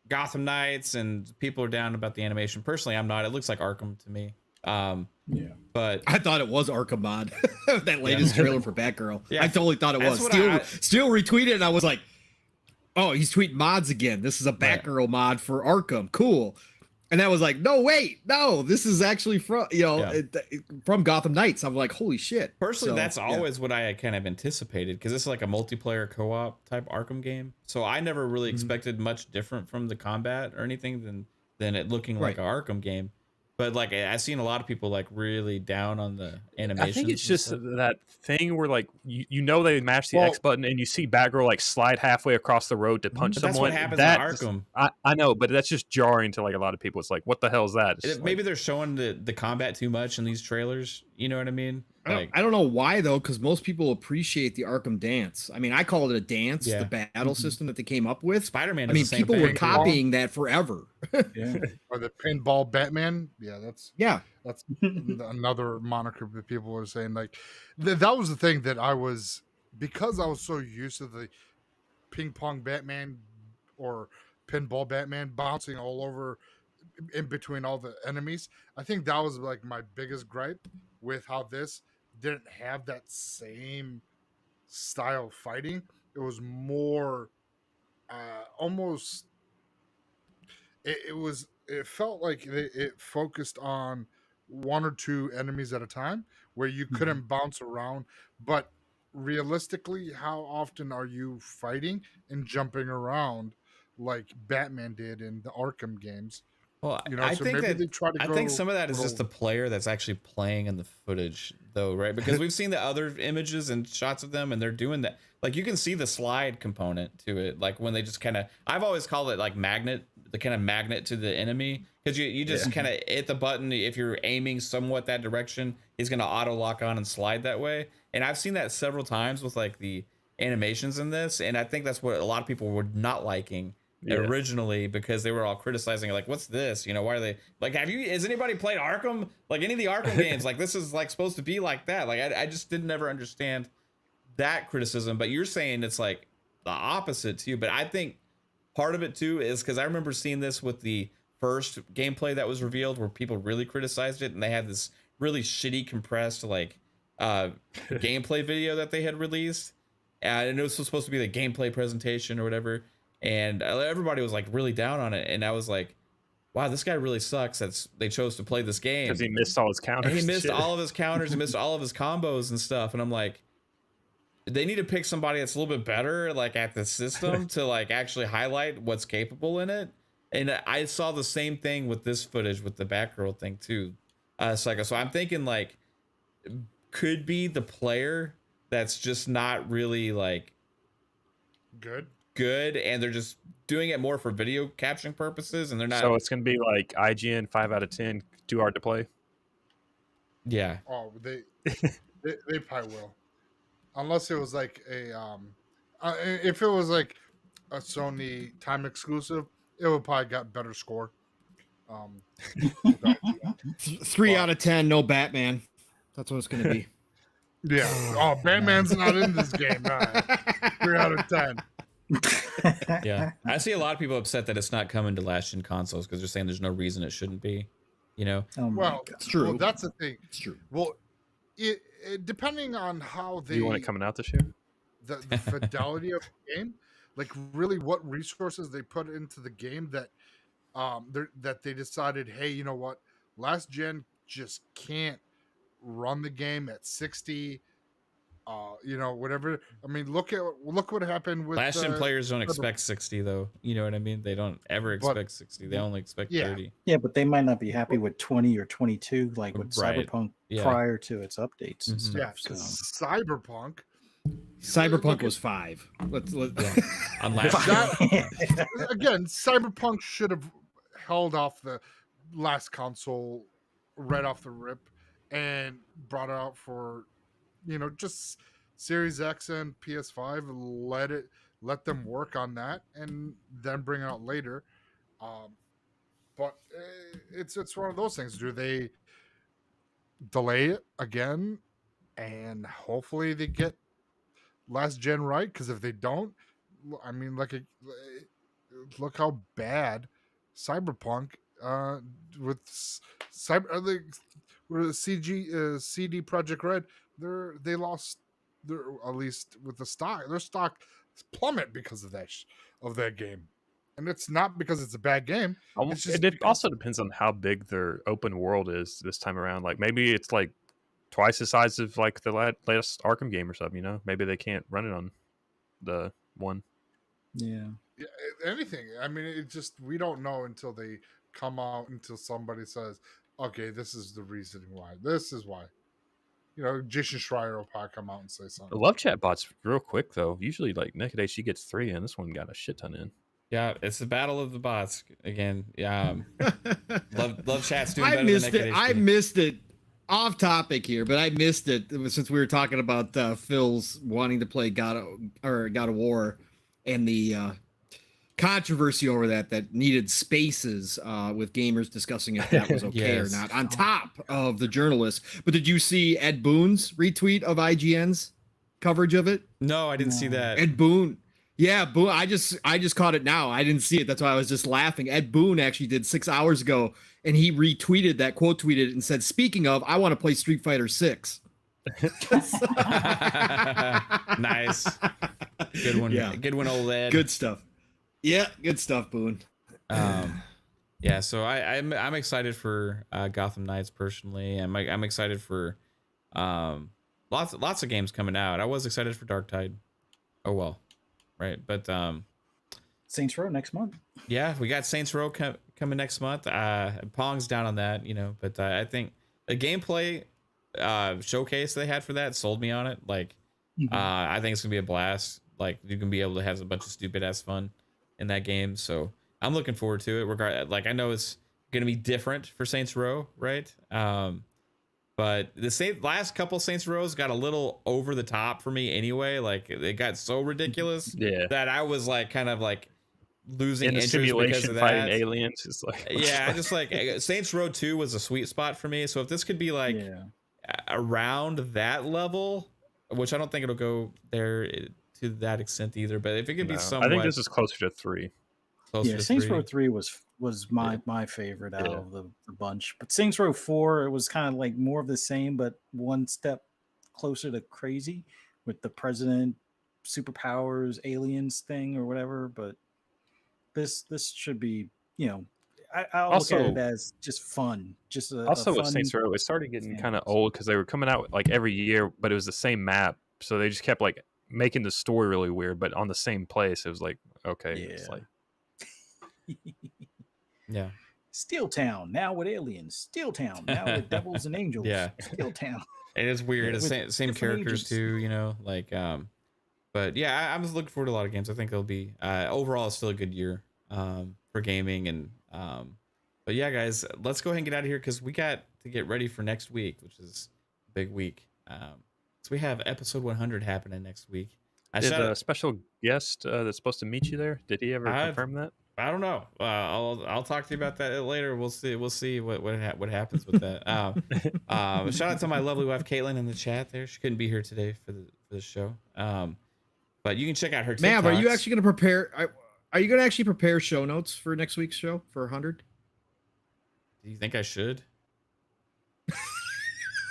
Gotham Knights, and people are down about the animation. Personally, I'm not. It looks like Arkham to me. Yeah. But I thought it was Arkham mod. That latest trailer for Batgirl. Yeah, I totally thought it that's was. what Steel retweeted, and I was like, "Oh, he's tweeting mods again. This is a Batgirl mod for Arkham. Cool." And I was like, "No, wait, no, this is actually from from Gotham Knights." I'm like, "Holy shit!" Personally, that's always what I had kind of anticipated, because this is like a multiplayer co-op type Arkham game. So I never really expected much different from the combat or anything than it looking like an Arkham game. But like, I've seen a lot of people like really down on the animation. I think it's just that thing where like you know they mash the X button and you see Batgirl like slide halfway across the road to punch someone. That's what happens in Arkham. I know, but that's just jarring to like a lot of people. It's like, what the hell is that? Maybe they're showing the combat too much in these trailers. You know what I mean? I don't know why though, because most people appreciate the Arkham dance. I mean, I call it a dance, the battle system that they came up with. Spider-Man. I mean, people were copying that forever. Yeah. Or the pinball Batman. Yeah, that's another moniker that people were saying. Like that was the thing that I was, because I was so used to the ping pong Batman or pinball Batman bouncing all over in between all the enemies. I think that was like my biggest gripe with how this didn't have that same style of fighting. It was more almost it felt like it focused on one or two enemies at a time where you couldn't bounce around. But realistically, how often are you fighting and jumping around like Batman did in the Arkham games? Well, I think some of that is just the player that's actually playing in the footage, though, right? Because we've seen the other images and shots of them, and they're doing that. Like, you can see the slide component to it, like when they just kind of. I've always called it like the kind of magnet to the enemy, because you just kind of hit the button. If you're aiming somewhat that direction, he's gonna auto lock on and slide that way. And I've seen that several times with like the animations in this, and I think that's what a lot of people were not liking. Originally, because they were all criticizing, like, what's this, why are they like, has anybody played Arkham, like any of the Arkham games? Like, this is like supposed to be like that. Like, I just didn't ever understand that criticism. But you're saying it's like the opposite too. But I think part of it too is because I remember seeing this with the first gameplay that was revealed, where people really criticized it, and they had this really shitty compressed like gameplay video that they had released, and it was supposed to be the gameplay presentation or whatever. And everybody was like really down on it, and I was like, wow, this guy really sucks that they chose to play this game, because he missed all his counters. He missed all of his counters. He missed all of his combos and stuff. And I'm like, they need to pick somebody that's a little bit better like at the system to like actually highlight what's capable in it. And I saw the same thing with this footage with the Batgirl thing too, Psycho. So I'm thinking like, could be the player that's just not really like good, and they're just doing it more for video capturing purposes, and they're not. So it's gonna be like IGN 5 out of 10, too hard to play. Yeah. Oh, they probably will, unless it was like if it was like a Sony time exclusive, it would probably got better score. 3 out of 10, no Batman. That's what it's gonna be. Yeah. Oh, Batman's not in this game. 3 out of 10. Yeah, I see a lot of people upset that it's not coming to last gen consoles, because they're saying there's no reason it shouldn't be. Well, it's true. Well, that's the thing. It's true. Well, it depending on how they Do you want it coming out this year? The fidelity of the game, like really what resources they put into the game that that they decided, hey, you know what, last gen just can't run the game at 60. Whatever. I mean, look what happened with last gen players don't expect 60 though. You know what I mean? They don't ever expect 60. They only expect 30. Yeah, but they might not be happy with 20 or 22 like with Cyberpunk prior to its updates and stuff. Yeah, So. Cyberpunk was 5. Let's On last gen. Again, Cyberpunk should have held off the last console right off the rip and brought it out for just Series X and PS5. Let them work on that and then bring it out later. but it's one of those things. Do they delay it again, and hopefully they get last gen right? Because if they don't, I mean, look how bad Cyberpunk with CD Project Red, they lost their, at least with their stock plummet because of that game, and it's not because it's a bad game. It's just It also depends on how big their open world is this time around. Like maybe it's like twice the size of like the latest Arkham game or something. Maybe they can't run it on the one. Yeah. Anything. I mean, it just, we don't know until they come out, until somebody says, okay, this is the reasoning why. This is why. Jason Schreier will probably come out and say something. The love chat bot's real quick though. Usually like Naked she gets 3 in. This one got a shit ton in. Yeah, it's the battle of the bots again. Yeah, love chat's doing I better missed than it. Naked I HD. missed it. Off topic here, but I missed it since we were talking about Phil's wanting to play God of War and the controversy over that needed spaces with gamers discussing if that was okay Yes. or not. On top of the journalists, but did you see Ed Boon's retweet of IGN's coverage of it? No, I didn't see that. Ed Boon. Yeah, Boon. I just caught it now. I didn't see it. That's why I was just laughing. Ed Boon actually did 6 hours ago, and he retweeted that, quote tweeted it, and said, "Speaking of, I want to play Street Fighter 6." Nice. Good one. Yeah. Good one, old Ed. Good stuff. Yeah, good stuff, Boon. Yeah, so I'm excited for Gotham Knights personally. I'm excited for lots of games coming out. I was excited for Dark Tide. Oh well. Right, but Saints Row next month. yeah, we got Saints Row coming next month. Pong's down on that, but I think the gameplay showcase they had for that sold me on it. Like, I think it's gonna be a blast. Like, you can be able to have a bunch of stupid ass fun in that game. So I'm looking forward to it. Like, I know it's gonna be different for Saints Row, right? But the last couple Saints Rows got a little over the top for me anyway. Like, it got so ridiculous that I was like kind of like losing in a interest simulation because of that. fighting aliens. It's like Yeah, I just like Saints Row 2 was a sweet spot for me. So if this could be like around that level, which I don't think it'll go there to that extent either, but if it could be somewhat, I think this is closer to 3. closer to Saints 3. Row 3 was my favorite out of the bunch. But Saints Row 4, it was kind of like more of the same, but one step closer to crazy with the president, superpowers, aliens thing or whatever. But this should be, I'll Also- look at it as just fun. Just Also, a with fun, Saints Row, it started getting kind of experience. old because they were coming out like every year, but it was the same map, so they just kept like making the story really weird, but on the same place. It was like, okay, it's like Yeah. Steel Town now with aliens. Steel Town now with devils and angels. Yeah. Steel Town. And it's weird. It's with same different characters agents. too, but yeah, I'm just looking forward to a lot of games. I think it'll be overall it's still a good year for gaming. And but yeah, guys, let's go ahead and get out of here because we got to get ready for next week, which is a big week. So we have episode 100 happening next week. did a special guest that's supposed to meet you there? Did he ever confirm that? I don't know. I'll talk to you about that later. We'll see what happens with that. Shout out to my lovely wife Kaitlin in the chat there. She couldn't be here today for the show. But you can check out her TikToks. Mav, are you actually going to prepare? Are you going to actually prepare show notes for next week's show for 100? Do you think I should?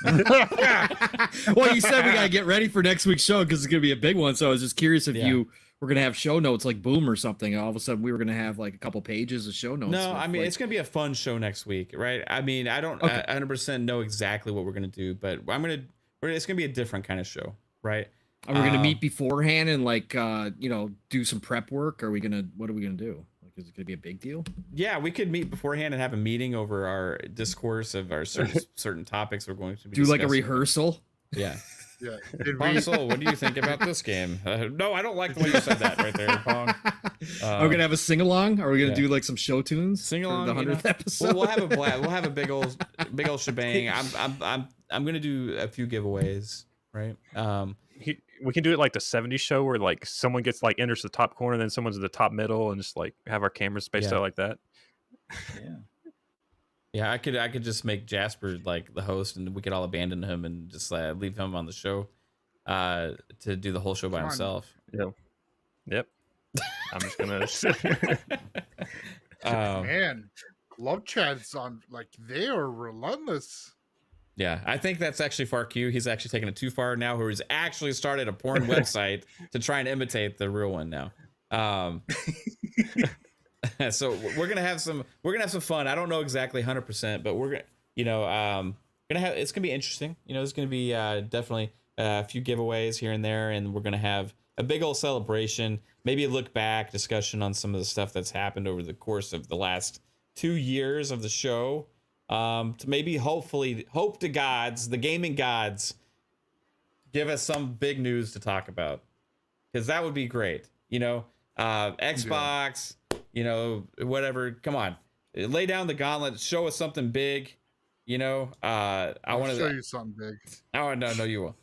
Well, you said we got to get ready for next week's show because it's going to be a big one. So I was just curious if you were going to have show notes like Boom or something. All of a sudden, we were going to have like a couple pages of show notes. No, I mean, like, it's going to be a fun show next week, right? I mean, I don't 100% know exactly what we're going to do, but it's going to be a different kind of show, right? are we going to meet beforehand and like, do some prep work? What are we going to do? Like, is it going to be a big deal? Yeah, we could meet beforehand and have a meeting over our discourse of our certain topics we're going to be Do like a discussing. rehearsal? Yeah. Yeah. Pong Soul, what do you think about this game? No, I don't like the way you said that right there, Pong. Are we gonna have a sing along? Are we gonna do like some show tunes? Sing for along, the 100th episode. We'll have a blast. We'll have a big old shebang. I'm gonna do a few giveaways, right? We can do it like the 70s show where like someone gets like enters the top corner, and then someone's at the top middle, and just like have our cameras spaced out like that. Yeah. Yeah, I could just make Jasper like the host, and we could all abandon him and just leave him on the show to do the whole show by Come on. himself. Yep. I'm just gonna. Man, love chats on like they are relentless. Yeah, I think that's actually far Q. He's actually taken it too far now, where he's actually started a porn website to try and imitate the real one now. So we're gonna have some fun. I don't know exactly 100%, but we're gonna it's gonna be interesting. There's gonna be definitely a few giveaways here and there, and we're gonna have a big old celebration. Maybe a look back discussion on some of the stuff that's happened over the course of the last 2 years of the show. To maybe hopefully hope to gods, the gaming gods, give us some big news to talk about, because that would be great. Xbox, whatever. Come on, lay down the gauntlet, show us something big. I want to show you something big. Oh no, you will.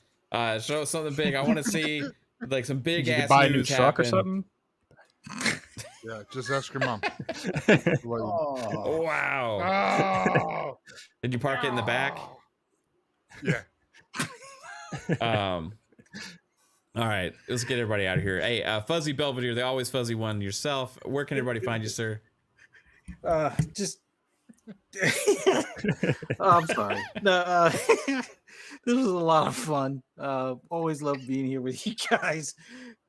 Show us something big. I want to see like some big ass buy a new news truck or happen. something. Yeah, just ask your mom. Oh, Wow. Oh, Did you park it in the back? yeah. All right, let's get everybody out of here. Hey, Fuzzy Belvedere, the always fuzzy one yourself. Where can everybody find you, sir? just. Oh, I'm sorry. No, this was a lot of fun. Always love being here with you guys.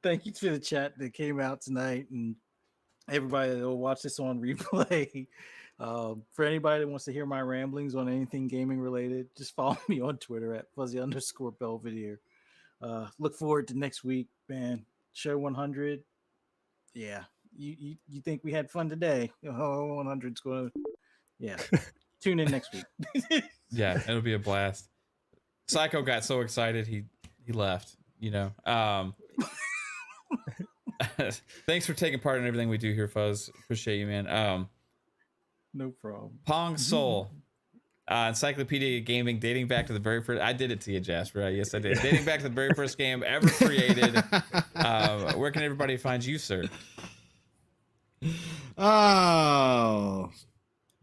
Thank you for the chat that came out tonight, and everybody that will watch this on replay. For anybody that wants to hear my ramblings on anything gaming related, just follow me on Twitter at @fuzzy_Belvedere. Look forward to next week, man. Show 100. Yeah, you think we had fun today? 100's going to. Yeah, tune in next week. Yeah, it'll be a blast. Psycho got so excited he left. Thanks for taking part in everything we do here, Fuzz. Appreciate you, man. No problem. Pong Soul, Encyclopedia of Gaming, dating back to the very first. I did it to you, Jasper. Yes, I did. Dating back to the very first game ever created. Where can everybody find you, sir? Oh,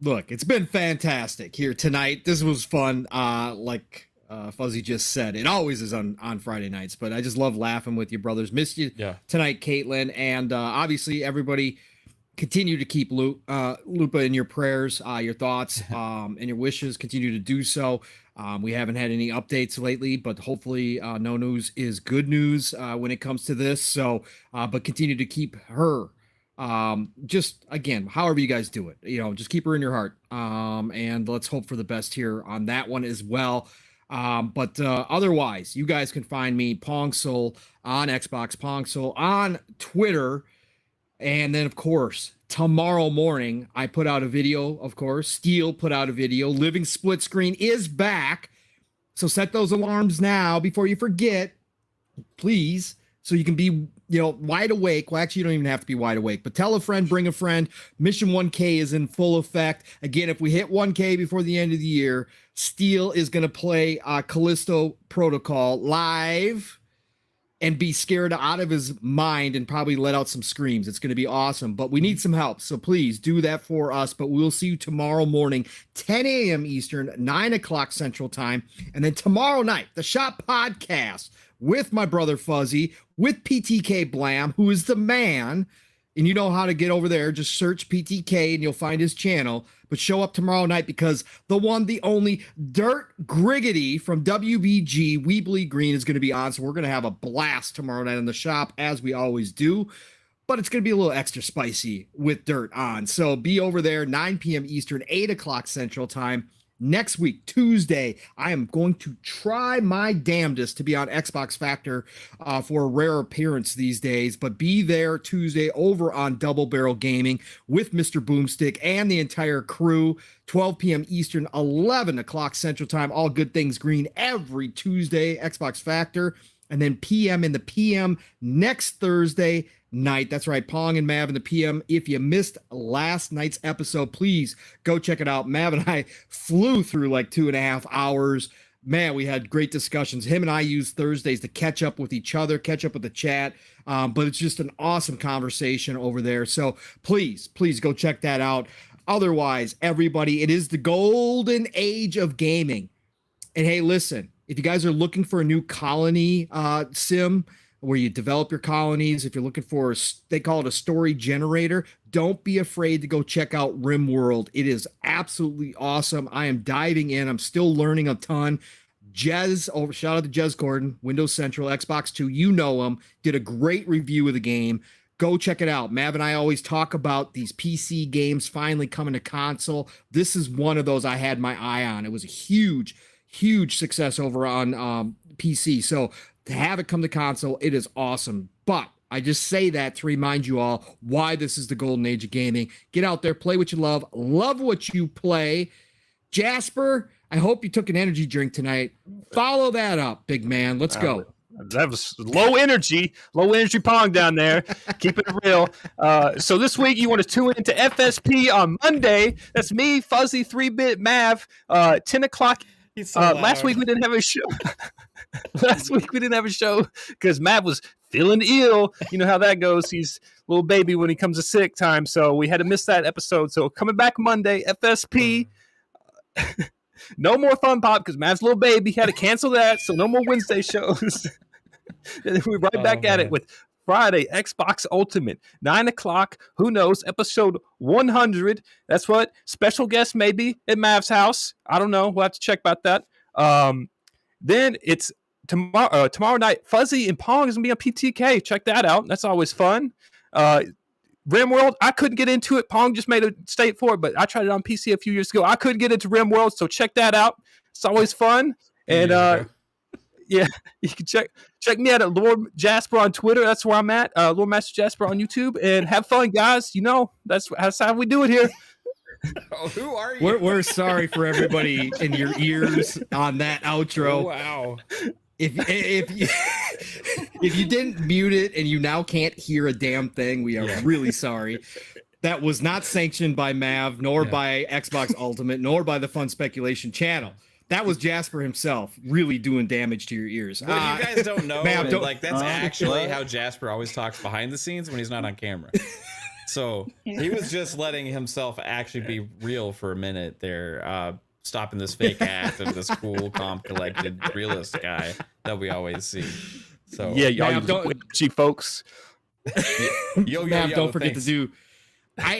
look, it's been fantastic here tonight. This was fun. Like Fuzzy just said, it always is on Friday nights, but I just love laughing with you, brothers. Missed you tonight, Kaitlin, and obviously everybody continue to keep Lupa in your prayers, your thoughts, and your wishes. Continue to do so. We haven't had any updates lately, but hopefully no news is good news when it comes to this. So, but continue to keep her. Just again, however you guys do it, just keep her in your heart. And let's hope for the best here on that one as well. But otherwise, you guys can find me Pong Soul on Xbox, Pong Soul on Twitter. And then, of course, tomorrow morning, I put out a video, of course. Steel put out a video. Living Split Screen is back. So set those alarms now before you forget, please, so you can be, wide awake. Well, actually, you don't even have to be wide awake, but tell a friend, bring a friend. Mission 1K is in full effect. Again, if we hit 1K before the end of the year, Steel is going to play Callisto Protocol live and be scared out of his mind and probably let out some screams. It's going to be awesome, but we need some help. So please do that for us. But we'll see you tomorrow morning, 10 a.m. Eastern, 9 o'clock Central Time. And then tomorrow night, the Shop Podcast with my brother Fuzzy, with PTK Blam, who is the man. And you know how to get over there. Just search PTK and you'll find his channel. But show up tomorrow night because the one, the only Dirt Griggity from WBG, We Bleed Green, is going to be on. So we're going to have a blast tomorrow night in the shop, as we always do. But it's going to be a little extra spicy with Dirt on. So be over there, 9 p.m. Eastern, 8 o'clock Central Time. Next week, Tuesday, I am going to try my damnedest to be on Xbox Factor for a rare appearance these days, but be there Tuesday over on Double Barrel Gaming with Mr. Boomstick and the entire crew, 12 p.m. Eastern, 11 o'clock Central Time, all good things green every Tuesday, Xbox Factor, and then PM in the PM next Thursday night. That's right, Pong and Mav in the PM. If you missed last night's episode, please go check it out. Mav and I flew through like 2.5 hours. Man, we had great discussions. Him and I use Thursdays to catch up with each other, catch up with the chat. But it's just an awesome conversation over there. So please go check that out. Otherwise, everybody, it is the golden age of gaming. And hey, listen, if you guys are looking for a new colony sim where you develop your colonies, if you're looking for, they call it a story generator, don't be afraid to go check out RimWorld. It is absolutely awesome. I am diving in. I'm still learning a ton. Jez, shout out to Jez Gordon, Windows Central, Xbox 2, you know him, did a great review of the game. Go check it out. Mav and I always talk about these PC games finally coming to console. This is one of those I had my eye on. It was a huge success over on PC. So to have it come to console, it is awesome. But I just say that to remind you all why this is the golden age of gaming. Get out there, play what you love what you play. Jasper, I hope you took an energy drink tonight. Follow that up, big man. Let's go. That was low energy Pong down there. Keeping it real. So this week you want to tune into FSP on Monday. That's me, Fuzzy, 3-Bit Mav, 10 o'clock. Last week we didn't have a show. Because Mav was feeling ill. You know how that goes. He's a little baby when he comes to sick time. So we had to miss that episode. So coming back Monday, FSP. No more Fun Pop because Mav's little baby had to cancel that. So no more Wednesday shows. And then we're right back at it with Friday, Xbox Ultimate, 9 o'clock. Who knows? Episode 100. That's what special guest maybe at Mav's house. I don't know. We'll have to check about that. Then it's tomorrow night. Fuzzy and Pong is gonna be on PTK. Check that out. That's always fun. RimWorld, I couldn't get into it. Pong just made a state for it, but I tried it on PC a few years ago. I couldn't get into RimWorld, so check that out. It's always fun. And yeah, you can check me out at Lord Jasper on Twitter. That's where I'm at. Lord Master Jasper on YouTube. And have fun, guys. You know, that's how we do it here. Oh, who are you? We're sorry for everybody in your ears on that outro. Oh, wow. If you didn't mute it and you now can't hear a damn thing, we are really sorry. That was not sanctioned by Mav, nor by Xbox Ultimate, nor by the Fun Speculation channel. That was Jasper himself really doing damage to your ears. Well, you guys don't know, Mav, like that's actually how Jasper always talks behind the scenes when he's not on camera. So he was just letting himself actually be real for a minute there, stopping this fake act of this cool, calm, collected, realist guy that we always see. So yeah, y'all folks. Yo, don't forget to do. I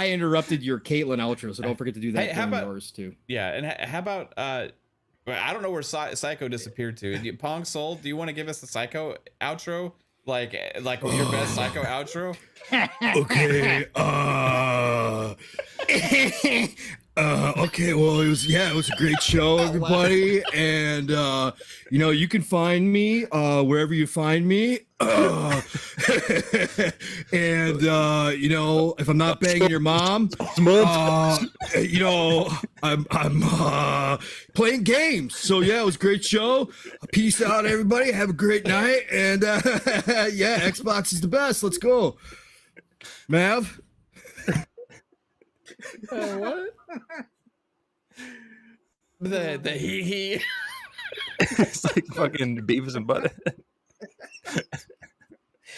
interrupted your Kaitlin outro, so don't forget to do that. Hey, about yours too? Yeah, and how about I don't know where Psycho disappeared to. Pong Soul, do you want to give us the Psycho outro? Like your best Psycho outro? Okay. Okay, well, it was a great show, everybody, and you can find me wherever you find me, and if I'm not banging your mom, I'm playing games. So yeah, it was a great show. Peace out, everybody. Have a great night, and Xbox is the best. Let's go, Mav. What? The he. It's like fucking Beavis and Butthead.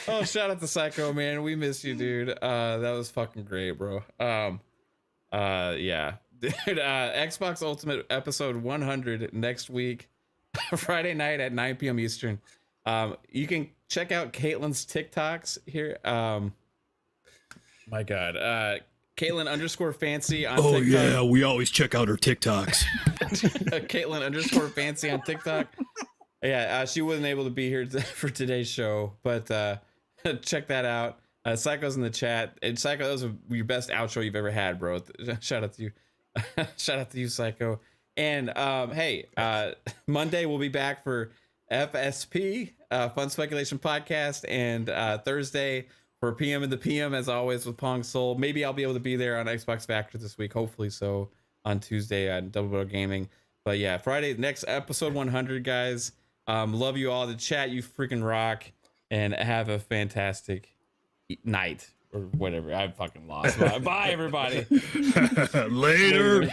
Oh, shout out to Psycho, man. We miss you, dude. That was fucking great, bro. Yeah. Dude, Xbox Ultimate episode 100 next week, Friday night at 9 p.m. Eastern. You can check out Caitlin's TikToks here. My God. Kaitlin_fancy on TikTok. Oh yeah, we always check out her TikToks. Kaitlin_fancy on TikTok. Yeah, she wasn't able to be here for today's show, but check that out. Psycho's in the chat. And Psycho, that was your best outro you've ever had, bro. Shout out to you. Shout out to you, Psycho. And hey, Monday we'll be back for FSP, Fun Speculation Podcast, and Thursday for PM in the PM, as always, with Pong Soul. Maybe I'll be able to be there on Xbox Factor this week. Hopefully so, on Tuesday on Double Barrel Gaming. But yeah, Friday, next episode 100, guys. Love you all. The chat, you freaking rock. And have a fantastic night. Or whatever. I'm fucking lost. Bye, everybody. Later.